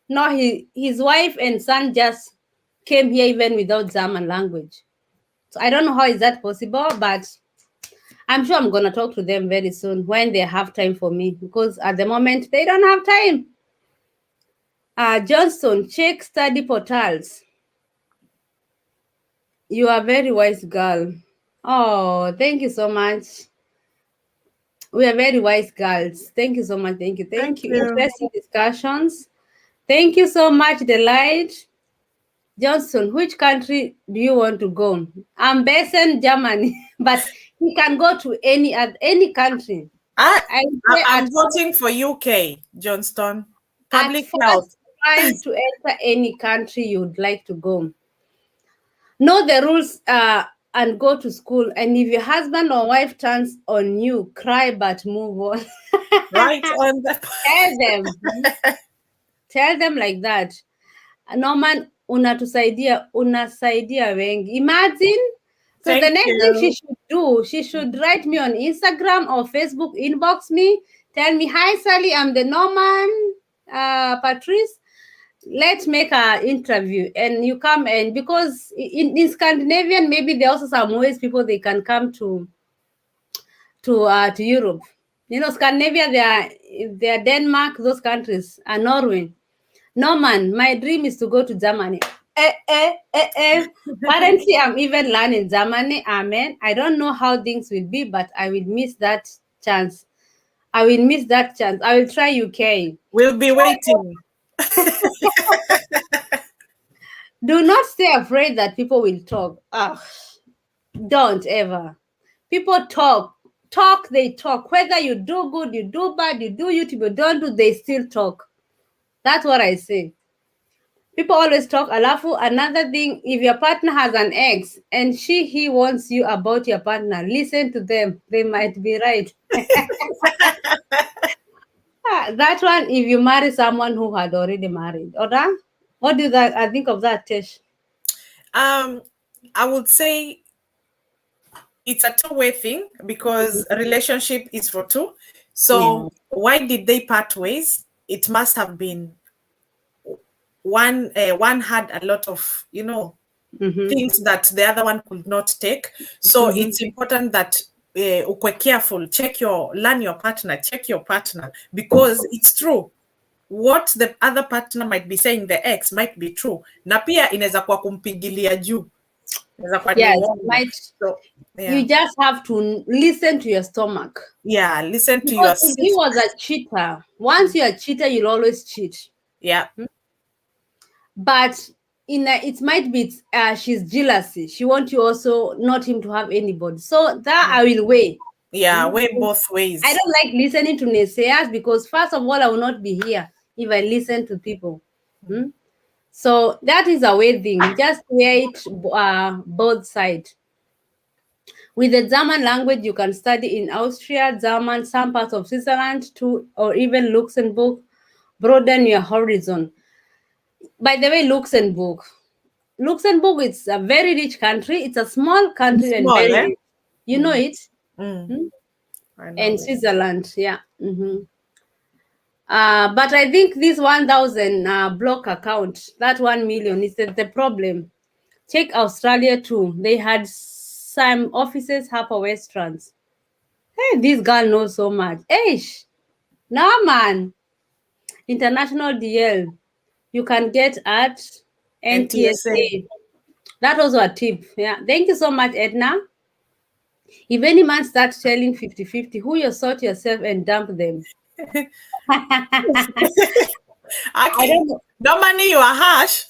No, his wife and son just came here even without German language. So I don't know how is that possible, but I'm sure I'm gonna talk to them very soon when they have time for me, because at the moment they don't have time. Johnson, check study portals. You are a very wise girl. Oh, thank you so much. We are very wise girls. Thank you so much. Thank you. Thank you. Interesting discussions. Thank you so much, Delight. Johnson, which country do you want to go? I'm based in Germany, but he can go to any country. I'm voting for UK, Johnston. Public health. Try to enter any country you'd like to go. Know the rules and go to school. And if your husband or wife turns on you, cry but move on. Right on the Tell them like that. Norman, unasaidia wengi. Imagine. So the next thing she should do, she should write me on Instagram or Facebook, inbox me, tell me, hi Sally, I'm the Norman Patrice. Let's make an interview, and you come, and because in Scandinavian, maybe there are also some ways people they can come to Europe. You know, Scandinavia, they are Denmark, those countries, and Norway. Norman, my dream is to go to Germany. Currently, I'm even learning Germany. Amen. I don't know how things will be, but I will miss that chance. I will try UK. We'll be waiting. Do not stay afraid that people will talk. Don't ever. People talk. They talk. Whether you do good, you do bad, you do YouTube, you don't do, they still talk. That's what I say. People always talk. Alafu, another thing, if your partner has an ex and he wants you about your partner, listen to them. They might be right. That one, if you marry someone who had already married. Oda? What do you think of that, Tish? I would say it's a two-way thing, because a relationship is for two. So why did they part ways? It must have been one had a lot of, things that the other one could not take. So it's important that ukwe careful, learn your partner, check your partner, because it's true. What the other partner might be saying, the ex, might be true. Na pia inaweza kuwa kumpigilia juu. Yes, you just have to listen to your stomach. Yeah, listen to your system. If he was a cheater, once you're a cheater, you'll always cheat. Yeah. But it might be she's jealousy. She wants you also not him to have anybody. So that I will weigh. Yeah, weigh both ways. I don't like listening to naysayers, because first of all, I will not be here if I listen to people. So that is a way thing. Just wait both sides. With the German language, you can study in Austria, German, some parts of Switzerland too, or even Luxembourg. Broaden your horizon. By the way, Luxembourg is a very rich country. It's a small country and very rich. You know it? I know and Switzerland, yeah. But I think this 1,000 block account, that 1 million is the problem. Check Australia too. They had some offices, Harper Westrans. Hey, this girl knows so much. Eish. No, man. International DL. You can get at NTSA. That was a tip. Yeah. Thank you so much, Edna. If any man starts selling 50-50, who you sort yourself and dump them? I don't know. No money, you are harsh.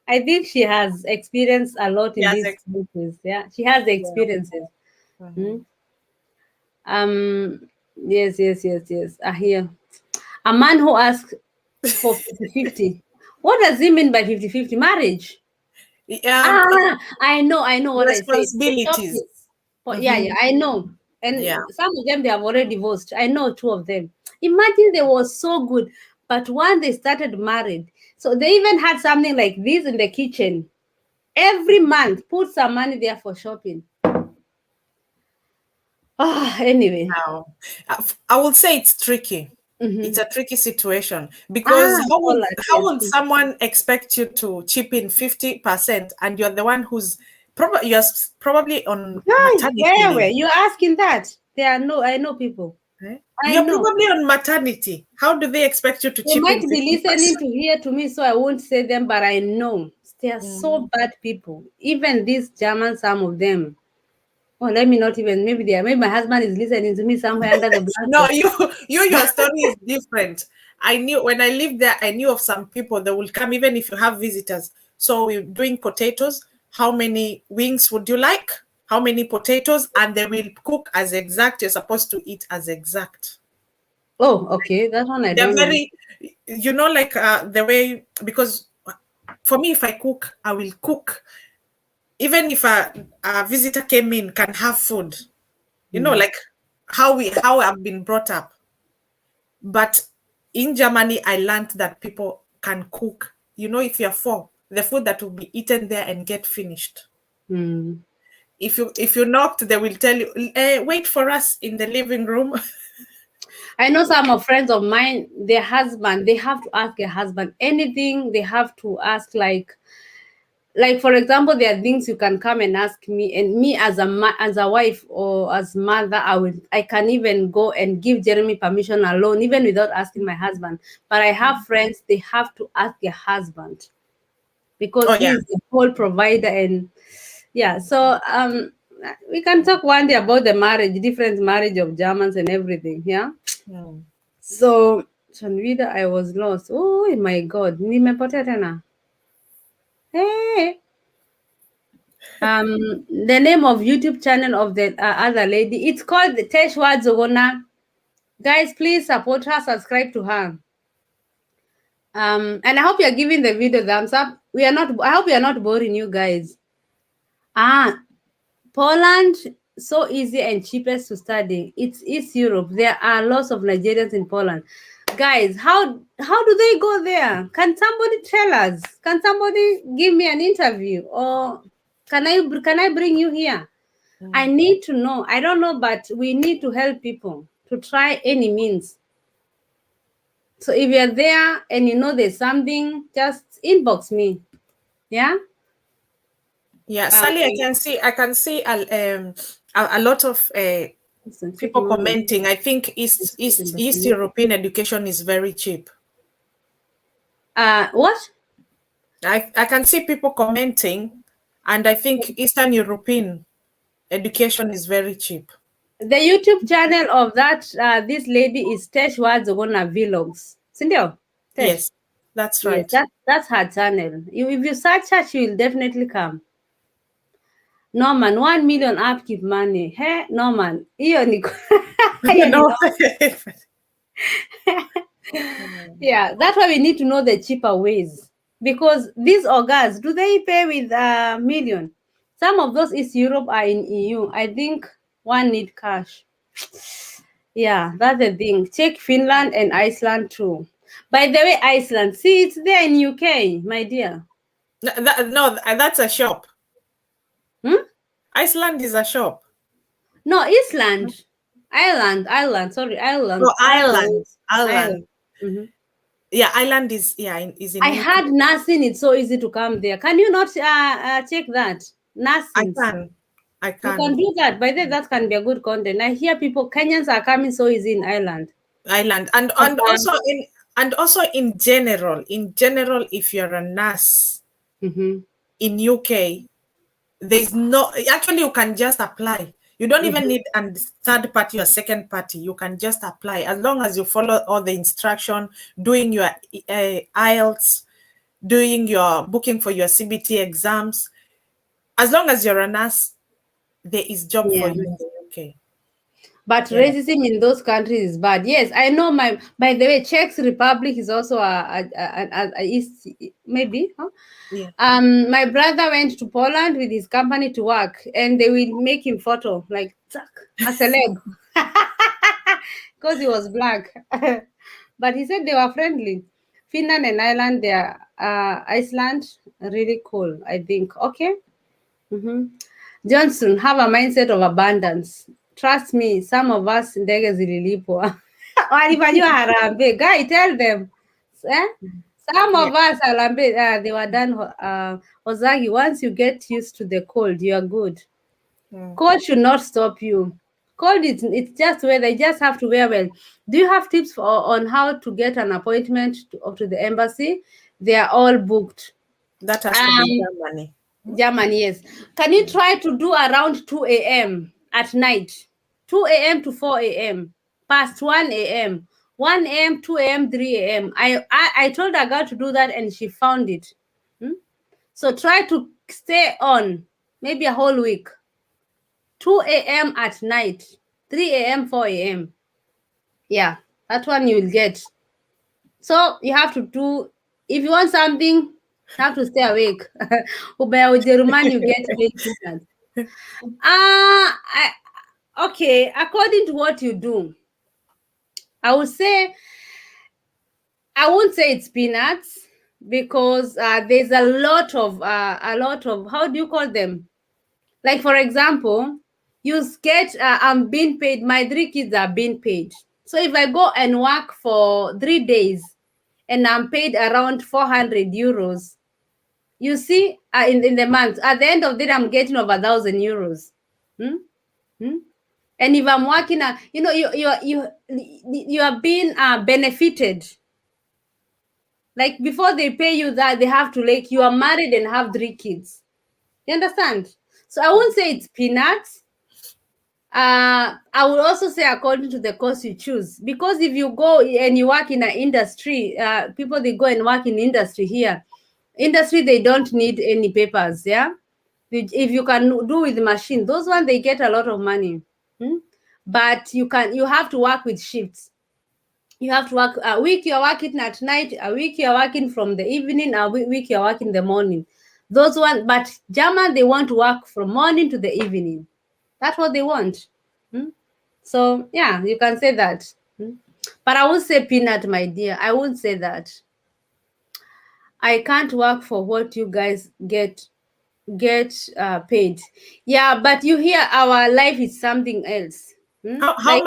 I think she has experienced a lot in these cases. Yeah, she has the experiences. Yes. I hear. A man who asks for 50-50. What does he mean by 50-50? Marriage? I know what I said. Responsibilities. Yeah, I know. And some of them, they have already divorced. I know 2 of them. Imagine they were so good, but when they started married, so they even had something like this in the kitchen. Every month, put some money there for shopping. Anyway. Now, I would say it's tricky. It's Mm-hmm. a tricky situation because Poland, how yes. would someone expect you to chip in 50% and you're the one who's probably on Guys, maternity leave? you're asking that? There are no, I know people. Eh? I You're know. probably on maternity. How do they expect you to They chip might in be listening 50%? to hear to me, so I won't say them, but I know they are so bad people. Even these Germans, some of them. Oh, let me not even. Maybe my husband is listening to me somewhere under the No, blanket. your story is different. I knew when I lived there, I knew of some people that will come even if you have visitors. So we're doing potatoes. How many wings would you like? How many potatoes? And they will cook as exact. You're supposed to eat as exact. Oh, okay, that one I They're don't know. very, like the way, because for me, if I cook, I will cook. Even if a visitor came in, can have food. Like how I've been brought up. But in Germany, I learned that people can cook. If you're four, the food that will be eaten there and get finished. Hmm. If you knocked, they will tell you, wait for us in the living room. I know some of friends of mine, their husband, they have to ask their husband anything. They have to ask like for example, there are things you can come and ask me, and me as as a wife or as mother, I can even go and give Jeremy permission alone, even without asking my husband. But I have friends, they have to ask their husband because Oh he yeah. is the whole provider. And yeah, so we can talk one day about the different marriage of Germans and everything. Yeah. Hmm. So Shanvida, I was lost. Oh my god, nimepotea tena. Hey. The name of YouTube channel of the other lady, it's called Teshwa Zogona. Guys, please support her, subscribe to her. And I hope you're giving the video thumbs up. I hope we are not boring you guys. Poland, so easy and cheapest to study. It's East Europe. There are lots of Nigerians in Poland. Guys, how do they go there? Can somebody tell us? Can somebody give me an interview, or can I bring you here? I need to know. I don't know, but we need to help people to try any means. So if you're there and you know there's something, just inbox me. Yeah. Yeah, Um, Sally, I can see a lot of listen, people checking on the commenting. I think East European education is very cheap. what? I can see people commenting, and I think Eastern European education is very cheap. The YouTube channel of that this lady is Tesh Wadzogona Vlogs. Sindio? Tesh. Yes, that's Yes, right. that's her channel. If you search her, she will definitely come. Norman, 1 million upkeep money. Hey, Norman. Hiyo ni hiyo ni No. yeah, that's why we need to know the cheaper ways. Because these organs, do they pay with a million? Some of those East Europe are in EU. I think one need cash. Yeah, that's the thing. Check Finland and Iceland too. By the way, Iceland, see, it's there in UK, my dear. No, that's a shop. Hmm? Iceland is a shop. No, Iceland. Ireland. Sorry, Ireland. No, Ireland. Ireland. Ireland. Hmm. Yeah, Ireland is in I UK. had nursing. It's so easy to come there. Can you not check that? I Nursing. can. I You can can. do that. By the way, that can be a good content. I hear people, Kenyans are coming so easy in Ireland. Ireland. And But, also in general, if you're a nurse mhm, in UK, there's no actually you can just apply. You don't even mhm. need a third party or second party. You can just apply as long as you follow all the instruction, doing your IELTS, doing your booking for your CBT exams. As long as you're a nurse, there is job for Yeah. you in the UK. But Yeah. racism in those countries is bad. Yes, I know. By the way, Czech Republic is also a East, maybe. Huh? Yeah. My brother went to Poland with his company to work, and they will make him photo like a celeb because he was black. But he said they were friendly. Finland and Ireland, they are Iceland, really cool. I think. Okay. Mm-hmm. Johnson, have a mindset of abundance. trust me, some of us ndege zililipwa. Walifanyiwa harambee. Guy, tell them. Some of us harambee, they were done. Ozagi, once you get used to the cold, you are good. Cold should not stop you. Cold, it's just weather. You just have to wear well. Do you have tips on how to get an appointment to the embassy? They are all booked. That has to be Germany. Germany, yes. Can you try to do around 2 a.m. at night? 2 a.m. to 4 a.m. past 1 a.m. 1 a.m., 2 a.m., 3 a.m. I told a girl to do that and she found it. So try to stay on maybe a whole week. 2 a.m. at night, 3 a.m., 4 a.m. Yeah, that one you will get. So you have to do, if you want something, you have to stay awake. With the Roman, you get peanuts. Okay, according to what you do, I would say, I won't say it's peanuts because there's a lot of, how do you call them? Like, for example, you get, I'm being paid, my 3 kids are being paid. So if I go and work for 3 days and I'm paid around 400 euros, you see, in the month, at the end of the day, I'm getting over 1,000 euros. And if I'm working, you are being benefited. Like before they pay you that, they have to, like, you are married and have 3 kids. You understand? So I won't say it's peanuts. I would also say according to the course you choose, because if you go and you work in an industry, people, they go and work in industry here. Industry, they don't need any papers. Yeah, if you can do with machine, those ones, they get a lot of money. But you have to work with shifts. You have to work a week, you're working at night, a week you're working from the evening, a week you're working in the morning. Those ones, but German, they want to work from morning to the evening. That's what they want. So yeah, you can say that. But I would say peanut, my dear. I won't say that. I can't work for what you guys get paid. Yeah, but you hear our life is something else. How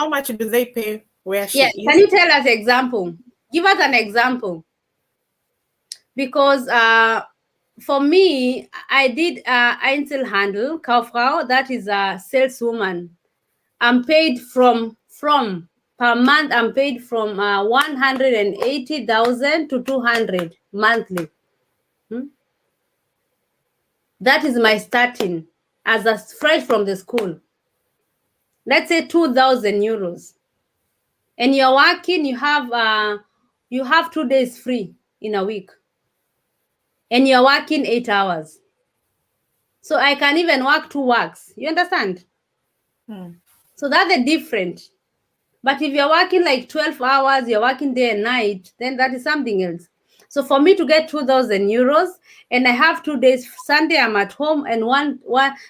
much do they pay where she is? Can you tell us example? Give us an example. Because for me, I did Einzelhandel, Kauffrau, that is a saleswoman. I'm paid from per month, I'm paid from 180,000 to 200 monthly. That is my starting as a fresh from the school. Let's say 2,000 euros. And you're working, you have 2 days free in a week. And you're working 8 hours. So I can even work 2 works. You understand? So that's the difference. But if you're working like 12 hours, you're working day and night, then that is something else. So for me to get 2,000 euros, and I have 2 days, Sunday I'm at home, and one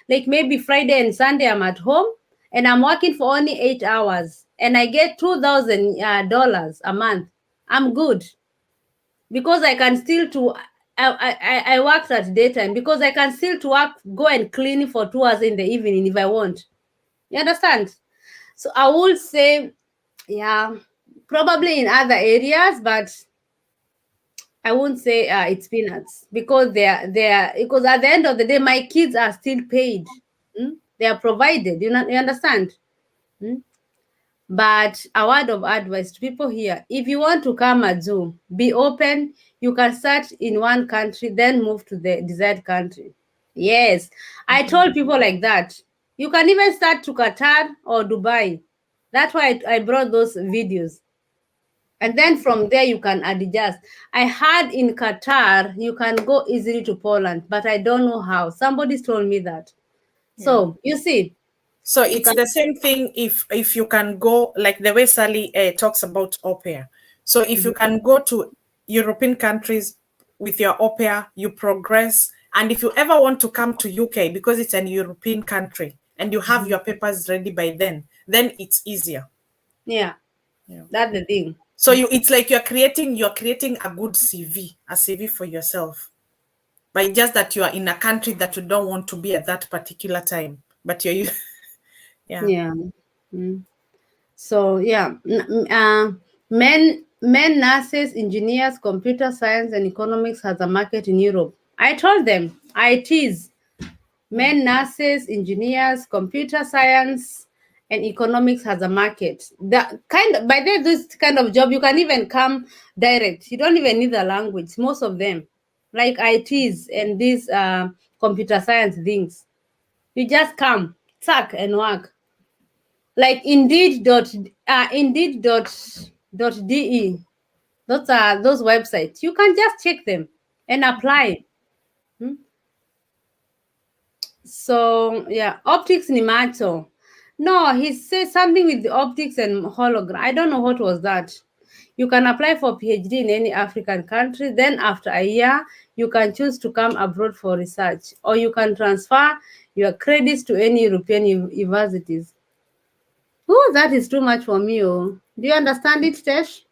like maybe Friday and Sunday I'm at home, and I'm working for only 8 hours, and I get $2,000 a month, I'm good. Because I can still I worked at daytime, because I can still to work, go and clean for 2 hours in the evening if I want. You understand? So I would say, yeah, probably in other areas, but I won't say it's peanuts, because because at the end of the day, my kids are still paid. They are provided. You understand? But a word of advice to people here: if you want to come at Zoom, be open. You can start in one country, then move to the desired country. Yes, I told people like that. You can even start to Qatar or Dubai. That's why I brought those videos. And then from there, you can adjust. I heard in Qatar, you can go easily to Poland, but I don't know how. Somebody told me that. So, you see. So it's the same thing if you can go, like the way Sally talks about au pair. So if you can go to European countries with your au pair, you progress. And if you ever want to come to UK, because it's an European country, and you have your papers ready by then it's easier. Yeah. That's the thing. So it's like you're creating a good CV, a CV for yourself. But just that you are in a country that you don't want to be at that particular time, but Yeah. Yeah. So yeah, men, nurses, engineers, computer science, and economics has a market in Europe. I told them ITs, men, nurses, engineers, computer science, and economics has a market. The kind of, by this kind of job, you can even come direct. You don't even need the language. Most of them, like ITs and these computer science things, you just come, tuck and work. Like indeed.de. Those are those websites. You can just check them and apply. So yeah, optics ni macho. No, he said something with the optics and hologram. I don't know what was that. You can apply for PhD in any African country. Then after a year, you can choose to come abroad for research, or you can transfer your credits to any European universities. Oh, that is too much for me. Oh, do you understand it, Tesh?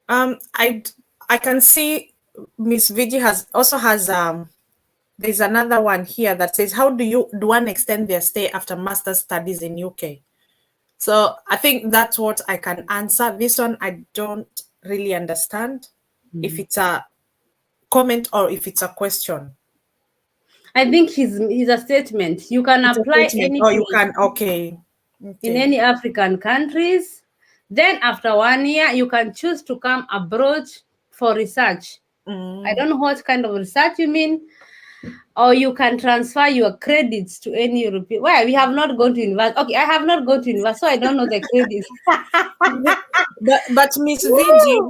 I can see Miss Viji has there's another one here that says, how do one extend their stay after master's studies in UK? So I think that's what I can answer. This one I don't really understand if it's a comment or if it's a question. I think he's a statement. You can It's a apply statement. any Oh, you place can. Okay. in Okay. any African countries. Then after 1 year, you can choose to come abroad for research. I don't know what kind of research you mean. Or you can transfer your credits to any European. Well, we have not gone to university. Okay, I have not gone to university, so I don't know the credits. But Miss Viji,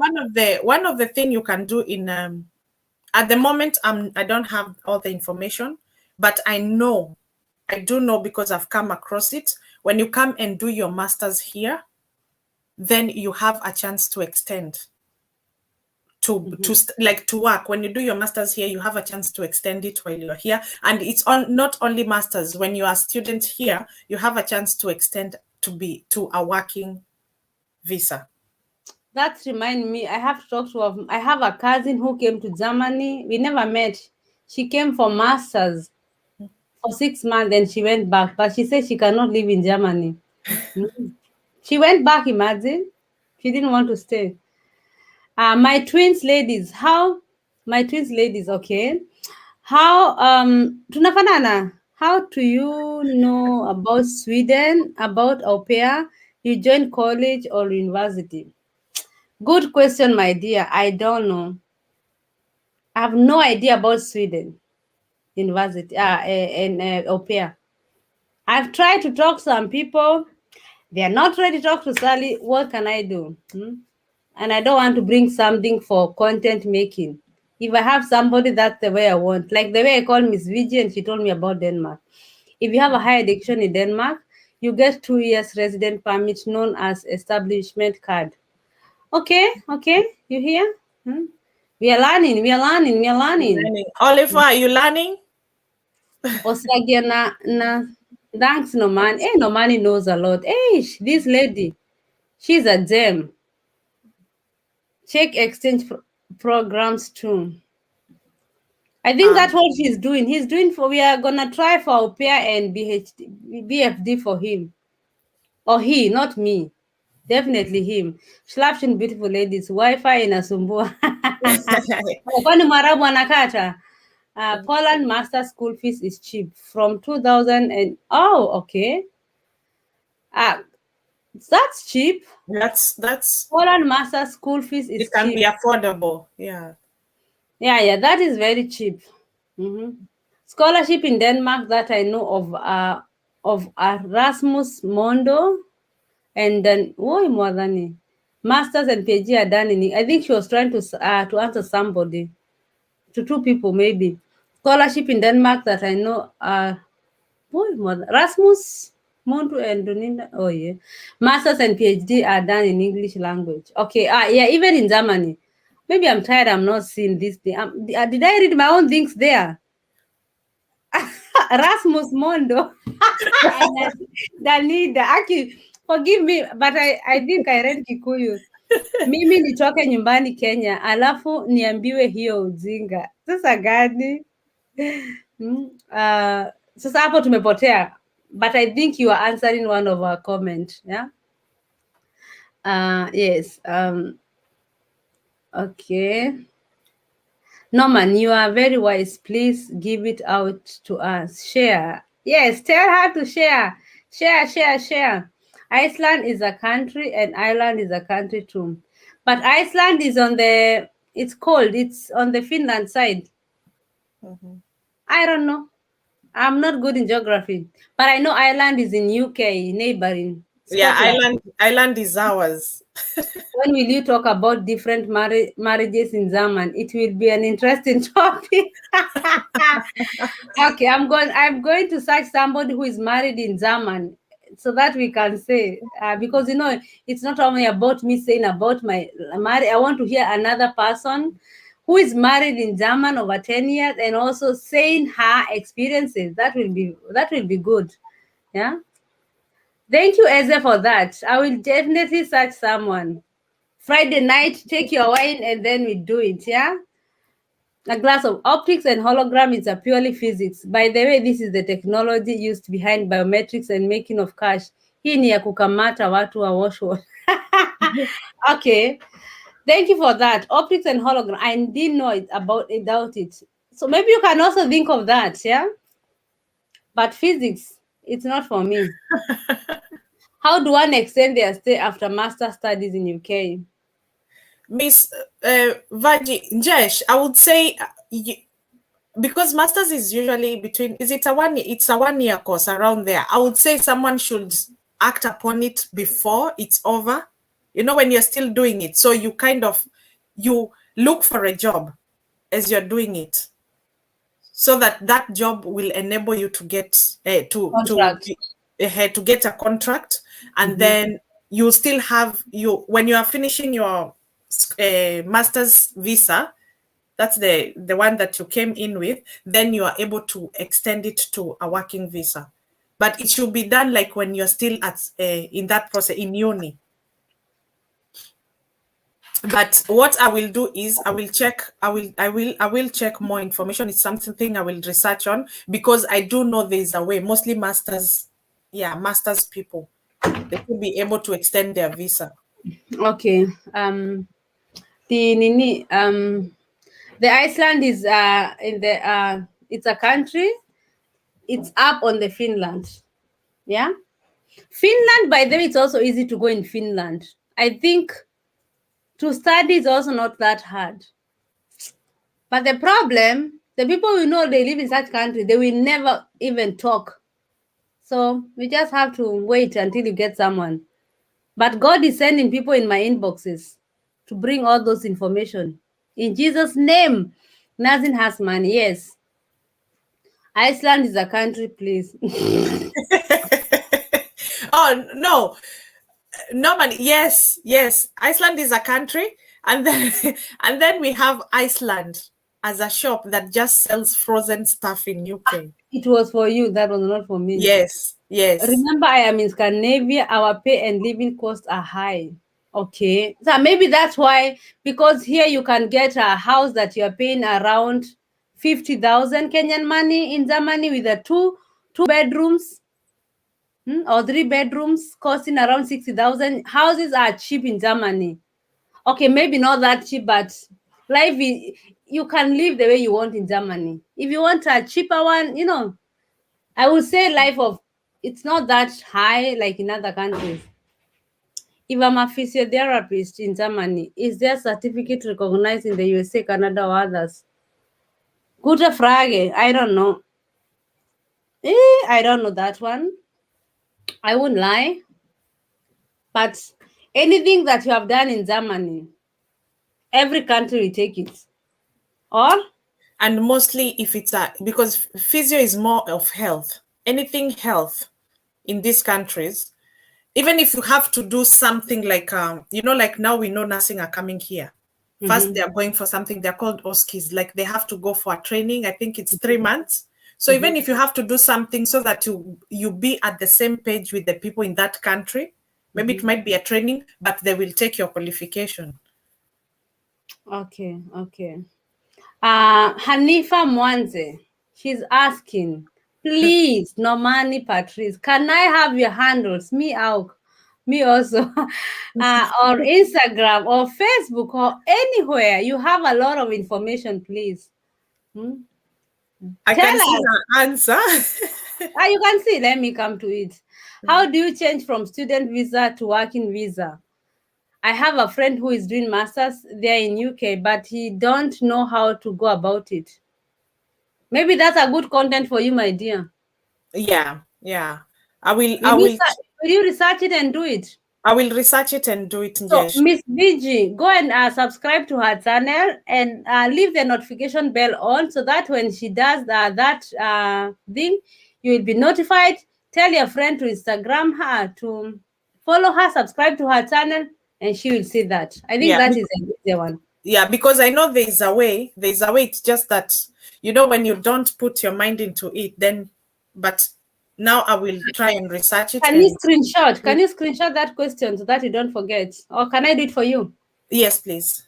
one of the thing you can do in at the moment I don't have all the information, but I do know because I've come across it. When you come and do your masters here, then you have a chance to extend to work. When you do your masters here, you have a chance to extend it while you're here, and it's on not only masters. When you are a student here, you have a chance to extend to a working visa. That reminds me, I have to talk to her. I have a cousin who came to Germany. We never met. She came for masters for 6 months, then she went back. But she said she cannot live in Germany. She went back, imagine. She didn't want to stay. My twins ladies, okay. How tunafanana? How do you know about Sweden, about au pair? You join college or university? Good question, my dear. I don't know. I have no idea about Sweden university and au pair. I've tried to talk to some people. They are not ready to talk to Sally. What can I do? And I don't want to bring something for content making. If I have somebody, that's the way I want. Like the way I called Miss Vigi and she told me about Denmark. If you have a higher education in Denmark, you get 2 years resident permit known as establishment card. Okay, you hear? We are learning. Oliver, are you learning? Osagia na thanks Nomani. Hey, Nomani knows a lot. Hey, this lady, she's a gem. Check exchange programs too. I think that's what he's doing. He's doing we are gonna try for au pair and BFD for him. Or he, not me. Definitely him. Shlapshin beautiful ladies. Wi-Fi inasumbua. Kwani Mwarabu anakata? Poland master school fees is cheap from 2000 and okay. That's cheap. That's Poland master school fees is it can cheap. be affordable. Yeah. Yeah, that is very cheap. Scholarship in Denmark that I know of Erasmus Mondo, and then masters and PhD are done in. I think she was trying to answer somebody, to two people maybe. Scholarship in Denmark that I know Rasmus Mondo and Doninda. Oh yeah, masters and PhD are done in English language. Okay, yeah, even in Germany. Maybe I'm tired. I'm not seeing this thing. Did I read my own things there? Rasmus Mondo. Danida. Aki, forgive me, but I think I read Kikuyu. Mimi nitoke nyumbani Kenya, alafu niambiwe hiyo ujinga. Sasa gani? Sasa hapo tumepotea. but I think you are answering one of our comments. Yeah. Yes. Okay. Norman, you are very wise. Please give it out to us. Share. Yes, tell her to share. Share. Iceland is a country and Ireland is a country too. But Iceland is on the, it's cold. It's on the Finland side. I don't know. I'm not good in geography. But I know Ireland is in UK, neighboring Yeah, Scotland. Ireland is ours. When will you talk about different marriages in Zaman? It will be an interesting topic. Okay, I'm going to search somebody who is married in Zaman so that we can say, because it's not only about me saying about my marriage. I want to hear another person who is married in Zaman over 10 years and also saying her experiences. That will be good. Yeah. Thank you, Eze, for that. I will definitely search someone. Friday night, take your wine and then we do it, yeah? A glass of optics and hologram is a purely physics. By the way, this is the technology used behind biometrics and making of cash. Hii ni ya kukamata watu wa washwa. Okay. Thank you for that. Optics and hologram. I didn't know about it. So maybe you can also think of that, yeah? But physics, it's not for me. How do one extend their stay after master studies in UK? Miss Vaji, Jesh, I would say because masters is usually between, it's a 1 year course around there. I would say someone should act upon it before it's over, when you're still doing it. So you look for a job as you're doing it, so that job will enable you to get Contract. to get a contract, and then you still have when you are finishing your master's visa. That's the one that you came in with. Then you are able to extend it to a working visa, but it should be done like when you're still at in that process in uni. But what I will do is I will check more information. It's something I will research on, because I do know there's a way. Mostly masters people, they could be able to extend their visa. Okay. The Iceland is in the it's a country. It's up on the Finland. Yeah. Finland, by the way, it's also easy to go in Finland. I think to study is also not that hard. But the problem, the people we know, they live in such country, they will never even talk. So we just have to wait until you get someone. But God is sending people in my inboxes to bring all those information. In Jesus' name, Nazin has money. Yes. Iceland is a country, please. Oh no, normally yes. Iceland is a country, and then and then we have Iceland as a shop that just sells frozen stuff in UK. It was for you. That was not for me. Yes. Remember, I am in Scandinavia. Our pay and living costs are high. Okay. So maybe that's why, because here you can get a house that you're paying around 50,000 Kenyan money in Germany with a two bedrooms or 3 bedrooms costing around 60,000. Houses are cheap in Germany. Okay, maybe not that cheap, but life is, you can live the way you want in Germany. If you want a cheaper one, I would say it's not that high like in other countries. If I'm a physiotherapist in Germany, is there certificate recognized in the USA, Canada, or others? Gute Frage. I don't know. I don't know that one. I won't lie. But anything that you have done in Germany, every country will take it. Or? And mostly if it's because physio is more of health, anything health in these countries, even if you have to do something like like now we know nursing are coming here. First, they're going for something, they're called OSCEs, like they have to go for a training. I think it's 3 months. So even if you have to do something so that you be at the same page with the people in that country, maybe it might be a training, but they will take your qualification. Okay. Hanifa Mwanze, she's asking, Please, Normani Patrice, can I have your handles? Me out. Me also. Or Instagram or Facebook or anywhere. You have a lot of information, please. I Tell can see us. her answer. You can see. Let me come to it. How do you change from student visa to working visa? I have a friend who is doing masters there in UK, but he don't know how to go about it. Maybe that's a good content for you, my dear. Yeah, yeah. I will Will you research it and do it? I will research it and do it. So, Yes. Miss VG, go and subscribe to her channel and leave the notification bell on so that when she does that thing, you will be notified. Tell your friend to Instagram her, to follow her, subscribe to her channel, and she will see that. I think Yeah. that is the one. Yeah, because I know there's a way. There's a way. It's just that, when you don't put your mind into it, then, but now I will try and research it Can you and screenshot? Can you screenshot that question so that you don't forget? Or can I do it for you? yes, please.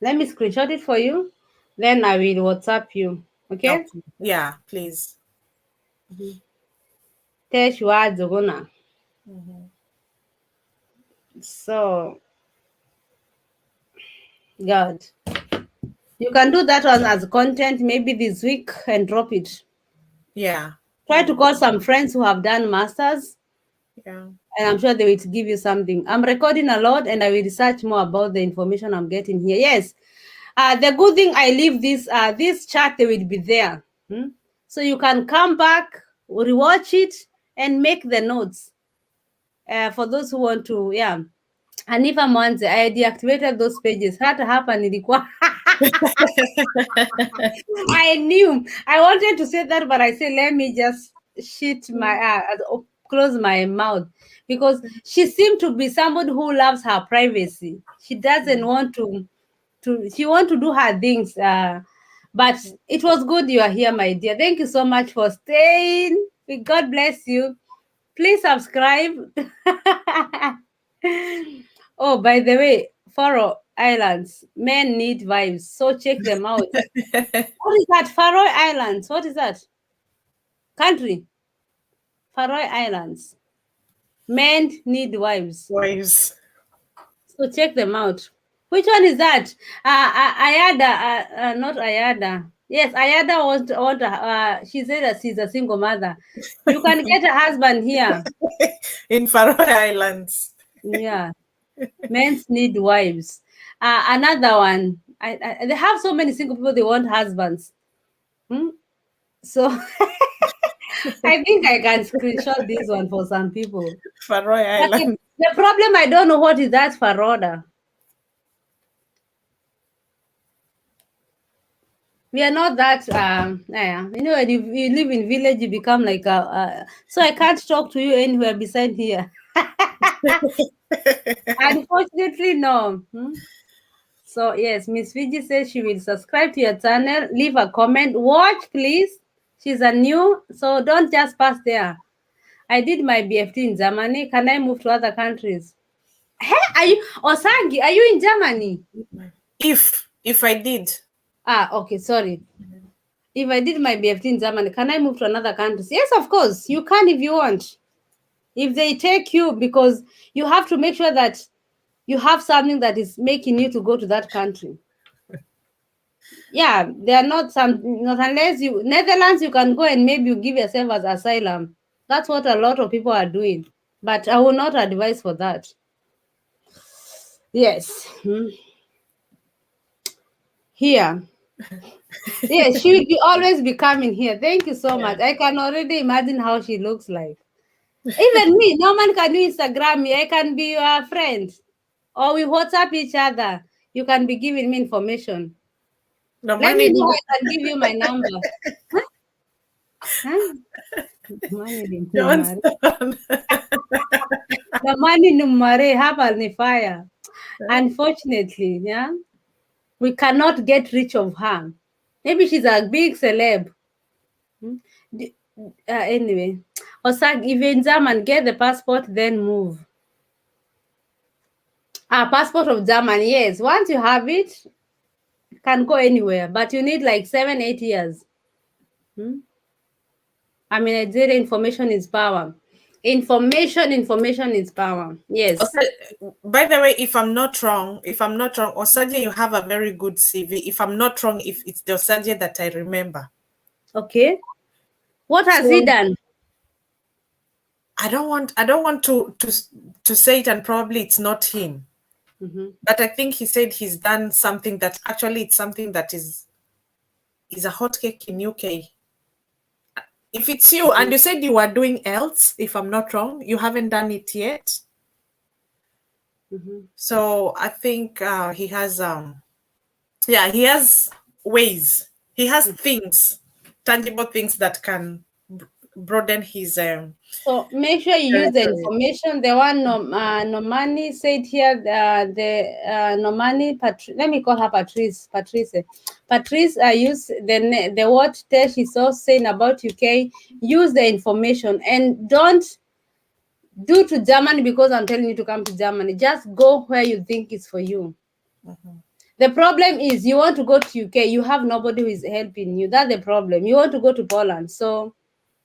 Let me screenshot it for you. Then I will WhatsApp you. Okay? Okay. Yeah, please. Teshwa Zogona. So, God. You can do that one as content maybe this week and drop it. Yeah. Try to call some friends who have done masters, Yeah. and I'm sure they will give you something. I'm recording a lot and I will research more about the information I'm getting here. Yes. The good thing I leave this chat, they will be there. So you can come back, rewatch it, and make the notes. For those who want to, yeah. And if I'm once I deactivated those pages, hata hapa nilikuwa I knew I wanted to say that, but I said let me just close my mouth, because she seemed to be somebody who loves her privacy. She doesn't want she want to do her things. But it was good you are here, my dear. Thank you so much for staying. God bless you. Please subscribe. Oh, by the way, Faroe Islands, men need vibes, so check them out. What is that? Faroe Islands. What is that? Country. Faroe Islands. Men need wives. Wives. So check them out. Which one is that? Ayada, not Ayada. Yes, Ayada she said that she's a single mother. You can get a husband here. In Faroe Islands. Yeah. Men need wives. Another one. They have so many single people, they want husbands. So I think I can screenshot this one for some people. Faroe But Islands. the problem, I don't know what is that Faroda. We are not that when you live in village, you become like so I can't talk to you anywhere beside here. Unfortunately, no. So yes, Miss Fiji says she will subscribe to your channel, leave a comment, watch please. She's a new, so don't just pass there. I did my BFT in Germany. Can I move to other countries? Hey, are you Osangi? Are you in Germany? If I did. Okay, sorry. If I did my BFT in Germany, can I move to another country? Yes, of course. You can if you want. If they take you, because you have to make sure that you have something that is making you to go to that country. Yeah, they are not unless you Netherlands, you can go and maybe you give yourself as asylum. That's what a lot of people are doing. But I will not advise for that. Yes. Here. Yes, she will always be coming here. Thank you so much. I can already imagine how she looks like. Even me, no man can do Instagram me. I can be your friend. Or we WhatsApp each other. You can be giving me information. The Let me money. know. I can give you my number. Huh? Money Johnson. the money numare have ni fire. Unfortunately, yeah, we cannot get rich of her. Maybe she's a big celeb. Anyway, Osag, if in German, get the passport, then move. Passport of Germany, yes. Once you have it, you can go anywhere, but you need like 7-8 years. I mean, Nigeria, information is power. Information is power. Yes. By the way, if I'm not wrong, Osagie, you have a very good CV. If I'm not wrong, if it's the Osagie that I remember. Okay. What has he So done? I don't want to say it, and probably it's not him. But I think he said he's done something that actually it's something that is a hot cake in UK. If it's you, and you said you were doing else, if I'm not wrong, you haven't done it yet. So I think he has yeah, he has ways. He has things, tangible things that can broaden his So make sure you use the territory. information. The one Nomani said here, Nomani, let me call her Patrice. Patrice, use the word there she's also saying about UK. Use the information and don't do to Germany because I'm telling you to come to Germany. Just go where you think is for you. The problem is you want to go to UK, you have nobody who is helping you. That's the problem. You want to go to Poland. So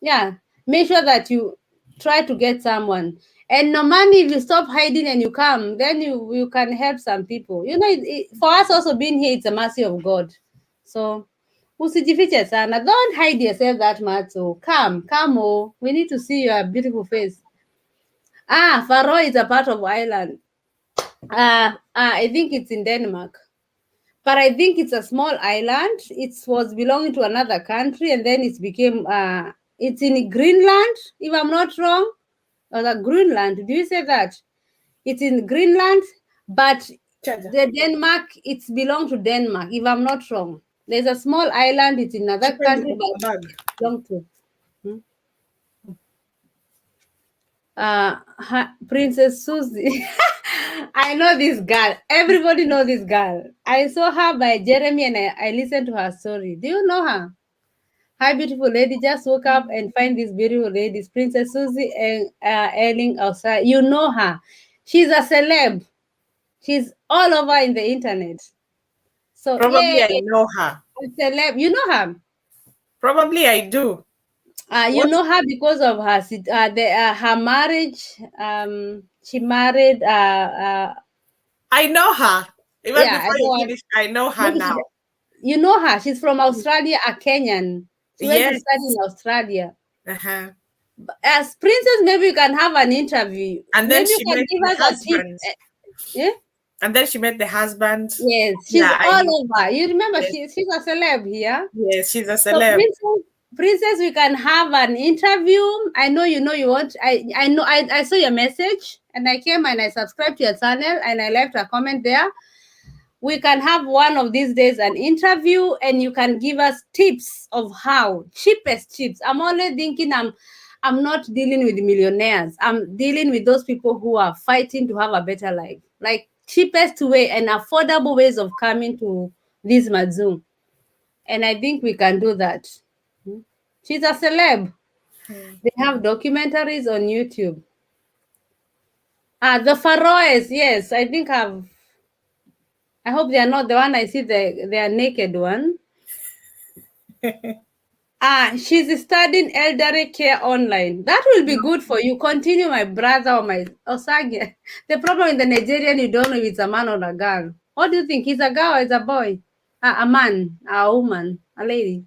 yeah, make sure that you try to get someone. And normally if you stop hiding and you come, then you can help some people. You know, for us also being here, it's a mercy of God. So usijifiche sana. Don't hide yourself that much. So come. Oh. We need to see your beautiful face. Faroe is a part of Ireland. I think it's in Denmark. But I think it's a small island. It was belonging to another country, and then it became it's in Greenland, if I'm not wrong. Or the Greenland. Do you say that? It's in Greenland, but the Denmark, it's belong to Denmark, if I'm not wrong. There's a small island, it's in another country, but it belong to. Princess Susie. I know this girl. Everybody knows this girl. I saw her by Jeremy and I listened to her story. Do you know her? Hi, beautiful lady. Just woke up and find this beautiful lady, Princess Susie and Erling outside. You know her. She's a celeb. She's all over in the internet. So, Probably yay, I know her. a celeb. You know her. Probably I do. You What? know her because of her her marriage. She married. I know her. Even Yeah, I before don't you want. finish, I know her Maybe now. you know her. She's from Australia, a Kenyan. She went to Yes. study in Australia. Uh-huh. As princess, maybe you can have an interview. And then Maybe you she can met give the us a tip. husband. Yeah. And then she met the husband. Yes, she's Yeah, I all know. over. You remember Yes. she's a celeb here. Yes, she's a So celeb. princess, we can have an interview. I know you want. I know I saw your message and I came and I subscribed to your channel and I left a comment there. We can have one of these days an interview and you can give us tips of how cheapest tips. I'm only thinking I'm not dealing with millionaires. I'm dealing with those people who are fighting to have a better life. Like cheapest way and affordable ways of coming to this Mazoo. And I think we can do that. She's a celeb. They have documentaries on YouTube. The Faroes, yes. I hope they are not the one I see they are naked one. She's studying elderly care online. That will be good for you. Continue, my brother or my Osage. The problem in the Nigerian, you don't know if it's a man or a girl. What do you think? He's a girl or is a boy? A man, a woman, a lady.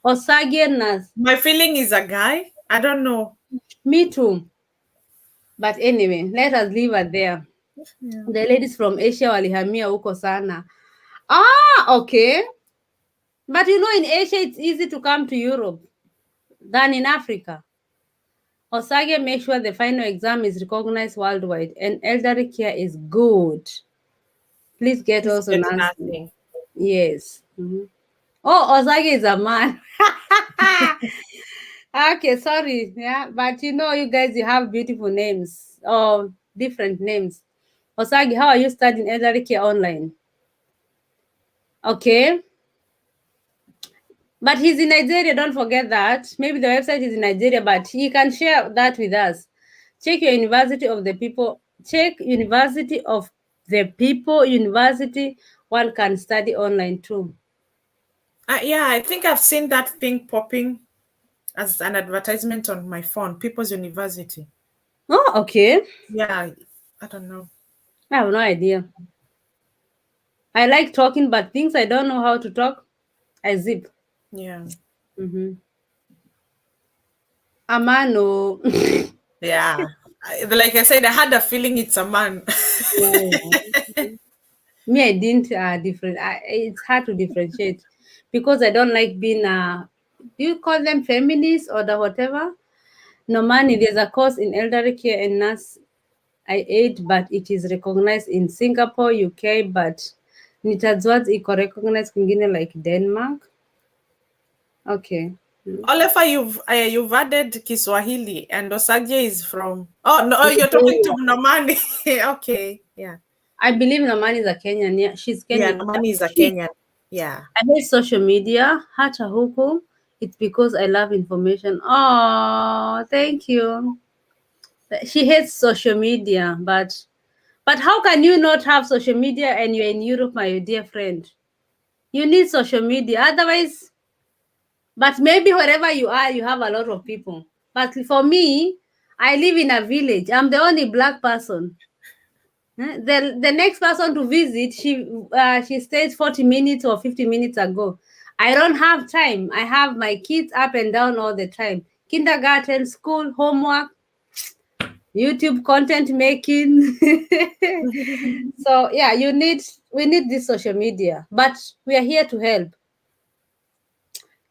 Osage nurse. My feeling is a guy. I don't know. Me too. But anyway, let us leave it there. Yeah. The ladies from Asia walihamia huko sana. Okay. But you know, in Asia, it's easy to come to Europe than in Africa. Osage make sure the final exam is recognized worldwide and elderly care is good. Please get Please also get nursing. nothing. Yes. Oh, Osage is a man. Okay, sorry. Yeah, but you know, you guys, you have beautiful names or different names. Osage, how are you studying elderly care online? Okay. But he's in Nigeria, don't forget that. Maybe the website is in Nigeria, but he can share that with us. Check your University of the People. Check University of the People University. One can study online too. Yeah, I think I've seen that thing popping as an advertisement on my phone, People's University. Oh, okay. Yeah, I don't know. I have no idea. I like talking, but things I don't know how to talk, I zip. Yeah. Mm-hmm. Amano. Yeah. Like I said, I had a feeling it's a man. Yeah, yeah. Me, I didn't different. It's hard to differentiate because I don't like being do you call them feminists or the whatever? No money. There's a course in elderly care and nurse I ate, but it is recognized in Singapore, UK, but nitazwazi iko recognized kwingine like Denmark. Okay. Olefa, you've added Kiswahili, and Osagye is from. Oh no, oh, you're talking to Nigeria. Nomani. Okay, yeah, I believe Nomani is a Kenyan. Yeah, she's yeah. Kenyan. Nomani is a She, Kenyan. Yeah. I hate social media. Hata huku. It's because I love information. Oh, thank you. She hates social media, but how can you not have social media and you're in Europe, my dear friend? You need social media. Otherwise, but maybe wherever you are, you have a lot of people. But for me, I live in a village. I'm the only black person. The next person to visit, she stays 40 minutes or 50 minutes ago. I don't have time. I have my kids up and down all the time. Kindergarten, school, homework, YouTube content making. So yeah, we need this social media, but we are here to help.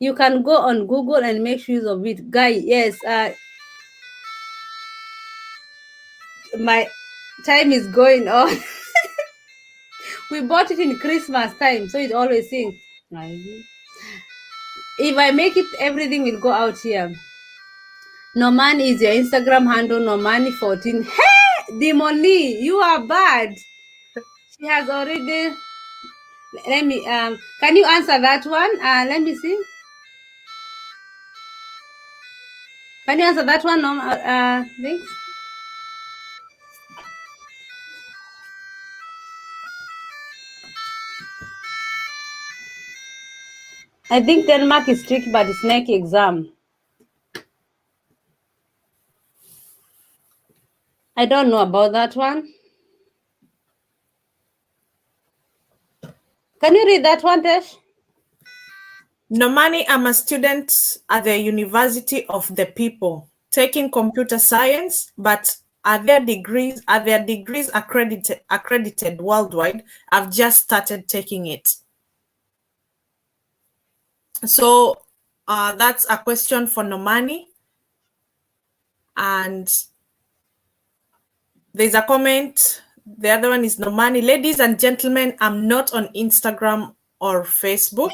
You can go on Google and make use of it. Guy, yes, my time is going on. We bought it in Christmas time, so it always sings. If I make it, everything will go out here. Nomani is your Instagram handle, Nomani14. Hey, Dimoni, you are bad. She has already. Let me. Can you answer that one? Let me see. Can you answer that one? No. Thanks. I think Denmark is tricky, but it's next exam. I don't know about that one. Can you read that one, Tesh? Nomani, I'm a student at the University of the People, taking computer science, but are their degrees accredited worldwide? I've just started taking it. So that's a question for Nomani. And there's a comment. The other one is Nomani. Ladies and gentlemen, I'm not on Instagram or Facebook.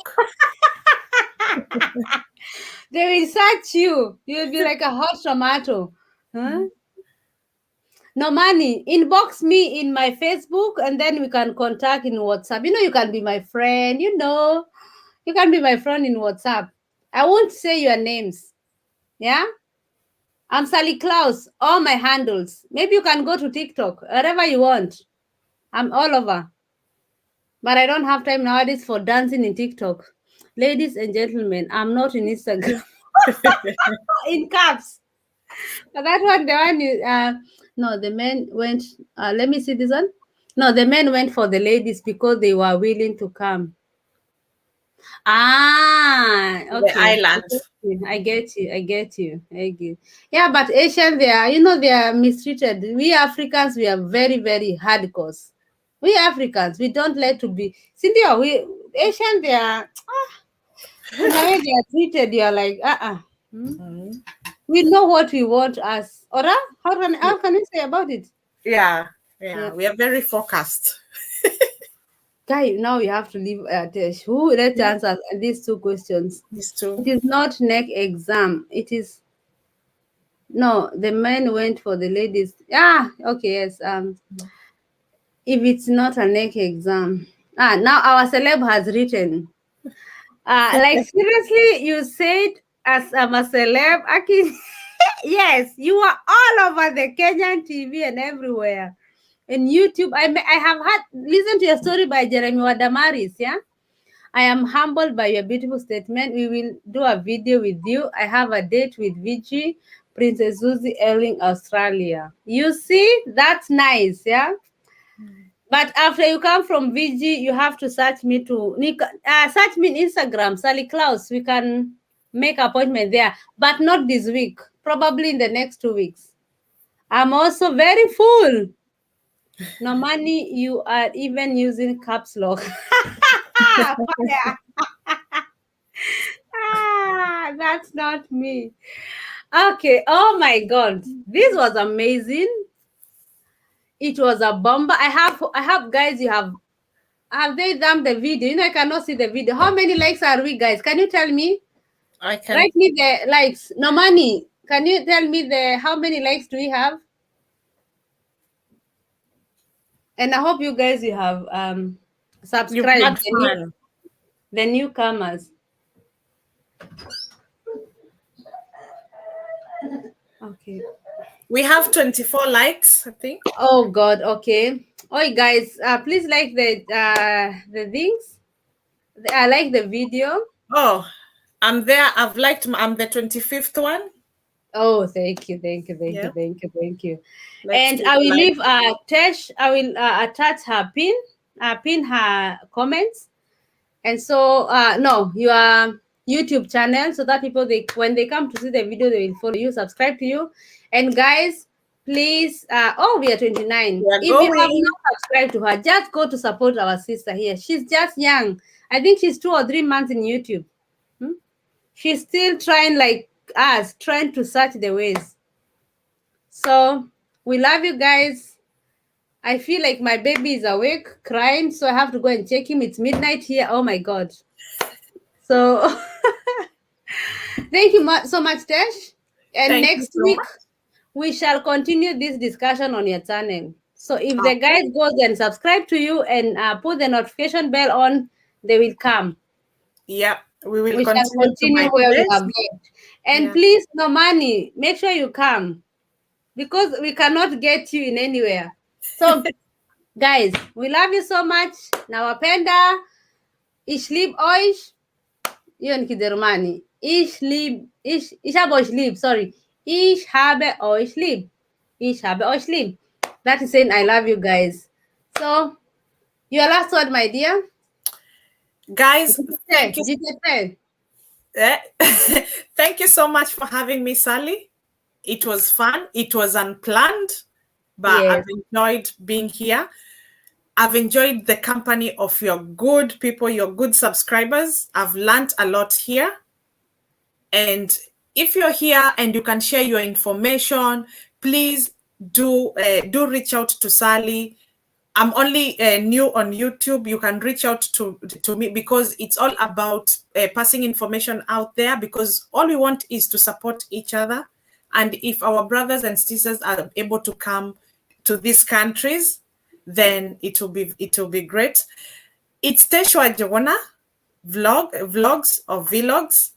They will search you. You'll be like a hot tomato. Huh? No money. Inbox me in my Facebook and then we can contact in WhatsApp. You can be my friend. You can be my friend in WhatsApp. I won't say your names. Yeah? I'm SallieKlaus. All my handles. Maybe you can go to TikTok, wherever you want. I'm all over. But I don't have time nowadays for dancing in TikTok. Ladies and gentlemen, I'm not in Instagram. In caps. But that one, the one you no, the men went let me see this one. No, the men went for the ladies because they were willing to come. The Okay. island. I get you. I get you. I get. Yeah, but Asian, they are mistreated. We Africans, we are very, very hardcore. We Africans, we don't like to be. Cynthia, we Asian, they are. Kuna way they are treated, you are like, We know what we want as. Ora, how can you say about it? Yeah, Yeah. we are very focused. Guy, now you have to leave Tesh. Who let's answer these two questions. These two. It is not neck exam. It is no, the men went for the ladies. Okay, yes. If it's not a neck exam. Now our celeb has written. Like seriously, you said as I'm a celeb, Aki. Yes, you are all over the Kenyan TV and everywhere. In YouTube, I have had listen to your story by Jeremy Wadamaris, yeah. I am humbled by your beautiful statement. We will do a video with you. I have a date with VG, Princess Susie Elling, Australia. You see, that's nice, yeah. But after you come from VG, you have to search me search me in Instagram, SallieKlaus. We can make appointment there, but not this week. Probably in the next 2 weeks. I'm also very full. No money, you are even using caps lock. Fire. That's not me. Okay. Oh my God, this was amazing. It was a bomber. I have guys. Have they done the video? I cannot see the video. How many likes are we, guys? Can you tell me? I can. Write me the likes. No money. Can you tell me how many likes do we have? And I hope you guys you have You've subscribed had fun. the newcomers. Okay. We have 24 likes, I think. Oh God. Okay. Oh, guys, please like the things. I like the video. Oh, I'm there. I'm the 25th one. Oh, thank you, thank you, thank Yeah. you, thank you, thank you. Let's And keep I will like. leave Tesh. I will attach her pin her comments. And so no, your YouTube channel, so that people when they come to see the video, they will follow you, subscribe to you. And guys, please, we are 29. We are If you have going. not subscribed to her, just go to support our sister here. She's just young. I think she's 2 or 3 months in YouTube. She's still trying, like us, trying to search the ways. So we love you guys. I feel like my baby is awake crying, so I have to go and check him. It's midnight here. Oh my God. So thank you so much, Tesh. And Thank you next so week much. we shall continue this discussion on your channel. So if the Okay. guys goes and subscribe to you and put the notification bell on, they will come. Yeah, we will We shall continue to continue my where we place. have left. And Yeah. please, no money. Make sure you come because we cannot get you in anywhere. So, guys, we love you so much. Nawapenda. Ich lieb euch. Hiyo ni Kijerumani. Ich habe euch lieb. Sorry. Ich habe euch lieb. Ich habe euch lieb. That is saying I love you guys. So, your last word, my dear. Guys, thank you. Thank you so much for having me, Sally. It was fun. It was unplanned, but Yes. I've enjoyed being here. I've enjoyed the company of your good people, your good subscribers. I've learned a lot here. And if you're here and you can share your information, please do reach out to Sally. I'm only new on YouTube. You can reach out to me because it's all about passing information out there, because all we want is to support each other. And if our brothers and sisters are able to come to these countries, then it will be great. It's Teshwa Jogona vlogs or vlogs,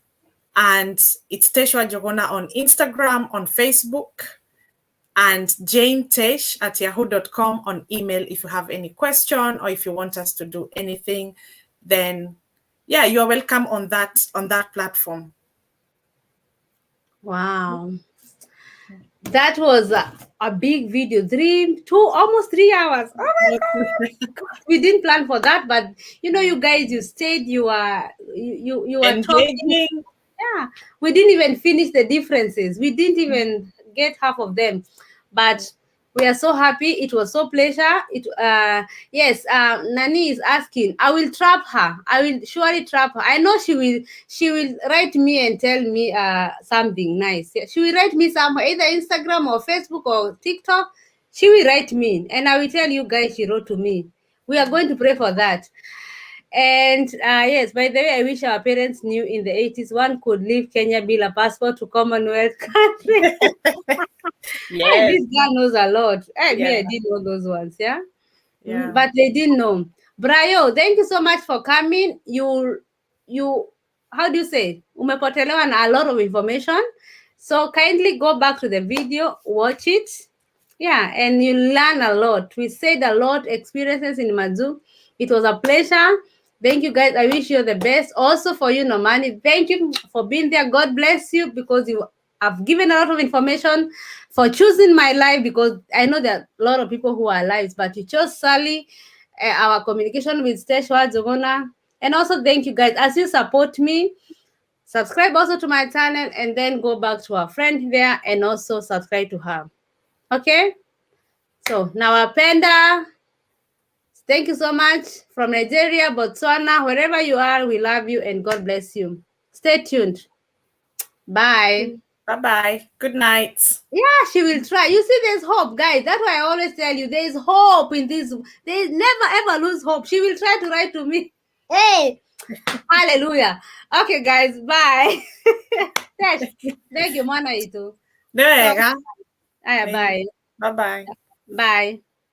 and it's Teshwa Jogona on Instagram, on Facebook, and janetesh@yahoo.com on email if you have any question or if you want us to do anything. Then yeah, you are welcome on that platform. Wow. That was a big video, almost 3 hours. Oh my God. We didn't plan for that, but you guys, you stayed, you are talking. Yeah, we didn't even finish the differences. We didn't even get half of them, but we are so happy. It was so pleasure. Yes, Nani is asking. I will trap her. I will surely trap her. I know she will write me and tell me something nice. She will write me somewhere, either Instagram or Facebook or TikTok. She will write me, and I will tell you guys she wrote to me. We are going to pray for that. And yes, by the way, I wish our parents knew in the 80s one could leave Kenya bill a passport to Commonwealth country. Yes. This girl knows a lot. Me, I did know those ones, yeah? But they didn't know. Brayo, thank you so much for coming. You how do you say? Umepotelewa na a lot of information. So kindly go back to the video, watch it. Yeah, and you learn a lot. We said a lot, experiences in Mazu. It was a pleasure. Thank you, guys. I wish you the best. Also for you, Nomani, thank you for being there. God bless you, because you have given a lot of information, for choosing my life, because I know there are a lot of people who are lives, but you chose Sally, our communication with Steshwa Zogona. And also thank you, guys, as you support me. Subscribe also to my channel, and then go back to our friend there and also subscribe to her. Okay? So now, Penda, thank you so much from Nigeria, Botswana, wherever you are. We love you and God bless you. Stay tuned. Bye. Bye-bye. Good night. Yeah, she will try. You see, there's hope, guys. That's why I always tell you, there's hope in this. There's never ever lose hope. She will try to write to me. Hey, hallelujah. Okay, guys, bye. Thank you, Mana Itu. There you go. Bye. Bye-bye. Bye.